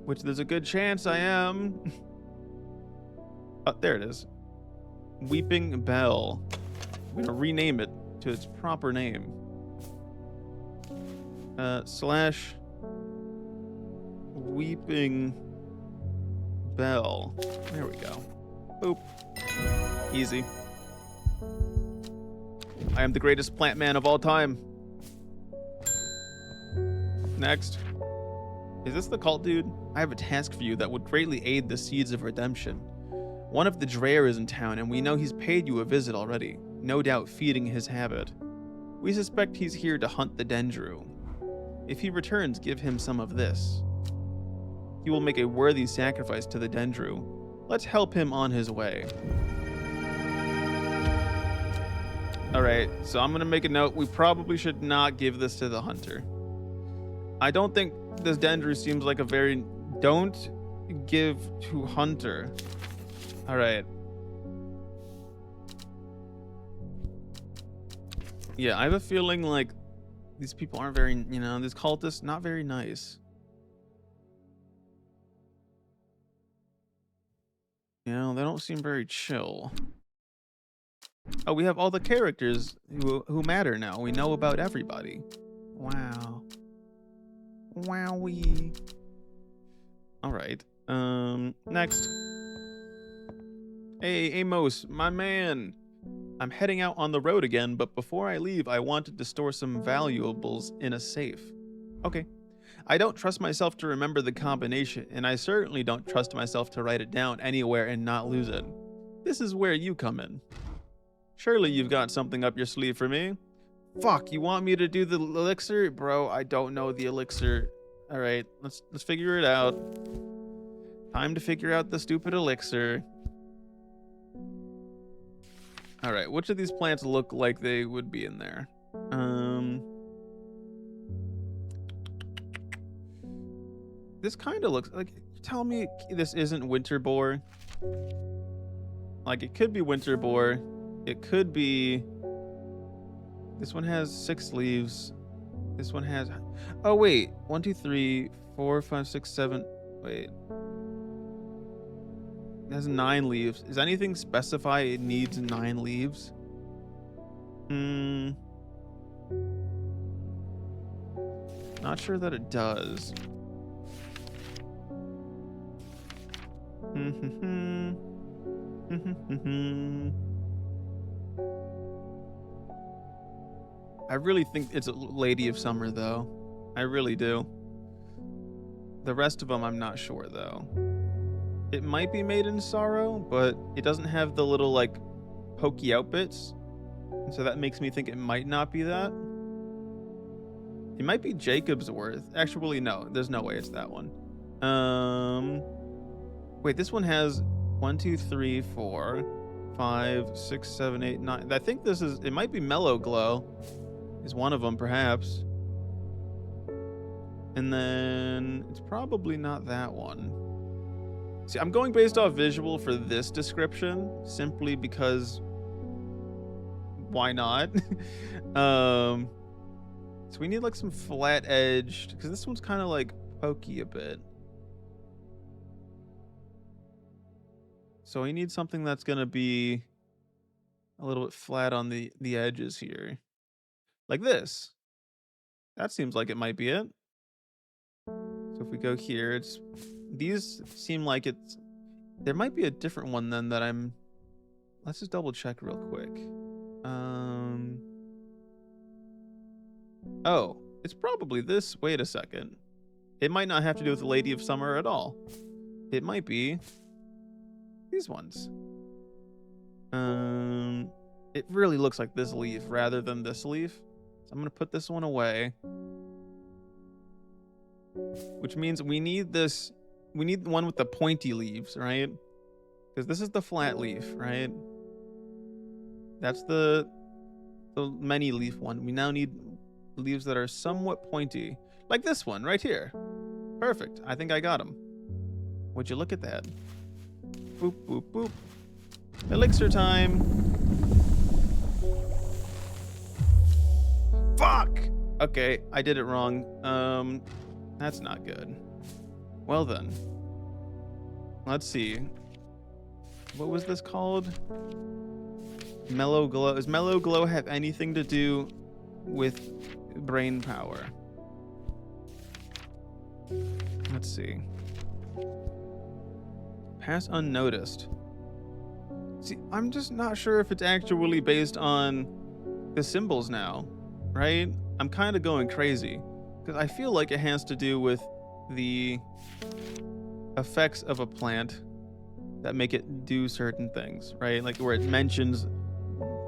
which there's a good chance I am. Oh, there it is. Weeping Bell. I'm gonna rename it to its proper name. Slash Weeping Bell. There we go. Boop. Easy. I am the greatest plant man of all time. Next. Is this the cult dude? I have a task for you that would greatly aid the seeds of redemption. One of the Dreyer is in town, and we know he's paid you a visit already, no doubt feeding his habit. We suspect he's here to hunt the Dendru. If he returns, give him some of this. He will make a worthy sacrifice to the Dendru. Let's help him on his way. Alright, so I'm gonna make a note. We probably should not give this to the hunter. I don't think this Dendru seems like a very... Don't give to hunter. Alright. Yeah, I have a feeling like these people aren't very, these cultists, not very nice. They don't seem very chill. Oh, we have all the characters who matter now. We know about everybody. Wow. Wowee. Alright. Next. Hey, Amos, my man. I'm heading out on the road again, but before I leave, I wanted to store some valuables in a safe. Okay. I don't trust myself to remember the combination, and I certainly don't trust myself to write it down anywhere and not lose it. This is where you come in. Surely you've got something up your sleeve for me. Fuck, you want me to do the elixir? Bro, I don't know the elixir. Alright, let's figure it out. Time to figure out the stupid elixir. Alright, which of these plants look like they would be in there? This kind of looks like... Tell me this isn't winter boar. Like, it could be winter boar. It could be... This one has 6 leaves. This one has. Oh wait, 1, 2, 3, 4, 5, 6, 7. Wait, it has 9 leaves. Does anything specify it needs 9 leaves? Hmm. Not sure that it does. I really think it's a Lady of Summer, though. I really do. The rest of them, I'm not sure, though. It might be Made in Sorrow, but it doesn't have the little, like, pokey out bits. And so that makes me think it might not be that. It might be Jacob's Worth. Actually, no. There's no way it's that one. Wait, this one has 1, 2, 3, 4, 5, 6, 7, 8, 9. I think this is. It might be Mellow Glow. Is one of them, perhaps. And then it's probably not that one. See, I'm going based off visual for this description simply because why not? So we need like some flat edged, because this one's kind of like pokey a bit. So we need something that's gonna be a little bit flat on the edges here, like this. That seems like it might be it. So if we go here, it's these seem like it's. There might be a different one then that I'm. Let's just double check real quick. Oh, it's probably this. Wait a second. It might not have to do with the Lady of Summer at all. It might be these ones. It really looks like this leaf rather than this leaf. So I'm gonna put this one away. Which means we need this. We need the one with the pointy leaves, right? Because this is the flat leaf, right? That's the many leaf one. We now need leaves that are somewhat pointy, like this one right here. Perfect. I think I got them. Would you look at that? Boop boop boop. Elixir time. Fuck. Okay, I did it wrong. That's not good. Well then. Let's see. What was this called? Mellow Glow. Does Mellow Glow have anything to do with brain power? Let's see. Pass unnoticed. See, I'm just not sure if it's actually based on the symbols now, right? I'm kind of going crazy because I feel like it has to do with the effects of a plant that make it do certain things, right? Like where it mentions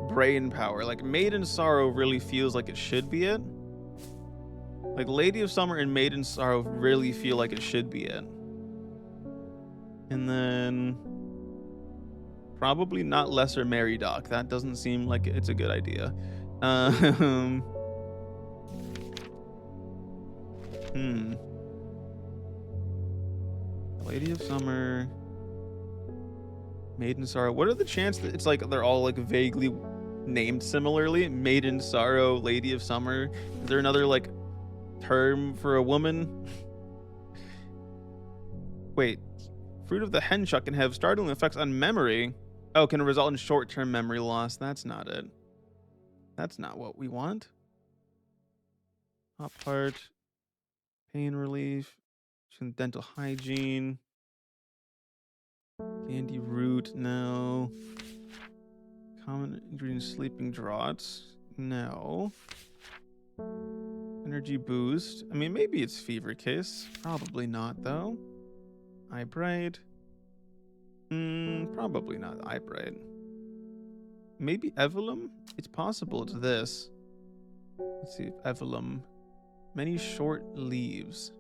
brain power. Like Made in Sorrow really feels like it should be it. Like Lady of Summer and Made in Sorrow really feel like it should be it. And then probably not Lesser Mary Doc. That doesn't seem like it's a good idea. Lady of Summer, Made in Sorrow. What are the chances that it's like they're all like vaguely named similarly? Made in Sorrow, Lady of Summer. Is there another like term for a woman? Wait, Fruit of the Henchuck can have startling effects on memory. Oh, can result in short-term memory loss. That's not it. That's not what we want. Hop heart, pain relief, dental hygiene, candy root, no. Common ingredient, sleeping draughts, no. Energy boost. I mean, maybe it's fever kiss. Probably not, though. Eye bright. Probably not eye bright. Maybe Evelum? It's possible it's this. Let's see if Evelum. Many short leaves.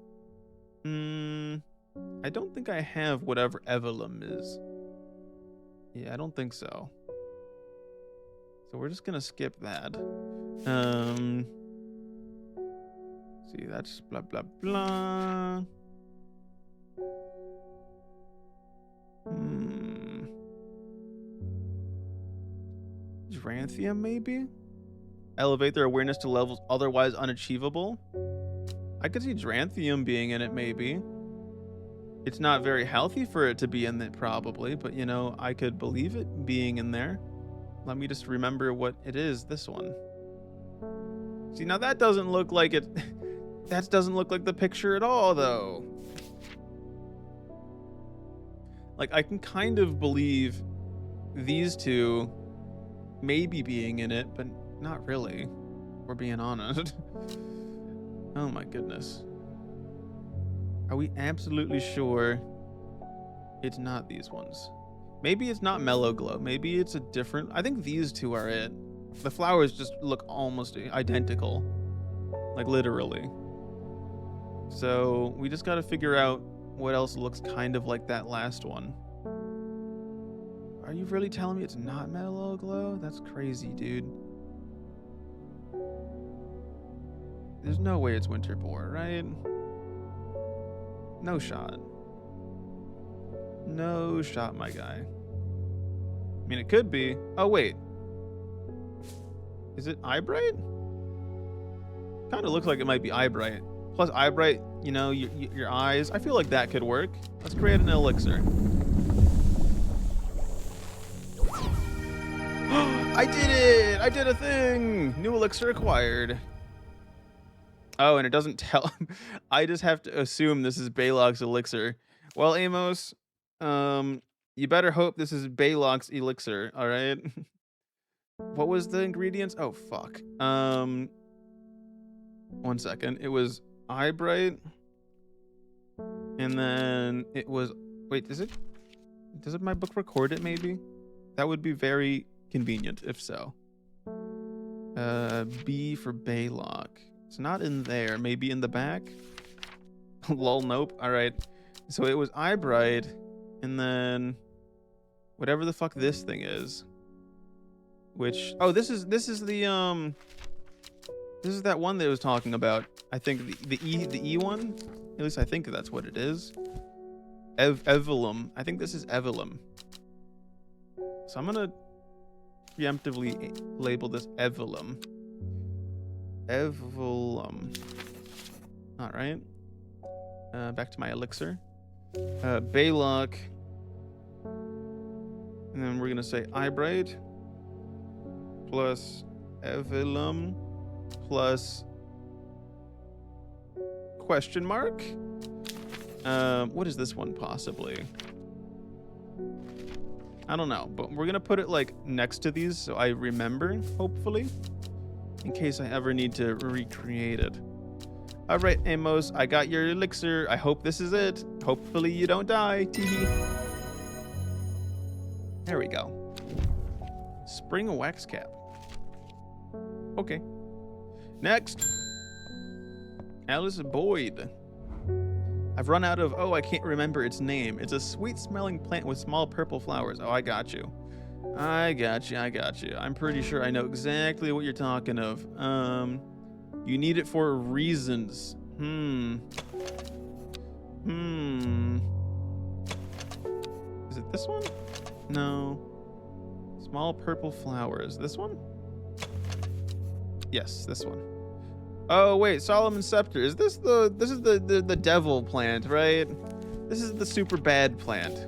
I don't think I have whatever Evelum is. Yeah, I don't think so. So we're just gonna skip that. See, that's blah blah blah. Geranthium, maybe? elevate their awareness to levels otherwise unachievable. I could see Dranthium being in it, maybe. It's not very healthy for it to be in it, probably, but you know, I could believe it being in there. Let me just remember what it is, this one. See, now that doesn't look like it. That doesn't look like the picture at all, though. Like, I can kind of believe these two maybe being in it, but not really, if we're being honest. Oh my goodness. Are we absolutely sure it's not these ones? Maybe it's not Mellow Glow. Maybe it's a different... I think these two are it. The flowers just look almost identical. Like, literally. So, we just gotta figure out what else looks kind of like that last one. Are you really telling me it's not Mellow Glow? That's crazy, dude. There's no way it's Winter Boar, right? No shot. No shot, my guy. I mean, it could be. Oh, wait. Is it Eyebright? Kind of looks like it might be Eyebright. Plus, Eyebright, you know, your eyes. I feel like that could work. Let's create an elixir. I did it! I did a thing! New elixir acquired. Oh, and it doesn't tell. I just have to assume this is Balog's elixir. Well, Amos, you better hope this is Balog's elixir, all right? What was the ingredients? Oh, fuck. 1 second. It was Eyebright. And then it was... Wait, is it... Does it my book record it, maybe? That would be very convenient, if so. B for Balog. It's not in there. Maybe in the back? Lol, nope. Alright. So it was Eyebright, and then whatever the fuck this thing is. Which... Oh, this is the, this is that one that I was talking about. I think the E one? At least I think that's what it is. Evelum. I think this is Evelum. So I'm gonna preemptively label this Evelum. Evelum. Alright. Back to my elixir. Balog. And then we're gonna say Eyebright plus Evelum plus question mark. What is this one possibly? I don't know, but we're gonna put it like next to these so I remember, hopefully, in case I ever need to recreate it. All right, Amos, I got your elixir. I hope this is it. Hopefully you don't die. There we go. Spring wax cap. Okay. Next. Alice Boyd. I've run out of... Oh, I can't remember its name. It's a sweet-smelling plant with small purple flowers. Oh, I got you. I got you. I'm pretty sure I know exactly what you're talking of. You need it for reasons. Is it this one? No. Small purple flowers. This one? Yes, this one. Oh wait, Solomon's Scepter. Is this the... This is the devil plant, right? This is the super bad plant.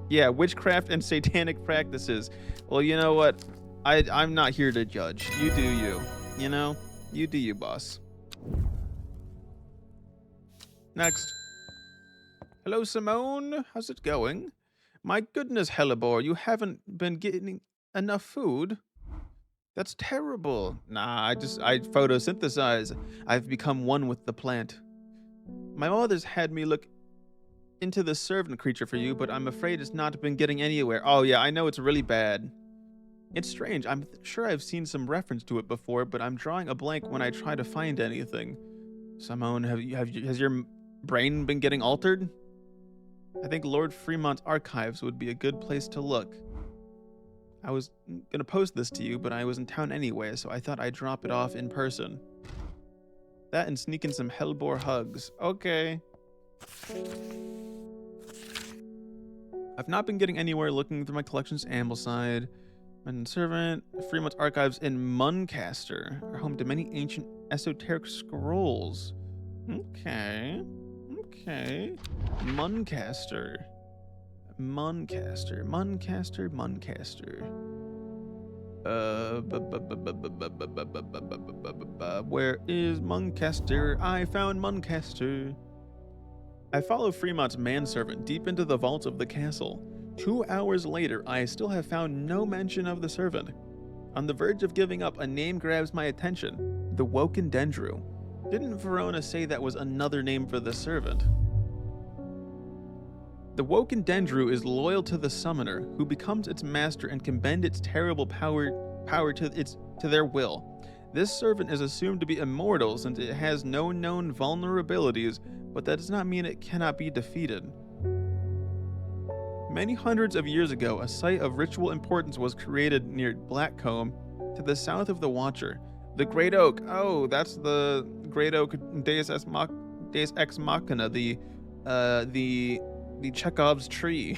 Yeah, witchcraft and satanic practices. Well, you know what? I'm not here to judge. You do you. You know? You do you, boss. Next. Hello, Simone. How's it going? My goodness, Hellebore, you haven't been getting enough food? That's terrible. Nah, I photosynthesize. I've become one with the plant. My mother's had me look into the servant creature for you, but I'm afraid it's not been getting anywhere. Oh yeah, I know it's really bad. It's strange. I'm sure I've seen some reference to it before, but I'm drawing a blank when I try to find anything. Simone, has your brain been getting altered? I think Lord Fremont's archives would be a good place to look. I was gonna post this to you, but I was in town anyway, so I thought I'd drop it off in person. That and sneak in some Hellebore hugs. Okay. I've not been getting anywhere looking through my collection's Ambleside. And servant. Fremont's archives in Muncaster are home to many ancient esoteric scrolls. Okay. Okay. Muncaster. Muncaster. Muncaster. Muncaster. Where is Muncaster? I found Muncaster. I follow Fremont's manservant deep into the vaults of the castle. 2 hours later, I still have found no mention of the servant. On the verge of giving up, a name grabs my attention. The Woken Dendru. Didn't Verona say that was another name for the servant? The Woken Dendru is loyal to the summoner, who becomes its master and can bend its terrible power to their will. This servant is assumed to be immortal since it has no known vulnerabilities, but that does not mean it cannot be defeated. Many hundreds of years ago, a site of ritual importance was created near Blackcomb, to the south of the Watcher. The Great Oak. Oh, that's the Great Oak Deus Ex Machina, the Chekhov's tree.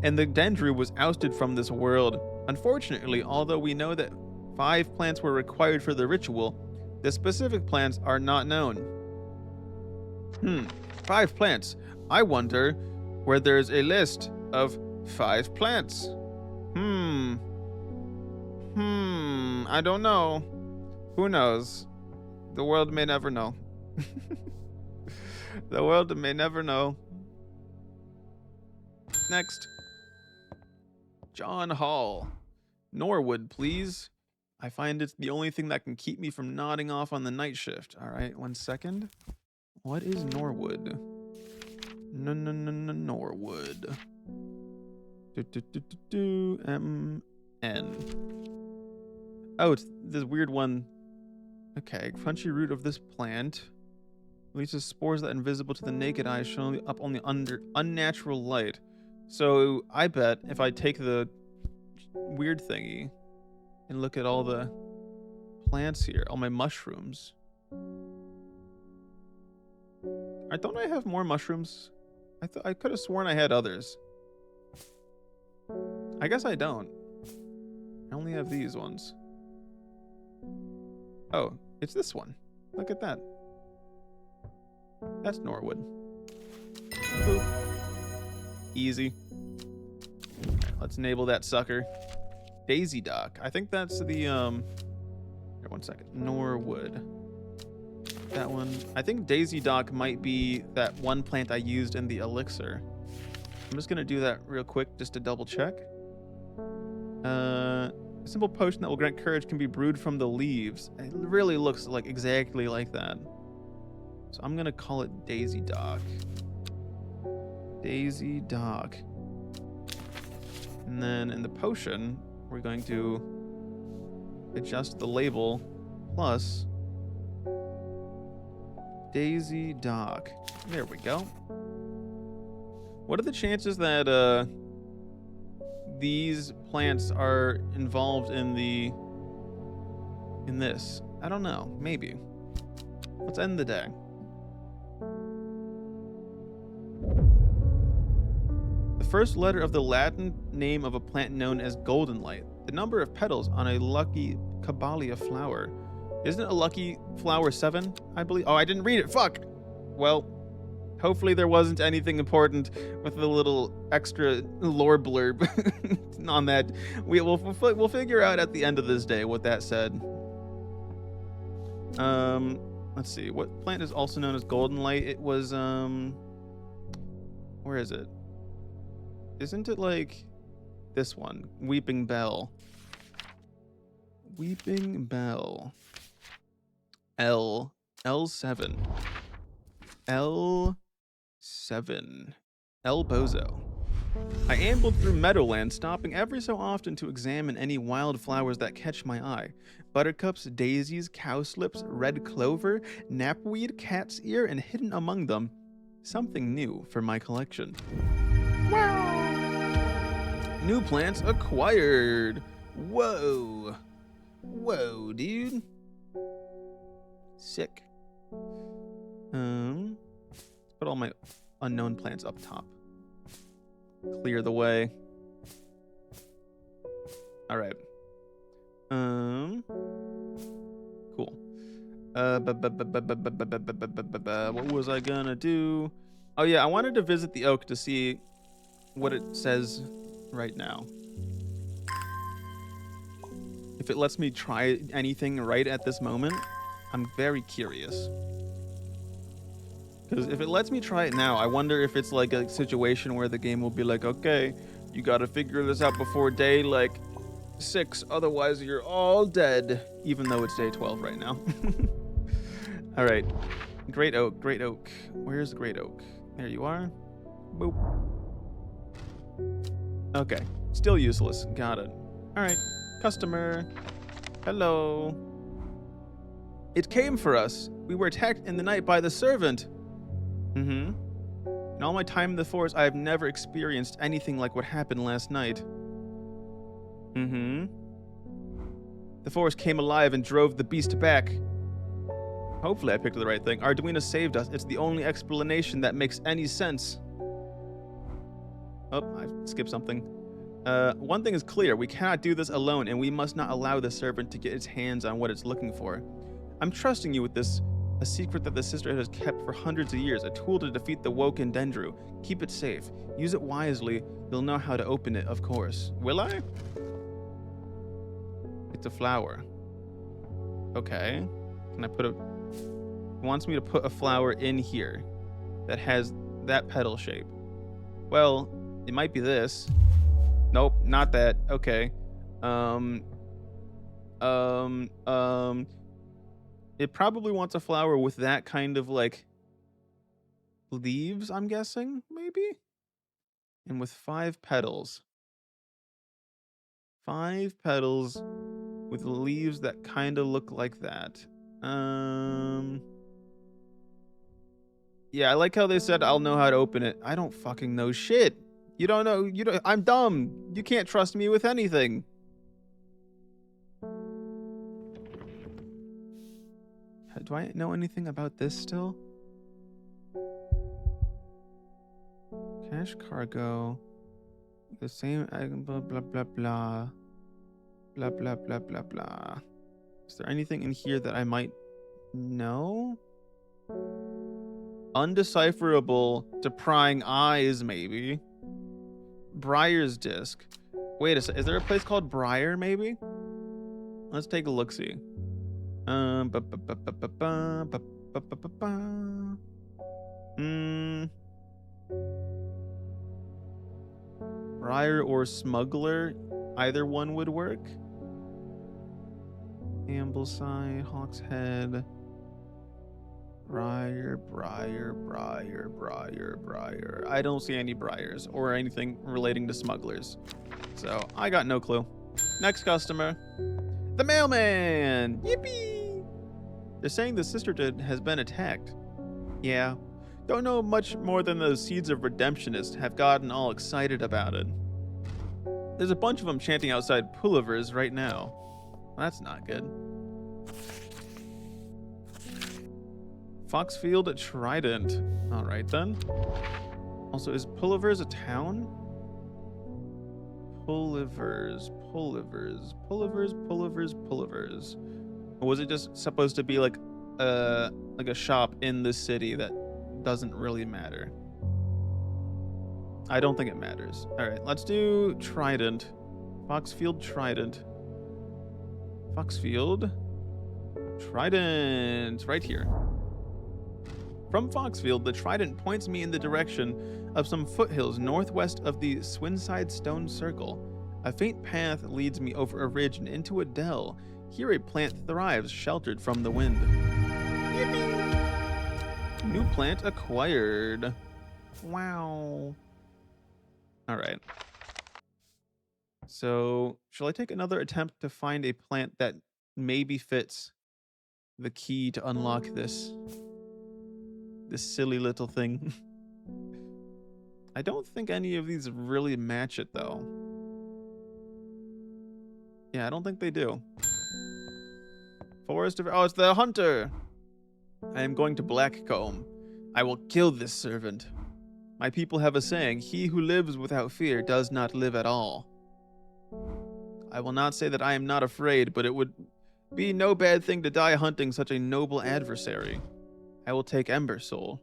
And the Dendru was ousted from this world. Unfortunately, although we know that 5 plants were required for the ritual, the specific plants are not known. 5 plants. I wonder where there's a list of 5 plants. I don't know. Who knows? The world may never know. The world may never know. Next. John Hall. Norwood, please. I find it's the only thing that can keep me from nodding off on the night shift. All right, 1 second. What is Norwood? Norwood. M-N. Oh, it's this weird one. Okay, crunchy root of this plant releases spores that are invisible to the naked eye, showing up only under unnatural light. So I bet if I take the weird thingy and look at all the plants here, all my mushrooms. Don't I have more mushrooms? I could have sworn I had others. I guess I don't. I only have these ones. Oh, it's this one. Look at that. That's Norwood. Boop. Easy. Right, let's enable that sucker. Daisy Dock. I think that's the here, 1 second. Norwood. That one. I think Daisy Dock might be that one plant I used in the elixir. I'm just gonna do that real quick just to double check. A simple potion that will grant courage can be brewed from the leaves. It really looks like exactly like that. So I'm gonna call it Daisy Dock. Daisy Dock. And then in the potion, we're going to adjust the label plus Daisy Dock. There we go. What are the chances that these plants are involved in this? I don't know. Maybe. Let's end the day. The first letter of the Latin name of a plant known as goldenlight. The number of petals on a lucky Caballia flower. Isn't it a lucky flower 7, I believe? Oh, I didn't read it. Fuck. Well, hopefully there wasn't anything important with the little extra lore blurb on that. We'll figure out at the end of this day what that said. Let's see. What plant is also known as goldenlight? It was where is it? Isn't it like this one? Weeping Bell. Weeping Bell. L7. L7. El Bozo. I ambled through Meadowland, stopping every so often to examine any wild flowers that catch my eye. Buttercups, daisies, cowslips, red clover, knapweed, cat's ear, and hidden among them, something new for my collection. Wow! New plants acquired! Whoa! Whoa, dude. Sick. Let's put all my unknown plants up top. Clear the way. All right. Cool. What was I gonna do? Oh yeah, I wanted to visit the oak to see what it says right now. If it lets me try anything right at this moment, I'm very curious. Because if it lets me try it now, I wonder if it's like a situation where the game will be like, okay, you gotta figure this out before day, like, 6, otherwise you're all dead, even though it's day 12 right now. All right. Great oak, great oak. Where's the great oak? There you are. Boop. Okay. Still useless. Got it. All right. Customer. Hello. It came for us. We were attacked in the night by the servant. In all my time in the forest, I have never experienced anything like what happened last night. The forest came alive and drove the beast back. Hopefully I picked the right thing. Arduino saved us. It's the only explanation that makes any sense. Oh, I skipped something. One thing is clear. We cannot do this alone, and we must not allow the servant to get its hands on what it's looking for. I'm trusting you with this. A secret that the sisterhood has kept for hundreds of years. A tool to defeat the Woken Dendru. Keep it safe. Use it wisely. You'll know how to open it, of course. Will I? It's a flower. Okay. Can I put a... It wants me to put a flower in here that has that petal shape. Well, it might be this. Nope, not that. Okay. It probably wants a flower with that kind of like leaves, I'm guessing, maybe? And with 5 petals. 5 petals with leaves that kind of look like that. Yeah, I like how they said I'll know how to open it. I don't fucking know shit. You don't know, I'm dumb. You can't trust me with anything. Do I know anything about this still? Cash cargo. The same, blah, blah, blah, blah. Blah, blah, blah, blah, blah. Is there anything in here that I might know? Undecipherable to prying eyes, maybe. Briar's disc. Wait a sec. Is there a place called Briar, maybe? Let's take a look-see. Briar or Smuggler. Either one would work. Ambleside, Hawk's Head. Briar. I don't see any briars or anything relating to smugglers. So I got no clue. Next customer. The mailman! Yippee! They're saying the sisterhood has been attacked. Yeah. Don't know much more than the seeds of redemptionists have gotten all excited about it. There's a bunch of them chanting outside Pulliver's right now. That's not good. Foxfield Trident. Alright then. Also, is Pulliver's a town? Pullivers. Or was it just supposed to be like a shop in the city that doesn't really matter? I don't think it matters. Alright, let's do Trident. Foxfield Trident. Foxfield Trident. Right here. From Foxfield, the Trident points me in the direction of some foothills northwest of the Swinside Stone Circle. A faint path leads me over a ridge and into a dell. Here a plant thrives, sheltered from the wind. Yippee! New plant acquired. Wow. Alright. So, shall I take another attempt to find a plant that maybe fits the key to unlock this silly little thing? I don't think any of these really match it, though. Yeah, I don't think they do. Forest of... Oh, it's the hunter! I am going to Blackcomb. I will kill this servant. My people have a saying, he who lives without fear does not live at all. I will not say that I am not afraid, but it would be no bad thing to die hunting such a noble adversary. I will take Ember Soul.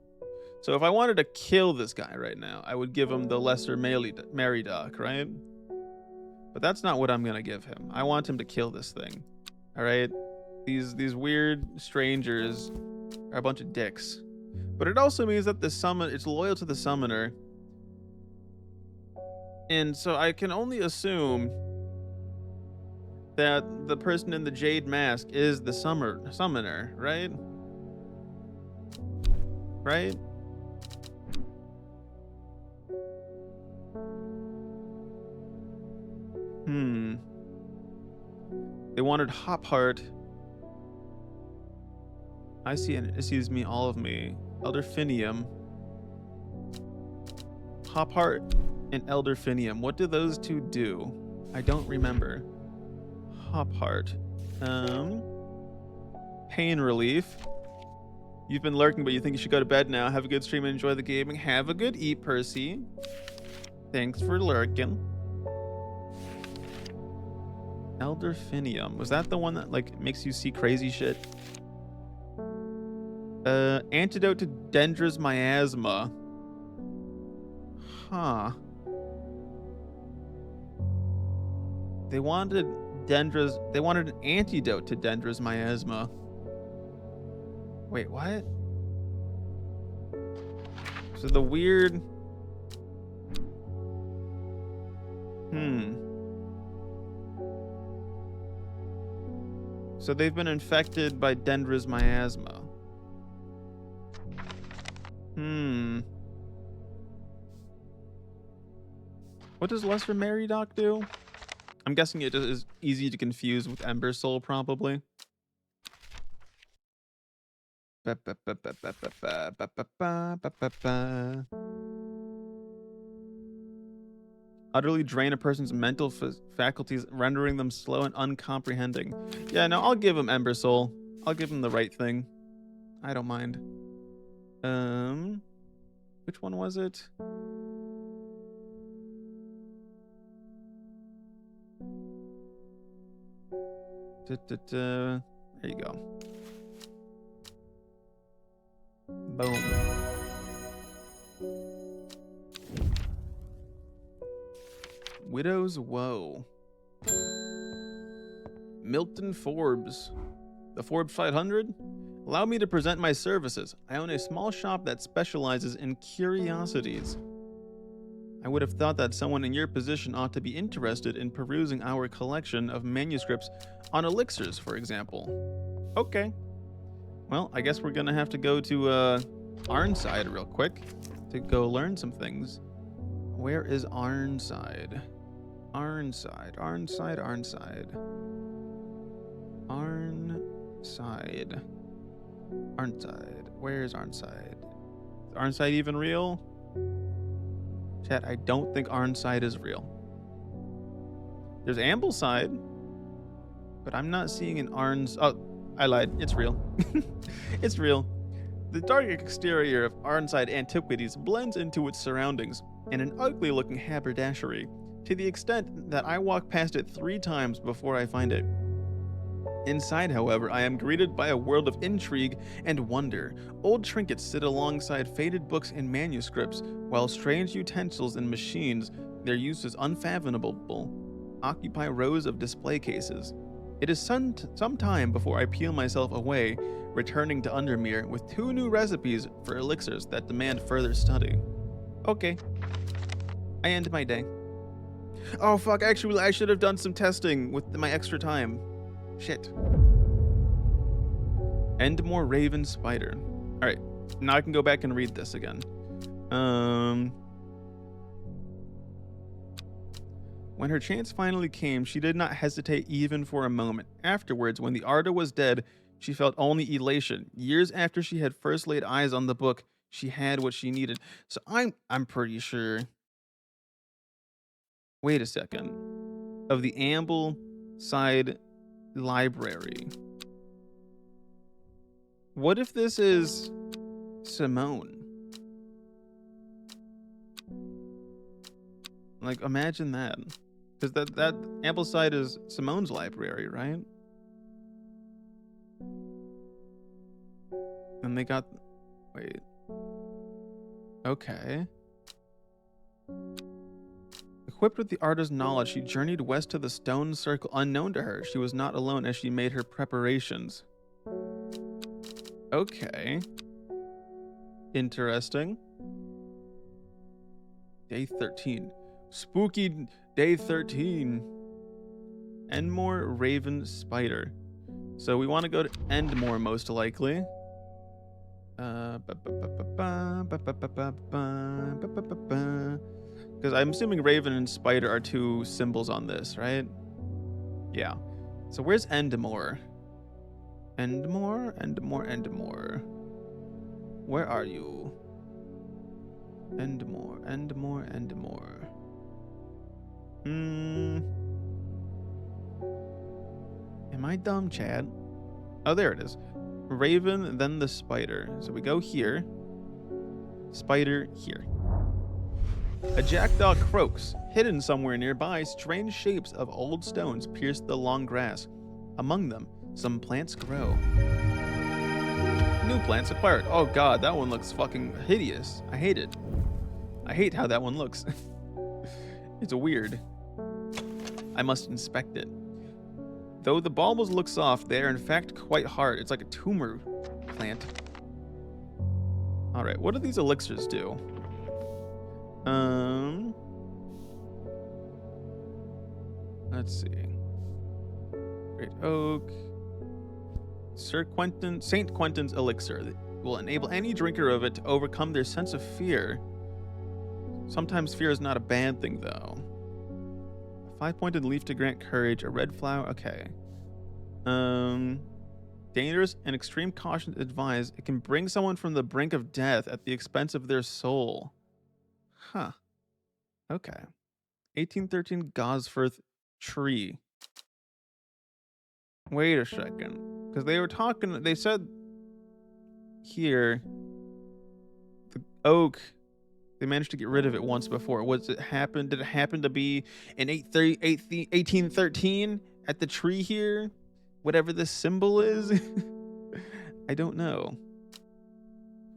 So if I wanted to kill this guy right now, I would give him the lesser Meridoc, right? But that's not what I'm gonna give him. I want him to kill this thing. Alright? These weird strangers are a bunch of dicks. But it also means that it's loyal to the summoner. And so I can only assume that the person in the jade mask is the summoner, right? Right? They wanted Hop Heart. I see, and it sees me, all of me. Elderfinium. Hop Heart and Elderfinium. What do those two do? I don't remember. Hop Heart. Pain relief. You've been lurking, but you think you should go to bed now. Have a good stream and enjoy the gaming. Have a good eat, Percy. Thanks for lurking. Elderfinium. Was that the one that, like, makes you see crazy shit? Antidote to Dendra's miasma. Huh. They wanted an antidote to Dendra's miasma. Wait, what? So the weird... So they've been infected by Dendra's miasma. What does Lesser Meridoc do? I'm guessing it is easy to confuse with Ember Soul, probably. Utterly drain a person's mental faculties, rendering them slow and uncomprehending. Yeah, no, I'll give him Ember Soul. I'll give him the right thing. I don't mind. Which one was it? There you go. Boom. Widow's Woe. Milton Forbes. The Forbes 500? Allow me to present my services. I own a small shop that specializes in curiosities. I would have thought that someone in your position ought to be interested in perusing our collection of manuscripts on elixirs, for example. Okay. Well, I guess we're gonna have to go to Arnside real quick to go learn some things. Where is Arnside? Arnside. Where is Arnside? Is Arnside even real? Chat, I don't think Arnside is real. There's Ambleside, but I'm not seeing an Arns... Oh, I lied. It's real. It's real. The dark exterior of Arnside Antiquities blends into its surroundings in an ugly-looking haberdashery, to the extent that I walk past it 3 times before I find it. Inside, however, I am greeted by a world of intrigue and wonder. Old trinkets sit alongside faded books and manuscripts, while strange utensils and machines, their use is unfathomable, occupy rows of display cases. It is some time before I peel myself away, returning to Undermere with 2 new recipes for elixirs that demand further study. Okay. I end my day. Oh fuck, actually I should have done some testing with my extra time. Shit. Endmore Raven Spider. Alright, now I can go back and read this again. When her chance finally came, she did not hesitate even for a moment. Afterwards, when the Arda was dead, she felt only elation. Years after she had first laid eyes on the book, she had what she needed. So I'm pretty sure. Wait a second. Of the Ambleside Library. What if this is Simone? Like, imagine that. Because that Ambleside is Simone's library, right? And they got... Wait. Okay. Equipped with the artist's knowledge, she journeyed west to the stone circle. Unknown to her, she was not alone as she made her preparations. Okay. Interesting. Day 13. Spooky day 13. Endmore Raven Spider. So we want to go to Endmore most likely. Because I'm assuming Raven and Spider are two symbols on this, right? Yeah. So where's Endmore? Endmore? Where are you? Endmore. Am I dumb, Chad? Oh, there it is. Raven, then the spider. So we go here. Spider here. A jackdaw croaks. Hidden somewhere nearby, strange shapes of old stones pierce the long grass. Among them, some plants grow. New plants acquired. Oh god, that one looks fucking hideous. I hate it. I hate how that one looks. It's weird. I must inspect it. Though the bulbs look soft, they are in fact quite hard. It's like a tumor plant. Alright, what do these elixirs do? Let's see. Great oak. St. Quentin's elixir will enable any drinker of it to overcome their sense of fear. Sometimes fear is not a bad thing, though. A 5-pointed leaf to grant courage. A red flower. Okay. Dangerous and extreme caution advised. It can bring someone from the brink of death at the expense of their soul. Huh. Okay. 1813 Gosforth tree. Wait a second. Because they were talking, they said here, the oak, they managed to get rid of it once before. Did it happen to be in 1813 at the tree here? Whatever this symbol is? I don't know.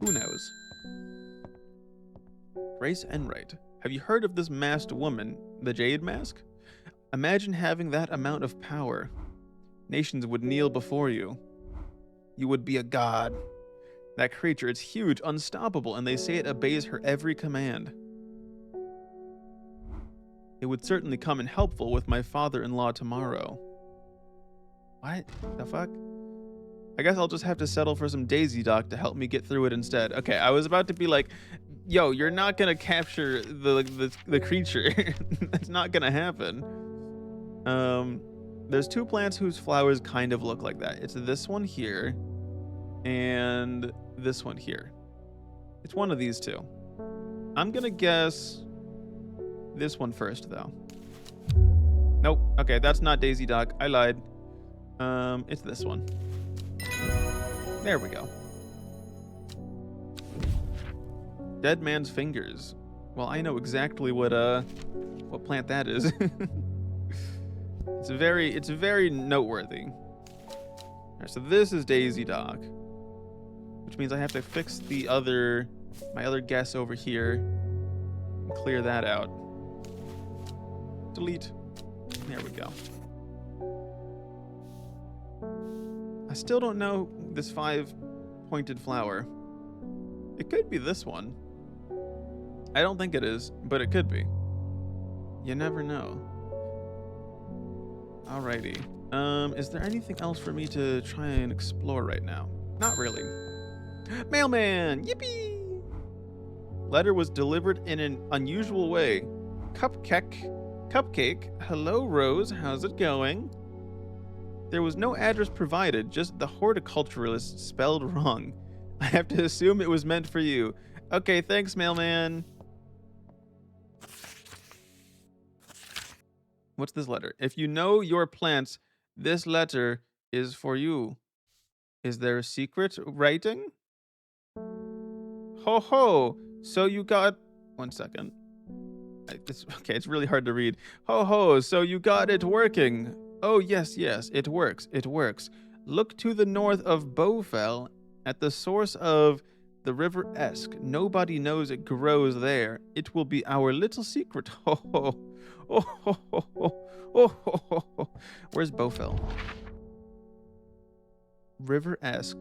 Who knows? Grace Enright. Have you heard of this masked woman, the Jade Mask? Imagine having that amount of power. Nations would kneel before you. You would be a god. That creature, it's huge, unstoppable, and they say it obeys her every command. It would certainly come in helpful with my father-in-law tomorrow. What the fuck? I guess I'll just have to settle for some Daisy Dock to help me get through it instead. Okay, I was about to be like, yo, you're not gonna capture the creature. That's not gonna happen. There's two plants whose flowers kind of look like that. It's this one here and this one here. It's one of these two. I'm gonna guess this one first, though. Nope. Okay, that's not Daisy Dock. I lied. It's this one. There we go. Dead man's fingers. Well, I know exactly what plant that is. It's very noteworthy. Alright, so this is Daisy Dock, which means I have to fix my other guess over here and clear that out. Delete. There we go. I still don't know this 5-pointed flower. It could be this one. I don't think it is, but it could be. You never know. Alrighty. Is there anything else for me to try and explore right now? Not really. Mailman! Yippee! Letter was delivered in an unusual way. Cupcake. Hello, Rose. How's it going? There was no address provided, just the horticulturalist spelled wrong. I have to assume it was meant for you. Okay, thanks, mailman. What's this letter? If you know your plants, this letter is for you. Is there a secret writing? Ho ho! So you got... 1 second. I It's okay, it's really hard to read. Ho ho, so you got it working. Oh yes, yes, it works. It works. Look to the north of Bowfell at the source of the River Esk. Nobody knows it grows there. It will be our little secret. Ho ho. Oh ho ho ho. Oh ho ho ho. Where's Bowfell? River Esk.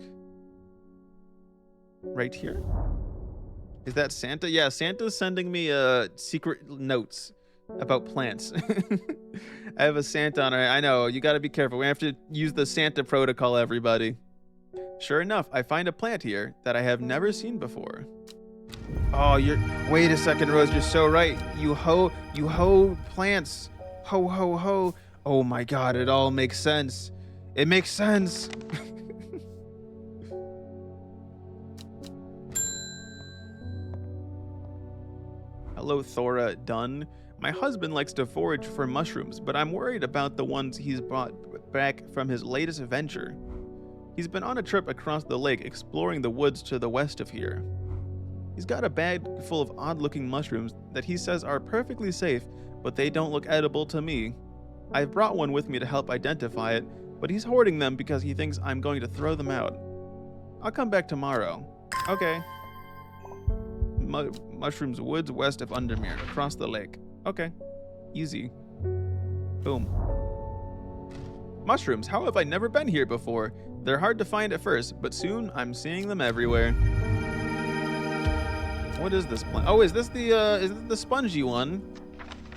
Right here? Is that Santa? Yeah, Santa's sending me secret notes about plants. I have a Santa on it. I know, you gotta be careful. We have to use the Santa protocol, everybody. Sure enough, I find a plant here that I have never seen before. Oh, wait a second, Rose, you're so right. You ho plants. Ho ho ho. Oh my god, it all makes sense. It makes sense. Hello, Thora Dunn. My husband likes to forage for mushrooms, but I'm worried about the ones he's brought back from his latest venture. He's been on a trip across the lake exploring the woods to the west of here. He's got a bag full of odd-looking mushrooms that he says are perfectly safe, but they don't look edible to me. I've brought one with me to help identify it, but he's hoarding them because he thinks I'm going to throw them out. I'll come back tomorrow. Okay. Mushrooms woods west of Undermere, across the lake. Okay. Easy. Boom. Mushrooms, how have I never been here before? They're hard to find at first, but soon I'm seeing them everywhere. What is this plant? Oh, is this the spongy one?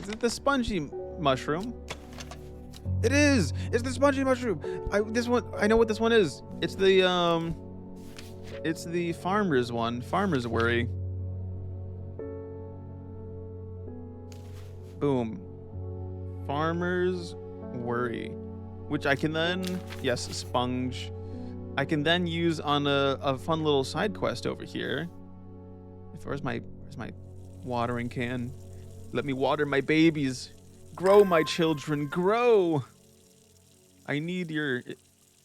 Is it the spongy mushroom? It is! It's the spongy mushroom! I know what this one is. It's the farmer's one. Farmer's worry. Boom. Farmer's worry. Which I can then, yes, sponge. I can then use on a fun little side quest over here. Where's my watering can? Let me water my babies. Grow, my children, grow. I need your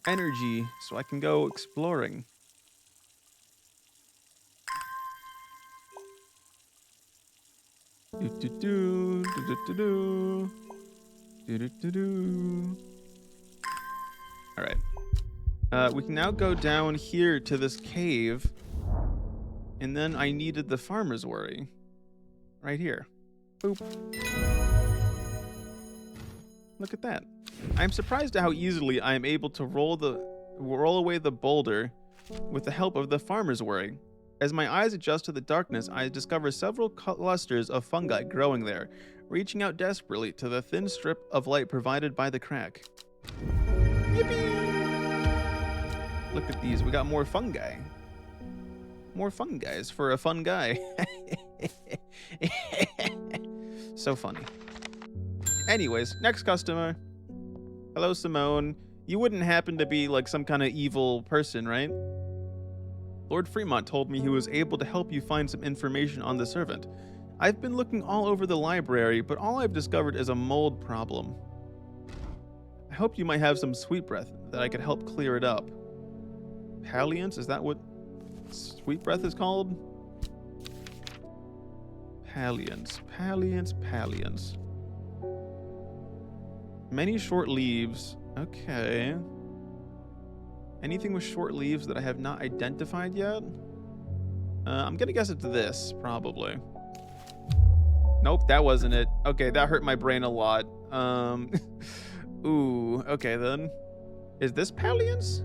energy so I can go exploring. All right. We can now go down here to this cave. And then I needed the farmer's worry. Right here. Boop. Look at that. I'm surprised at how easily I am able to roll away the boulder with the help of the farmer's worry. As my eyes adjust to the darkness, I discover several clusters of fungi growing there, reaching out desperately to the thin strip of light provided by the crack. Yippee! Look at these. We got more fungi. More fun guys for a fun guy. So funny. Anyways, next customer. Hello, Simone. You wouldn't happen to be like some kind of evil person, right? Lord Fremont told me he was able to help you find some information on the servant. I've been looking all over the library, but all I've discovered is a mold problem. I hope you might have some sweet breath that I could help clear it up. Palliance? Is that what sweet breath is called? Palliance. Many short leaves. Okay. Anything with short leaves that I have not identified yet? I'm gonna guess it's this, probably. Nope, that wasn't it. Okay, that hurt my brain a lot. Ooh, okay then. Is this Palliance?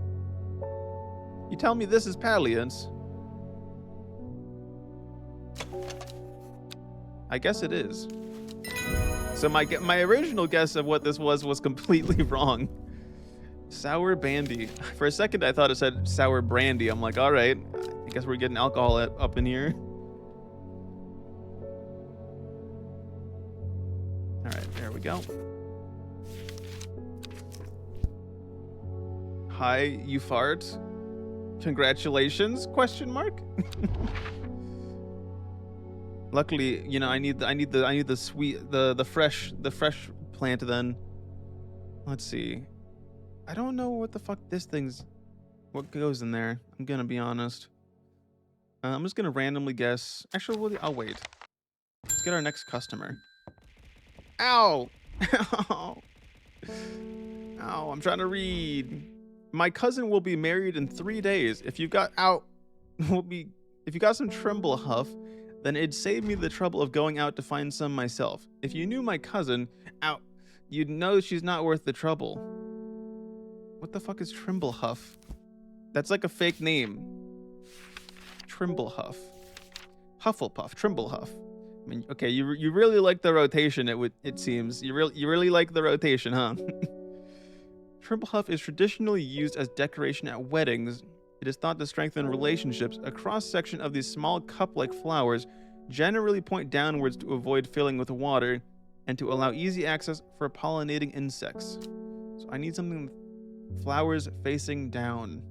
You tell me this is Palliance. I guess it is. So my original guess of what this was completely wrong. Sour Bandy. For a second, I thought it said sour brandy. I'm like, all right, I guess we're getting alcohol up in here. All right, there we go. Hi, you fart. Congratulations? Question mark. Luckily, you know, I need the sweet, the fresh plant. Then, let's see. I don't know what the fuck what goes in there. I'm gonna be honest. I'm just gonna randomly guess. Actually, I'll wait. Let's get our next customer. Ow! Ow! Ow, I'm trying to read. My cousin will be married in 3 days. If you got out, if you got some Trimble Huff, then it'd save me the trouble of going out to find some myself. If you knew my cousin, ow, you'd know she's not worth the trouble. What the fuck is Trimble Huff? That's like a fake name. Trimble Huff. Hufflepuff, Trimble Huff. I mean, okay, you really like the rotation. It seems you really like the rotation, huh? Trimble Huff is traditionally used as decoration at weddings. It is thought to strengthen relationships. A cross section of these small cup-like flowers generally point downwards to avoid filling with water and to allow easy access for pollinating insects. So I need something with flowers facing down.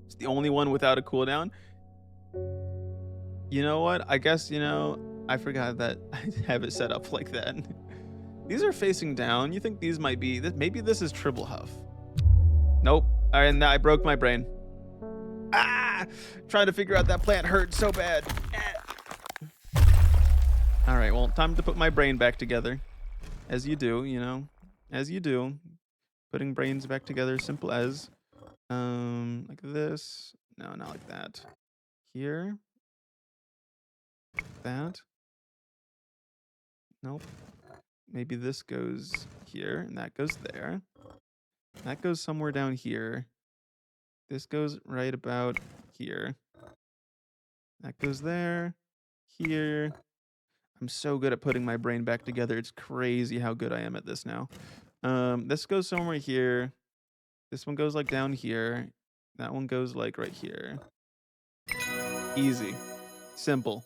It's the only one without a cooldown. You know what? I guess, I forgot that I have it set up like that. These are facing down. You think these might be... Maybe this is Trimble Huff. Nope. And I broke my brain. Ah! Trying to figure out that plant hurt so bad. All right, well, time to put my brain back together. As you do, As you do. Putting brains back together, simple as. Like this. No, not like that. Here. That. Nope. Maybe this goes here, and that goes there. That goes somewhere down here. This goes right about here. That goes there. Here. I'm so good at putting my brain back together. It's crazy how good I am at this now. This goes somewhere here. This one goes like down here. That one goes like right here. Easy. Simple.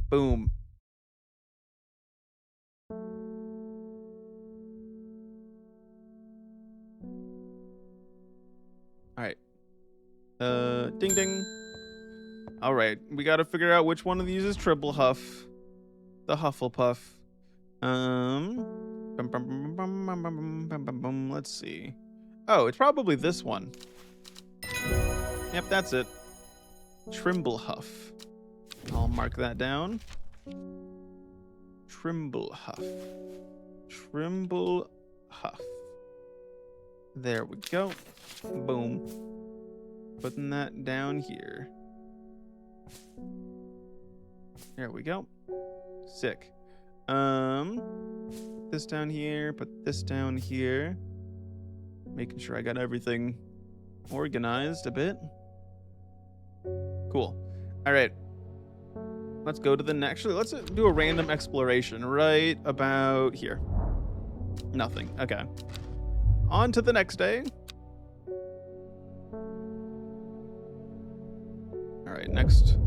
Boom. All right. Ding ding. All right, we got to figure out which one of these is Trimble Huff. The Hufflepuff. Let's see. Oh, it's probably this one. Yep, that's it. Trimble Huff. I'll mark that down. Trimble Huff. Trimble Huff. There we go. Boom. Putting that down here. There we go. Sick. This down here, put this down here. Making sure I got everything organized a bit. Cool. All right. Let's go to the next. Actually, let's do a random exploration right about here. Nothing. Okay. On to the next day. All right, next.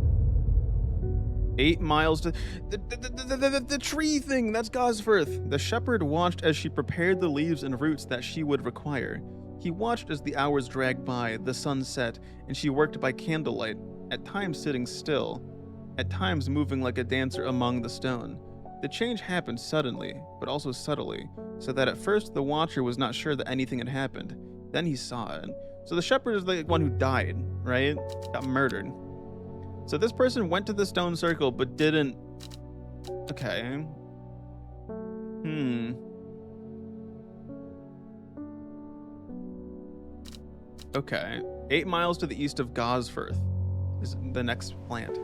8 miles to the tree thing. That's Gosforth. The shepherd watched as she prepared the leaves and roots that she would require. He watched as the hours dragged by, the sun set, and she worked by candlelight, at times sitting still, at times moving like a dancer among the stone. The change happened suddenly, but also subtly, so that at first the watcher was not sure that anything had happened. Then he saw it. So the shepherd is the one who died, right? Got murdered. So this person went to the stone circle, but didn't... Okay. Okay. 8 miles to the east of Gosforth is the next plant.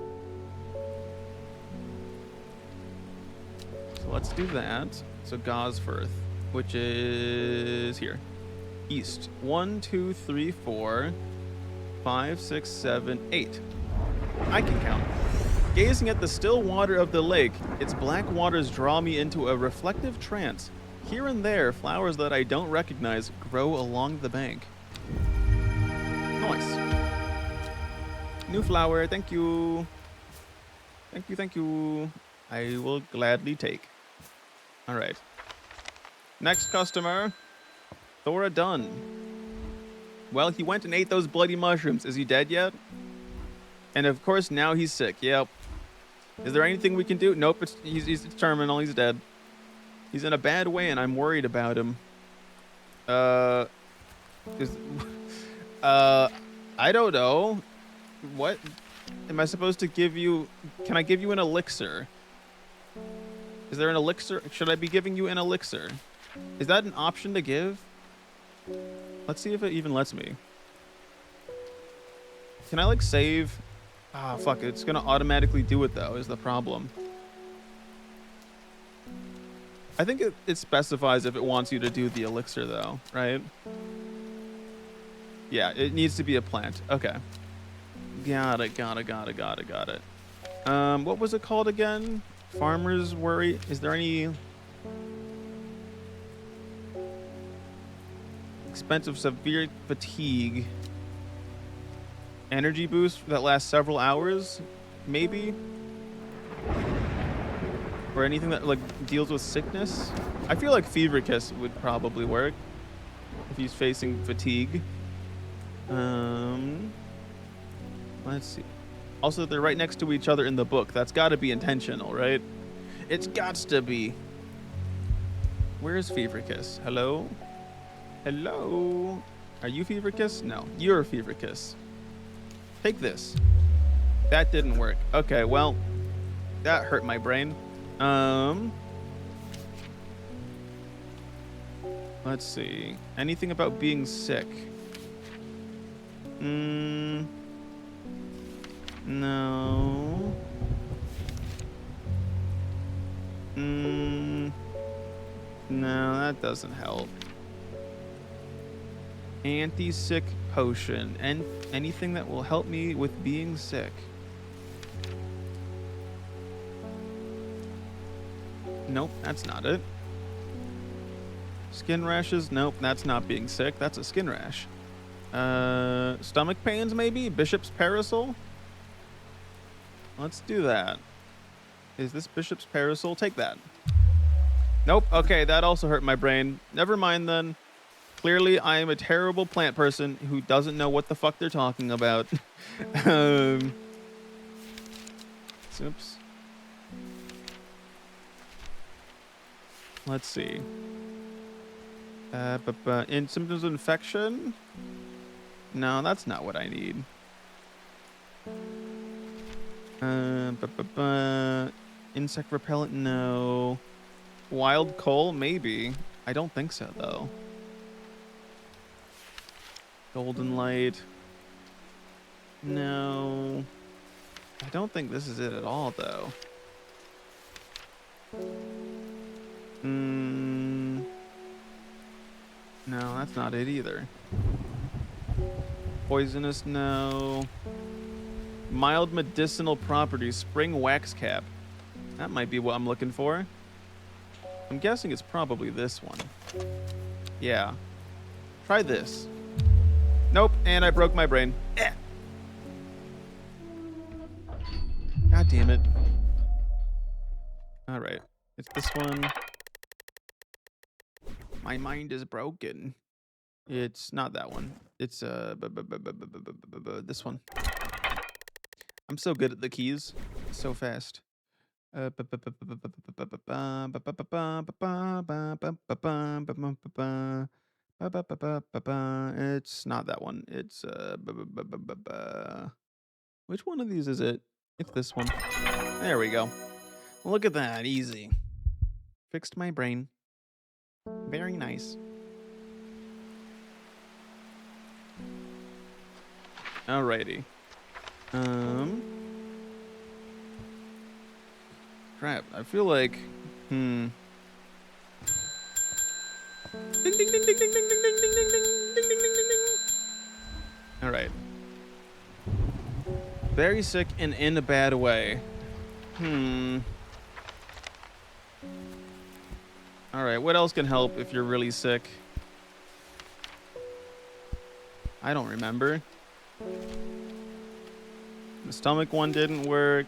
So let's do that. So Gosforth, which is here. East. 1, 2, 3, 4, 5, 6, 7, 8. I can count. Gazing at the still water of the lake, its black waters draw me into a reflective trance. Here and there, flowers that I don't recognize grow along the bank. Nice. New flower, thank you. Thank you, thank you. I will gladly take. All right. Next customer, Thora Dunn. Well, he went and ate those bloody mushrooms. Is he dead yet? And of course, now he's sick. Yep. Is there anything we can do? Nope, he's terminal. He's dead. He's in a bad way, and I'm worried about him. I don't know. What am I supposed to give you? Can I give you an elixir? Is there an elixir? Should I be giving you an elixir? Is that an option to give? Let's see if it even lets me. Can I, like, save? Ah, fuck. It's gonna automatically do it, though, is the problem. I think it specifies if it wants you to do the elixir, though, right? Yeah, it needs to be a plant. Okay. Got it. What was it called again? Farmer's Worry. Is there any expensive severe fatigue? Energy boost that lasts several hours? Maybe? Or anything that, like, deals with sickness? I feel like Fever Kiss would probably work if he's facing fatigue. Let's see. Also, they're right next to each other in the book. That's got to be intentional, right? It's gots to be. Where's Fever Kiss? Hello? Hello? Are you Fever Kiss? No, you're Fever Kiss. Take this. That didn't work. Okay, well, that hurt my brain. Let's see. Anything about being sick? No. No, that doesn't help. Anti-sick potion. And anything that will help me with being sick. Nope, that's not it. Skin rashes? Nope, that's not being sick. That's a skin rash. Stomach pains, maybe? Bishop's Parasol? Let's do that. Is this Bishop's Parasol? Take that. Nope. Okay, that also hurt my brain. Never mind then. Clearly, I am a terrible plant person who doesn't know what the fuck they're talking about. Oops. Let's see. In symptoms of infection? No, that's not what I need. Insect repellent? No. Wild coal? Maybe. I don't think so, though. Golden light? No. I don't think this is it at all, though. No, that's not it either. Poisonous? No. Mild medicinal properties. Spring wax cap. That might be what I'm looking for. I'm guessing it's probably this one. Yeah. Try this. Nope, and I broke my brain. Eh. God damn it. Alright. It's this one. My mind is broken. It's not that one. It's this one. I'm so good at the keys. So fast. It's not that one. It's which one of these is it? It's this one. There we go. Look at that. Easy. Fixed my brain. Very nice. Alrighty. Crap. I feel like ding ding ding ding ding ding ding ding ding ding ding ding ding ding ding ding. All right. Very sick and in a bad way. All right. What else can help if you're really sick? I don't remember. The stomach one didn't work.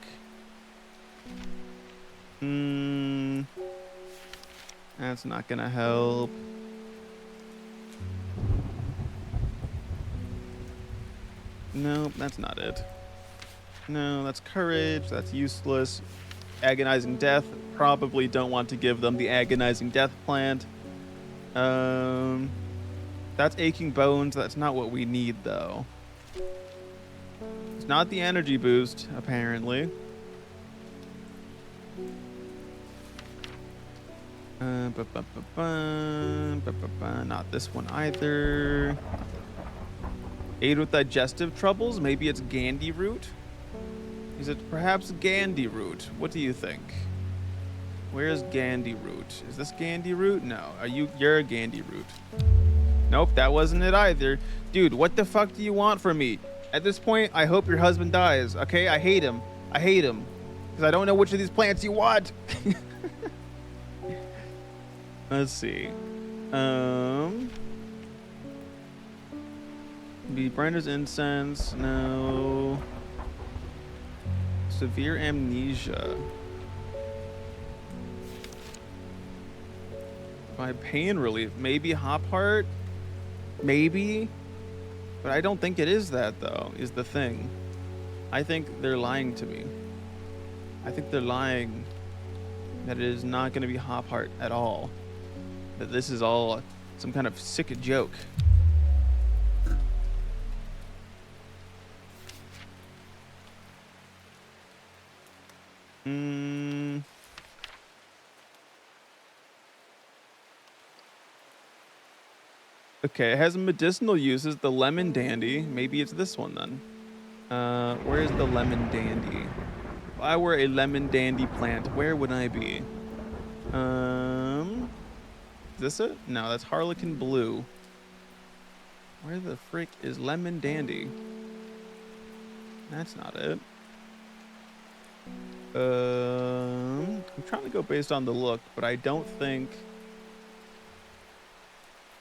That's not gonna help. Nope, that's not it. No, that's courage. That's useless. Agonizing death. Probably don't want to give them the agonizing death plant. That's aching bones. That's not what we need, though. It's not the energy boost, apparently. Not this one either. Aid with digestive troubles? Maybe it's Gandhi root? Is it perhaps Gandhi root? What do you think? Where's Gandhi root? Is this Gandhi root? No. You're a Gandhi root. Nope, that wasn't it either. Dude, what the fuck do you want from me? At this point, I hope your husband dies, okay? I hate him. I hate him. Because I don't know which of these plants you want. Let's see. Be Brenda's incense. No. Severe amnesia. By pain relief. Maybe hop heart? Maybe? But I don't think it is that, though, is the thing. I think they're lying to me. I think they're lying that it is not going to be hop heart at all. That this is all some kind of sick joke. Okay, it has medicinal uses. The lemon dandy. Maybe it's this one then. Where's the lemon dandy? If I were a lemon dandy plant, where would I be? Is this it? No, that's Harlequin blue. Where the frick is lemon dandy? That's not it. I'm trying to go based on the look, but I don't think.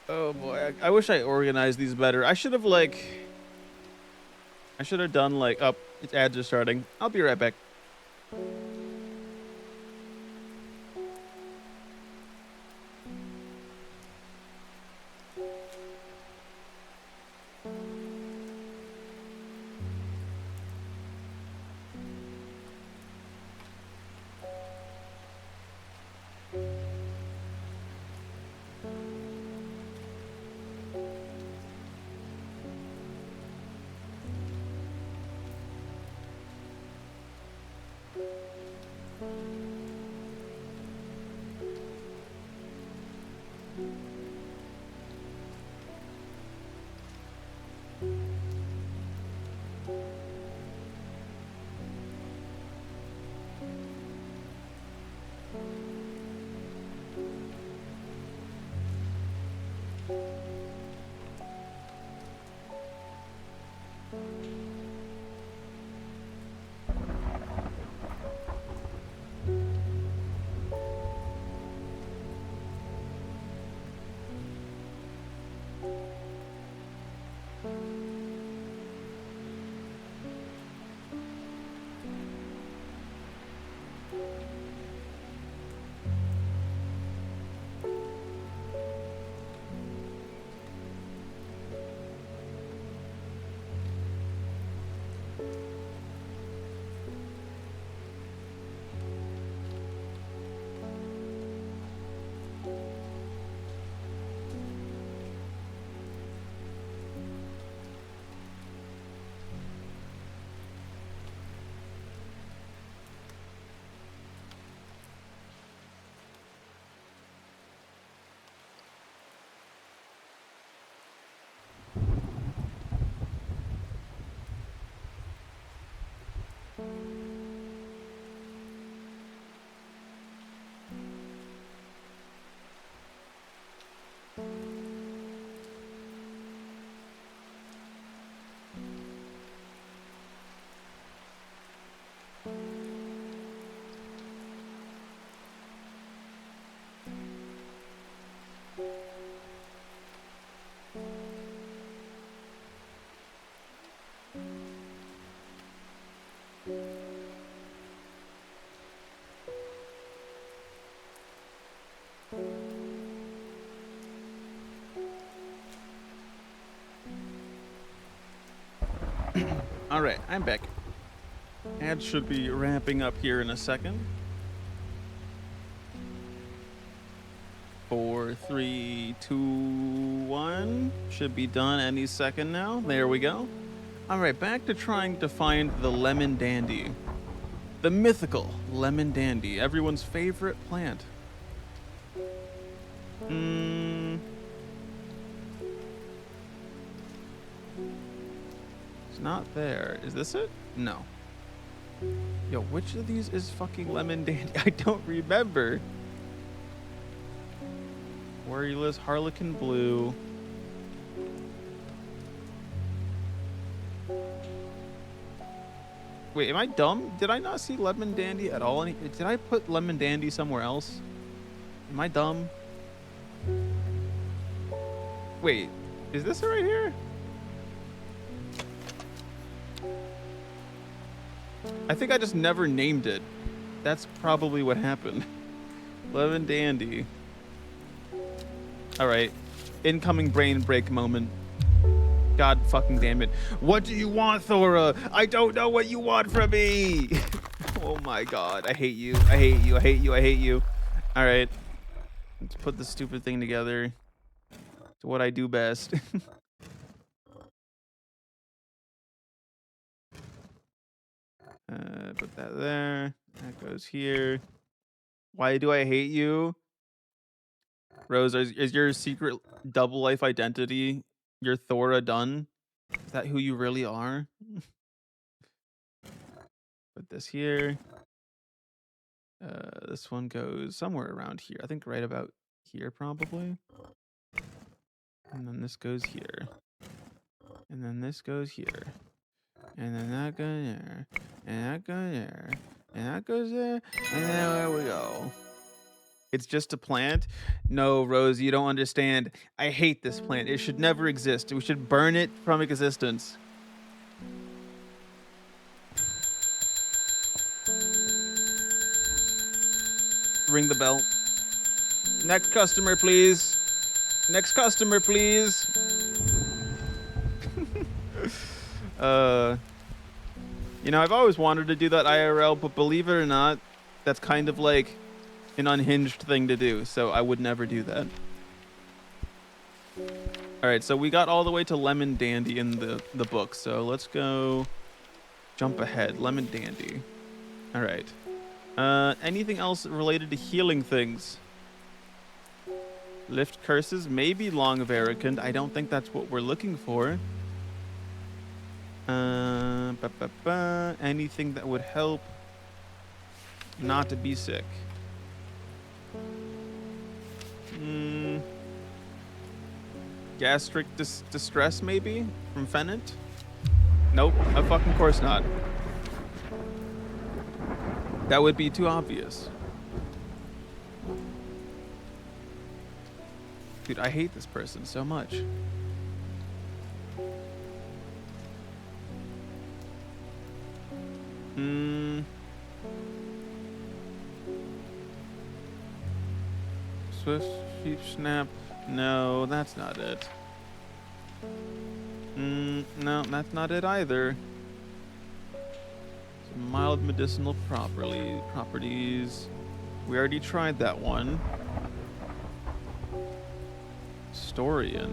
Oh boy, I wish I organized these better. I should have done like, oh, its ads are starting. I'll be right back. All right, I'm back. Ads should be ramping up here in a second. 4, 3, 2, 1. Should be done any second now. There we go. All right, back to trying to find the lemon dandy. The mythical lemon dandy, everyone's favorite plant. It's not there. Is this it? No. Yo, which of these is fucking lemon dandy? I don't remember. Worryless, Harlequin Blue. Wait, am I dumb? Did I not see lemon dandy at all? Did I put lemon dandy somewhere else? Am I dumb? Wait, is this it right here? I think I just never named it. That's probably what happened. Lemon dandy. All right, incoming brain break moment. God fucking damn it. What do you want, Thora? I don't know what you want from me. Oh my God, I hate you. I hate you. I hate you. I hate you. All right, let's put this stupid thing together. It's what I do best. Put that there. That goes here. Why do I hate you? Rose, is your secret double life identity your Thora Dunn? Is that who you really are? Put this here. This one goes somewhere around here. I think right about here, probably. And then this goes here. And then this goes here. And then that goes there. And that goes there. And that goes there. And then there we go. It's just a plant? No, Rose, you don't understand. I hate this plant. It should never exist. We should burn it from existence. Ring the bell. Next customer, please. Next customer, please. You know, I've always wanted to do that IRL, but believe it or not, that's kind of like an unhinged thing to do, so I would never do that. All right, so we got all the way to Lemon Dandy in the book, so let's go jump ahead. Lemon Dandy. All right. Anything else related to healing things? Lift curses, maybe Long Varicant. I don't think that's what we're looking for. Anything that would help not to be sick. Gastric distress, maybe? From Fennant? Nope, of fucking course not. That would be too obvious. Dude, I hate this person so much. Swift sheep snap. No, that's not it. No, that's not it either. Some mild medicinal properties. We already tried that one. Storian.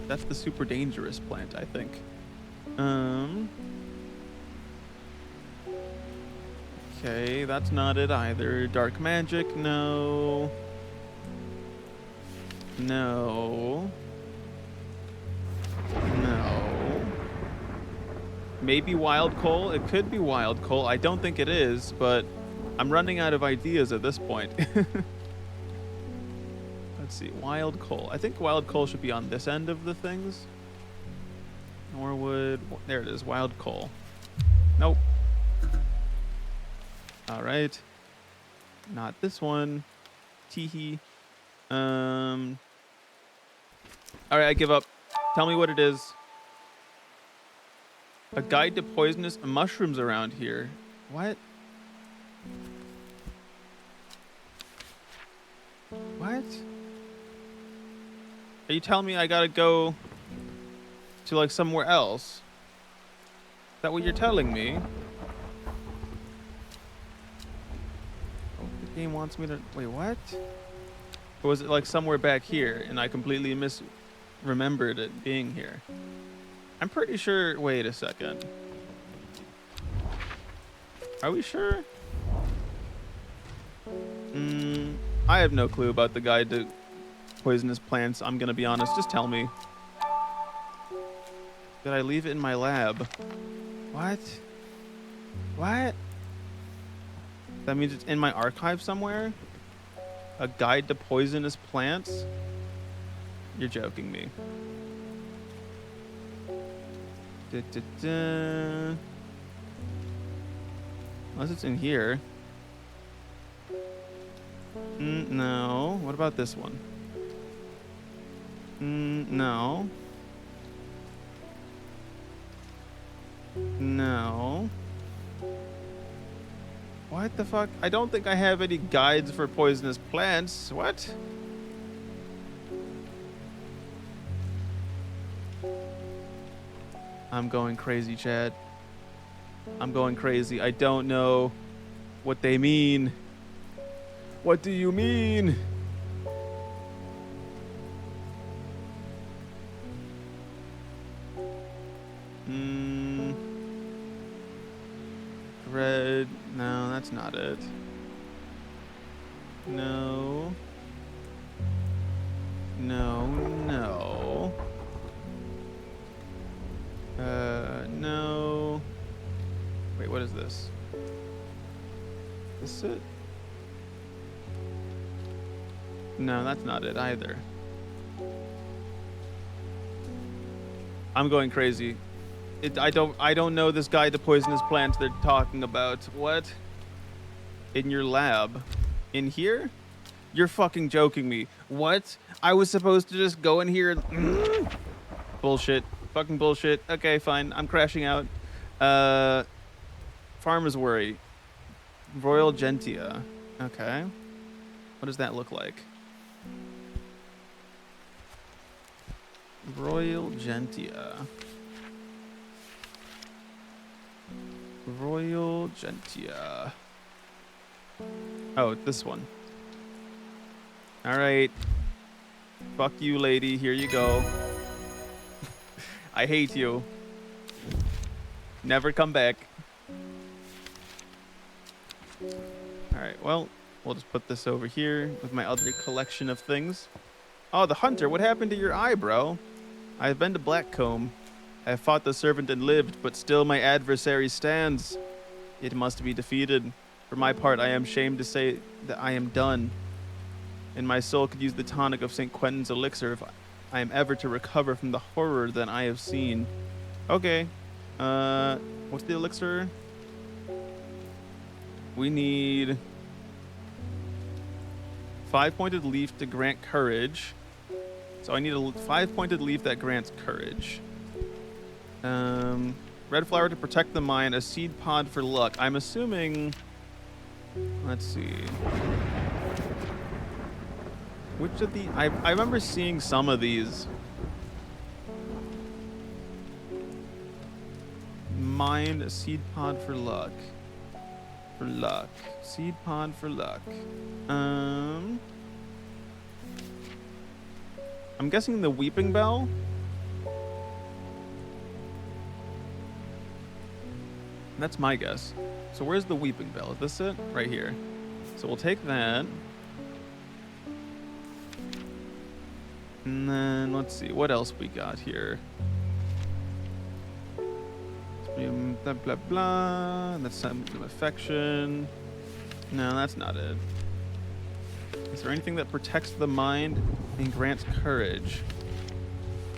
That's the super dangerous plant, I think. Okay, that's not it either. Dark magic, no. No. No. Maybe wild coal? It could be wild coal. I don't think it is, but I'm running out of ideas at this point. Let's see, wild coal. I think wild coal should be on this end of the things. Norwood. There it is, wild coal. Nope. All right. Not this one. Teehee. All right, I give up. Tell me what it is. A guide to poisonous mushrooms around here. What? What? Are you telling me I gotta go to like somewhere else? Is that what you're telling me? Oh, the game wants me to... Wait, what? Or was it like somewhere back here and I completely misremembered it being here? I'm pretty sure... Wait a second. Are we sure? I have no clue about the guide to poisonous plants, I'm gonna be honest. Just tell me. Did I leave it in my lab? What? What? That means it's in my archive somewhere? A guide to poisonous plants? You're joking me. Unless it's in here. No. What about this one? No. No. What the fuck? I don't think I have any guides for poisonous plants. What? I'm going crazy, Chad. I'm going crazy. I don't know what they mean. What do you mean? Red. No, that's not it. No. No, no. No. Wait, what is this? Is it? No, that's not it either. I'm going crazy. I don't know this guide to poisonous plants they're talking about. What? In your lab? In here? You're fucking joking me. What? I was supposed to just go in here and bullshit. Fucking bullshit. Okay, fine. I'm crashing out. Farmer's Worry. Royal Gentia. Okay. What does that look like? Royal Gentia. Royal Gentia. Oh, this one. All right. Fuck you, lady. Here you go. I hate you. Never come back. All right, well, we'll just put this over here with my other collection of things. Oh, the hunter. What happened to your eye, bro? I have been to Blackcomb. I have fought the servant and lived, but still my adversary stands. It must be defeated. For my part, I am ashamed to say that I am done. And my soul could use the tonic of St. Quentin's elixir if I am ever to recover from the horror that I have seen. Okay. What's the elixir? We need 5-pointed leaf to grant courage. So I need a 5-pointed leaf that grants courage. Red flower to protect the mind. A seed pod for luck. I'm assuming... Let's see. Which of the... I remember seeing some of these. Mind, a seed pod for luck. For luck. Seed pod for luck. I'm guessing the Weeping Bell? That's my guess. So where's the Weeping Bell? Is this it? Right here. So we'll take that. And then let's see what else we got here. Blah blah blah. That's some affection. No, that's not it. Is there anything that protects the mind and grants courage?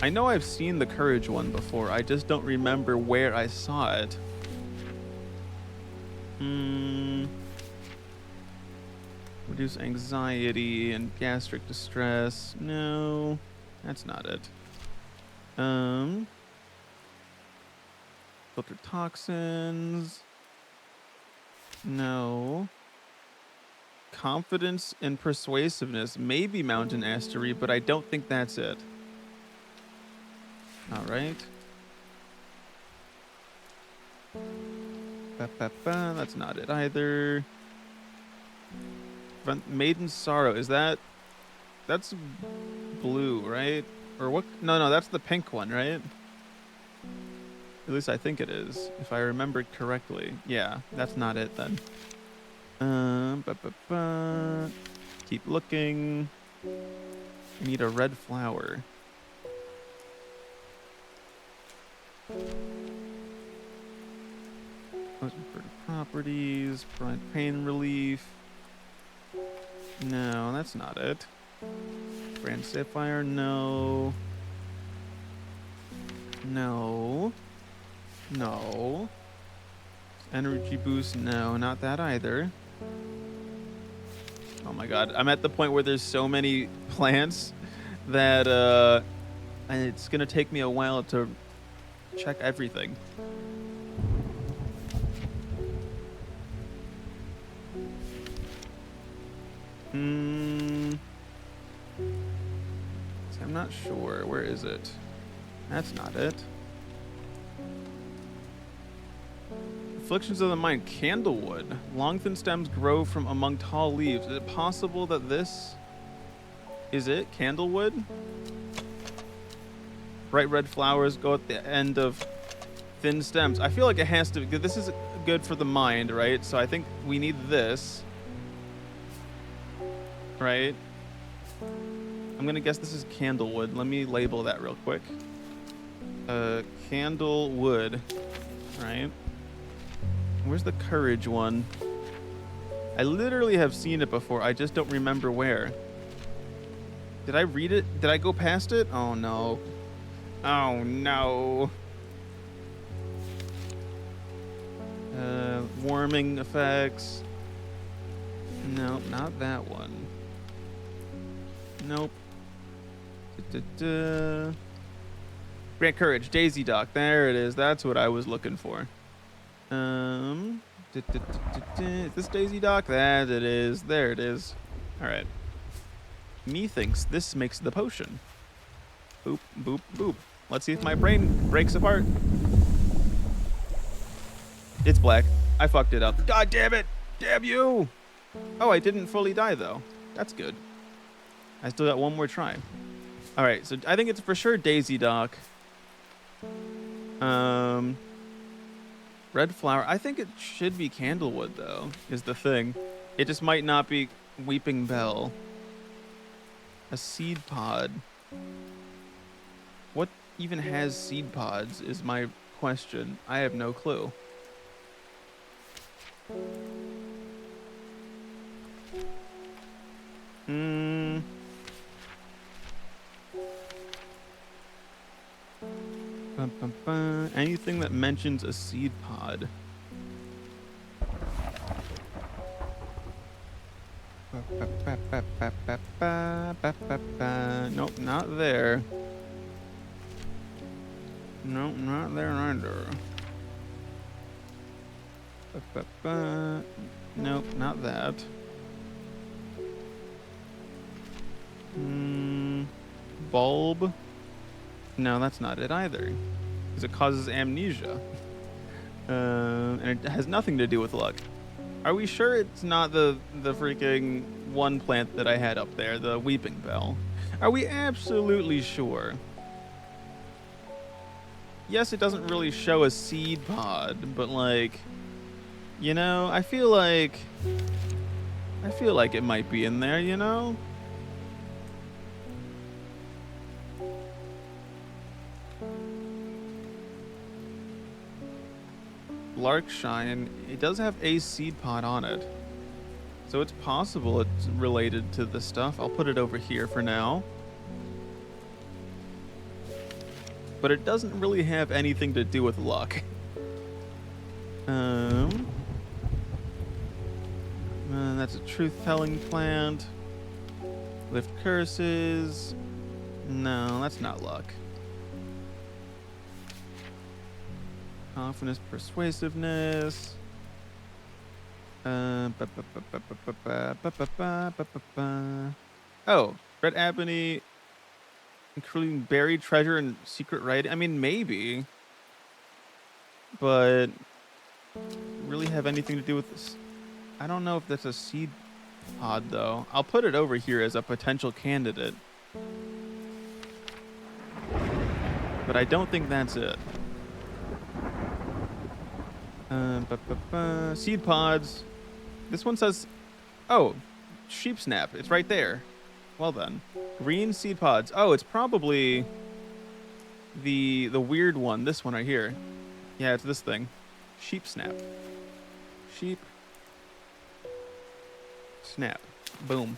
I know I've seen the courage one before. I just don't remember where I saw it. Reduce anxiety and gastric distress. No, that's not it. Filter toxins. No. Confidence and persuasiveness. Maybe Mountain Astery, but I don't think that's it. All right. That's not it either. Maiden Sorrow. Is that... That's blue, right? Or what? No, that's the pink one, right? At least I think it is, if I remember correctly. Yeah, that's not it then. Keep looking. I need a red flower. Most important properties, provide pain relief. No, that's not it. Brand Sapphire, no. No. No. Energy boost, no, not that either. Oh my god, I'm at the point where there's so many plants that and it's gonna take me a while to check everything. See, I'm not sure. Where is it? That's not it. Afflictions of the mind. Candlewood. Long thin stems grow from among tall leaves. Is it possible that this is it? Candlewood? Bright red flowers go at the end of thin stems. I feel like it has to. This is good for the mind, right? So I think we need this. Right? I'm gonna guess this is candlewood. Let me label that real quick. Candlewood. Right? Where's the courage one? I literally have seen it before. I just don't remember where. Did I read it? Did I go past it? Oh no. Oh no. Warming effects. Nope, not that one. Nope. Grant courage, Daisy Dock. There it is. That's what I was looking for. Is this Daisy Dock? That it is. There it is. All right. Methinks this makes the potion. Boop, boop, boop. Let's see if my brain breaks apart. It's black. I fucked it up. God damn it! Damn you! Oh, I didn't fully die though. That's good. I still got one more try. All right, so I think it's for sure Daisy Dock. Red flower. I think it should be Candlewood though. Is the thing. It just might not be Weeping Bell. A seed pod. What even has seed pods is my question. I have no clue. Anything that mentions a seed pod. Nope, not there. Nope, not there either. Nope, not that. Bulb? No, that's not it either. Because it causes amnesia. And it has nothing to do with luck. Are we sure it's not the freaking one plant that I had up there, the Weeping Bell? Are we absolutely sure? Yes, it doesn't really show a seed pod, but like, you know, I feel like it might be in there, you know? Larkshine, it does have a seed pod on it. So it's possible it's related to the stuff. I'll put it over here for now. But it doesn't really have anything to do with luck. That's a truth-telling plant. Lift curses. No, that's not luck. Confidence, persuasiveness. Oh, red ebony, including buried treasure and secret writing. I mean, maybe, but really have anything to do with this? I don't know if that's a seed pod though. I'll put it over here as a potential candidate, but I don't think that's it. Seed pods. This one says, oh, sheep snap. It's right there. Well then. Green seed pods. Oh, it's probably the weird one. This one right here. Yeah, it's this thing. Sheep snap. Sheep snap. Boom.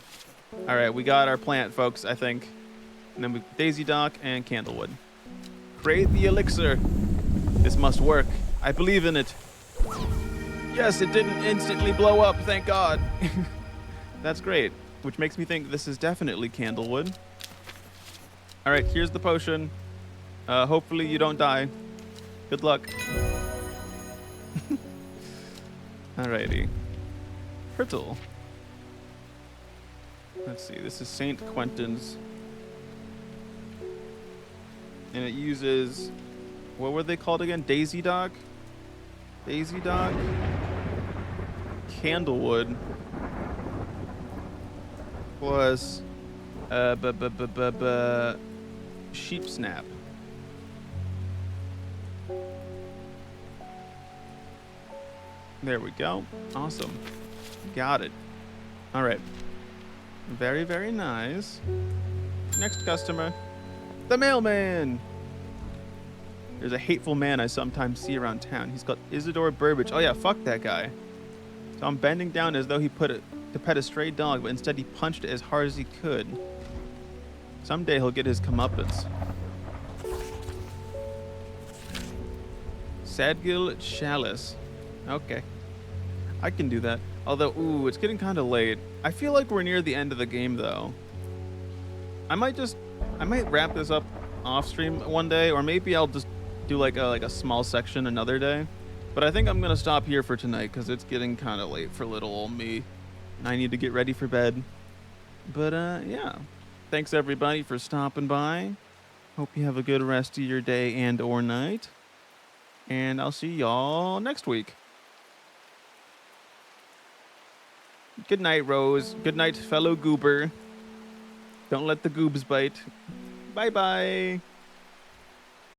All right, we got our plant, folks, I think. And then we daisy dock and candlewood. Create the elixir. This must work. I believe in it. Yes, it didn't instantly blow up, thank God. That's great, which makes me think this is definitely candlewood. All right, here's the potion. Hopefully you don't die. Good luck. Alrighty. Hurtle. Let's see, this is St. Quentin's. And it uses, what were they called again? Daisy Dock? Daisy Dock? Candlewood. Plus, sheep snap. There we go. Awesome. Got it. All right. Very, very nice. Next customer. The mailman. There's a hateful man I sometimes see around town. He's called Isidore Burbage. Oh yeah, fuck that guy. So I'm bending down as though he put it to pet a stray dog, but instead he punched it as hard as he could. Someday he'll get his comeuppance. Sadgil Chalice. Okay. I can do that. Although, ooh, it's getting kind of late. I feel like we're near the end of the game, though. I might wrap this up off stream one day, or maybe I'll just do like a small section another day. But I think I'm gonna stop here for tonight because it's getting kind of late for little old me. And I need to get ready for bed. But yeah. Thanks everybody for stopping by. Hope you have a good rest of your day and or night. And I'll see y'all next week. Good night, Rose. Good night, fellow goober. Don't let the goobs bite. Bye-bye.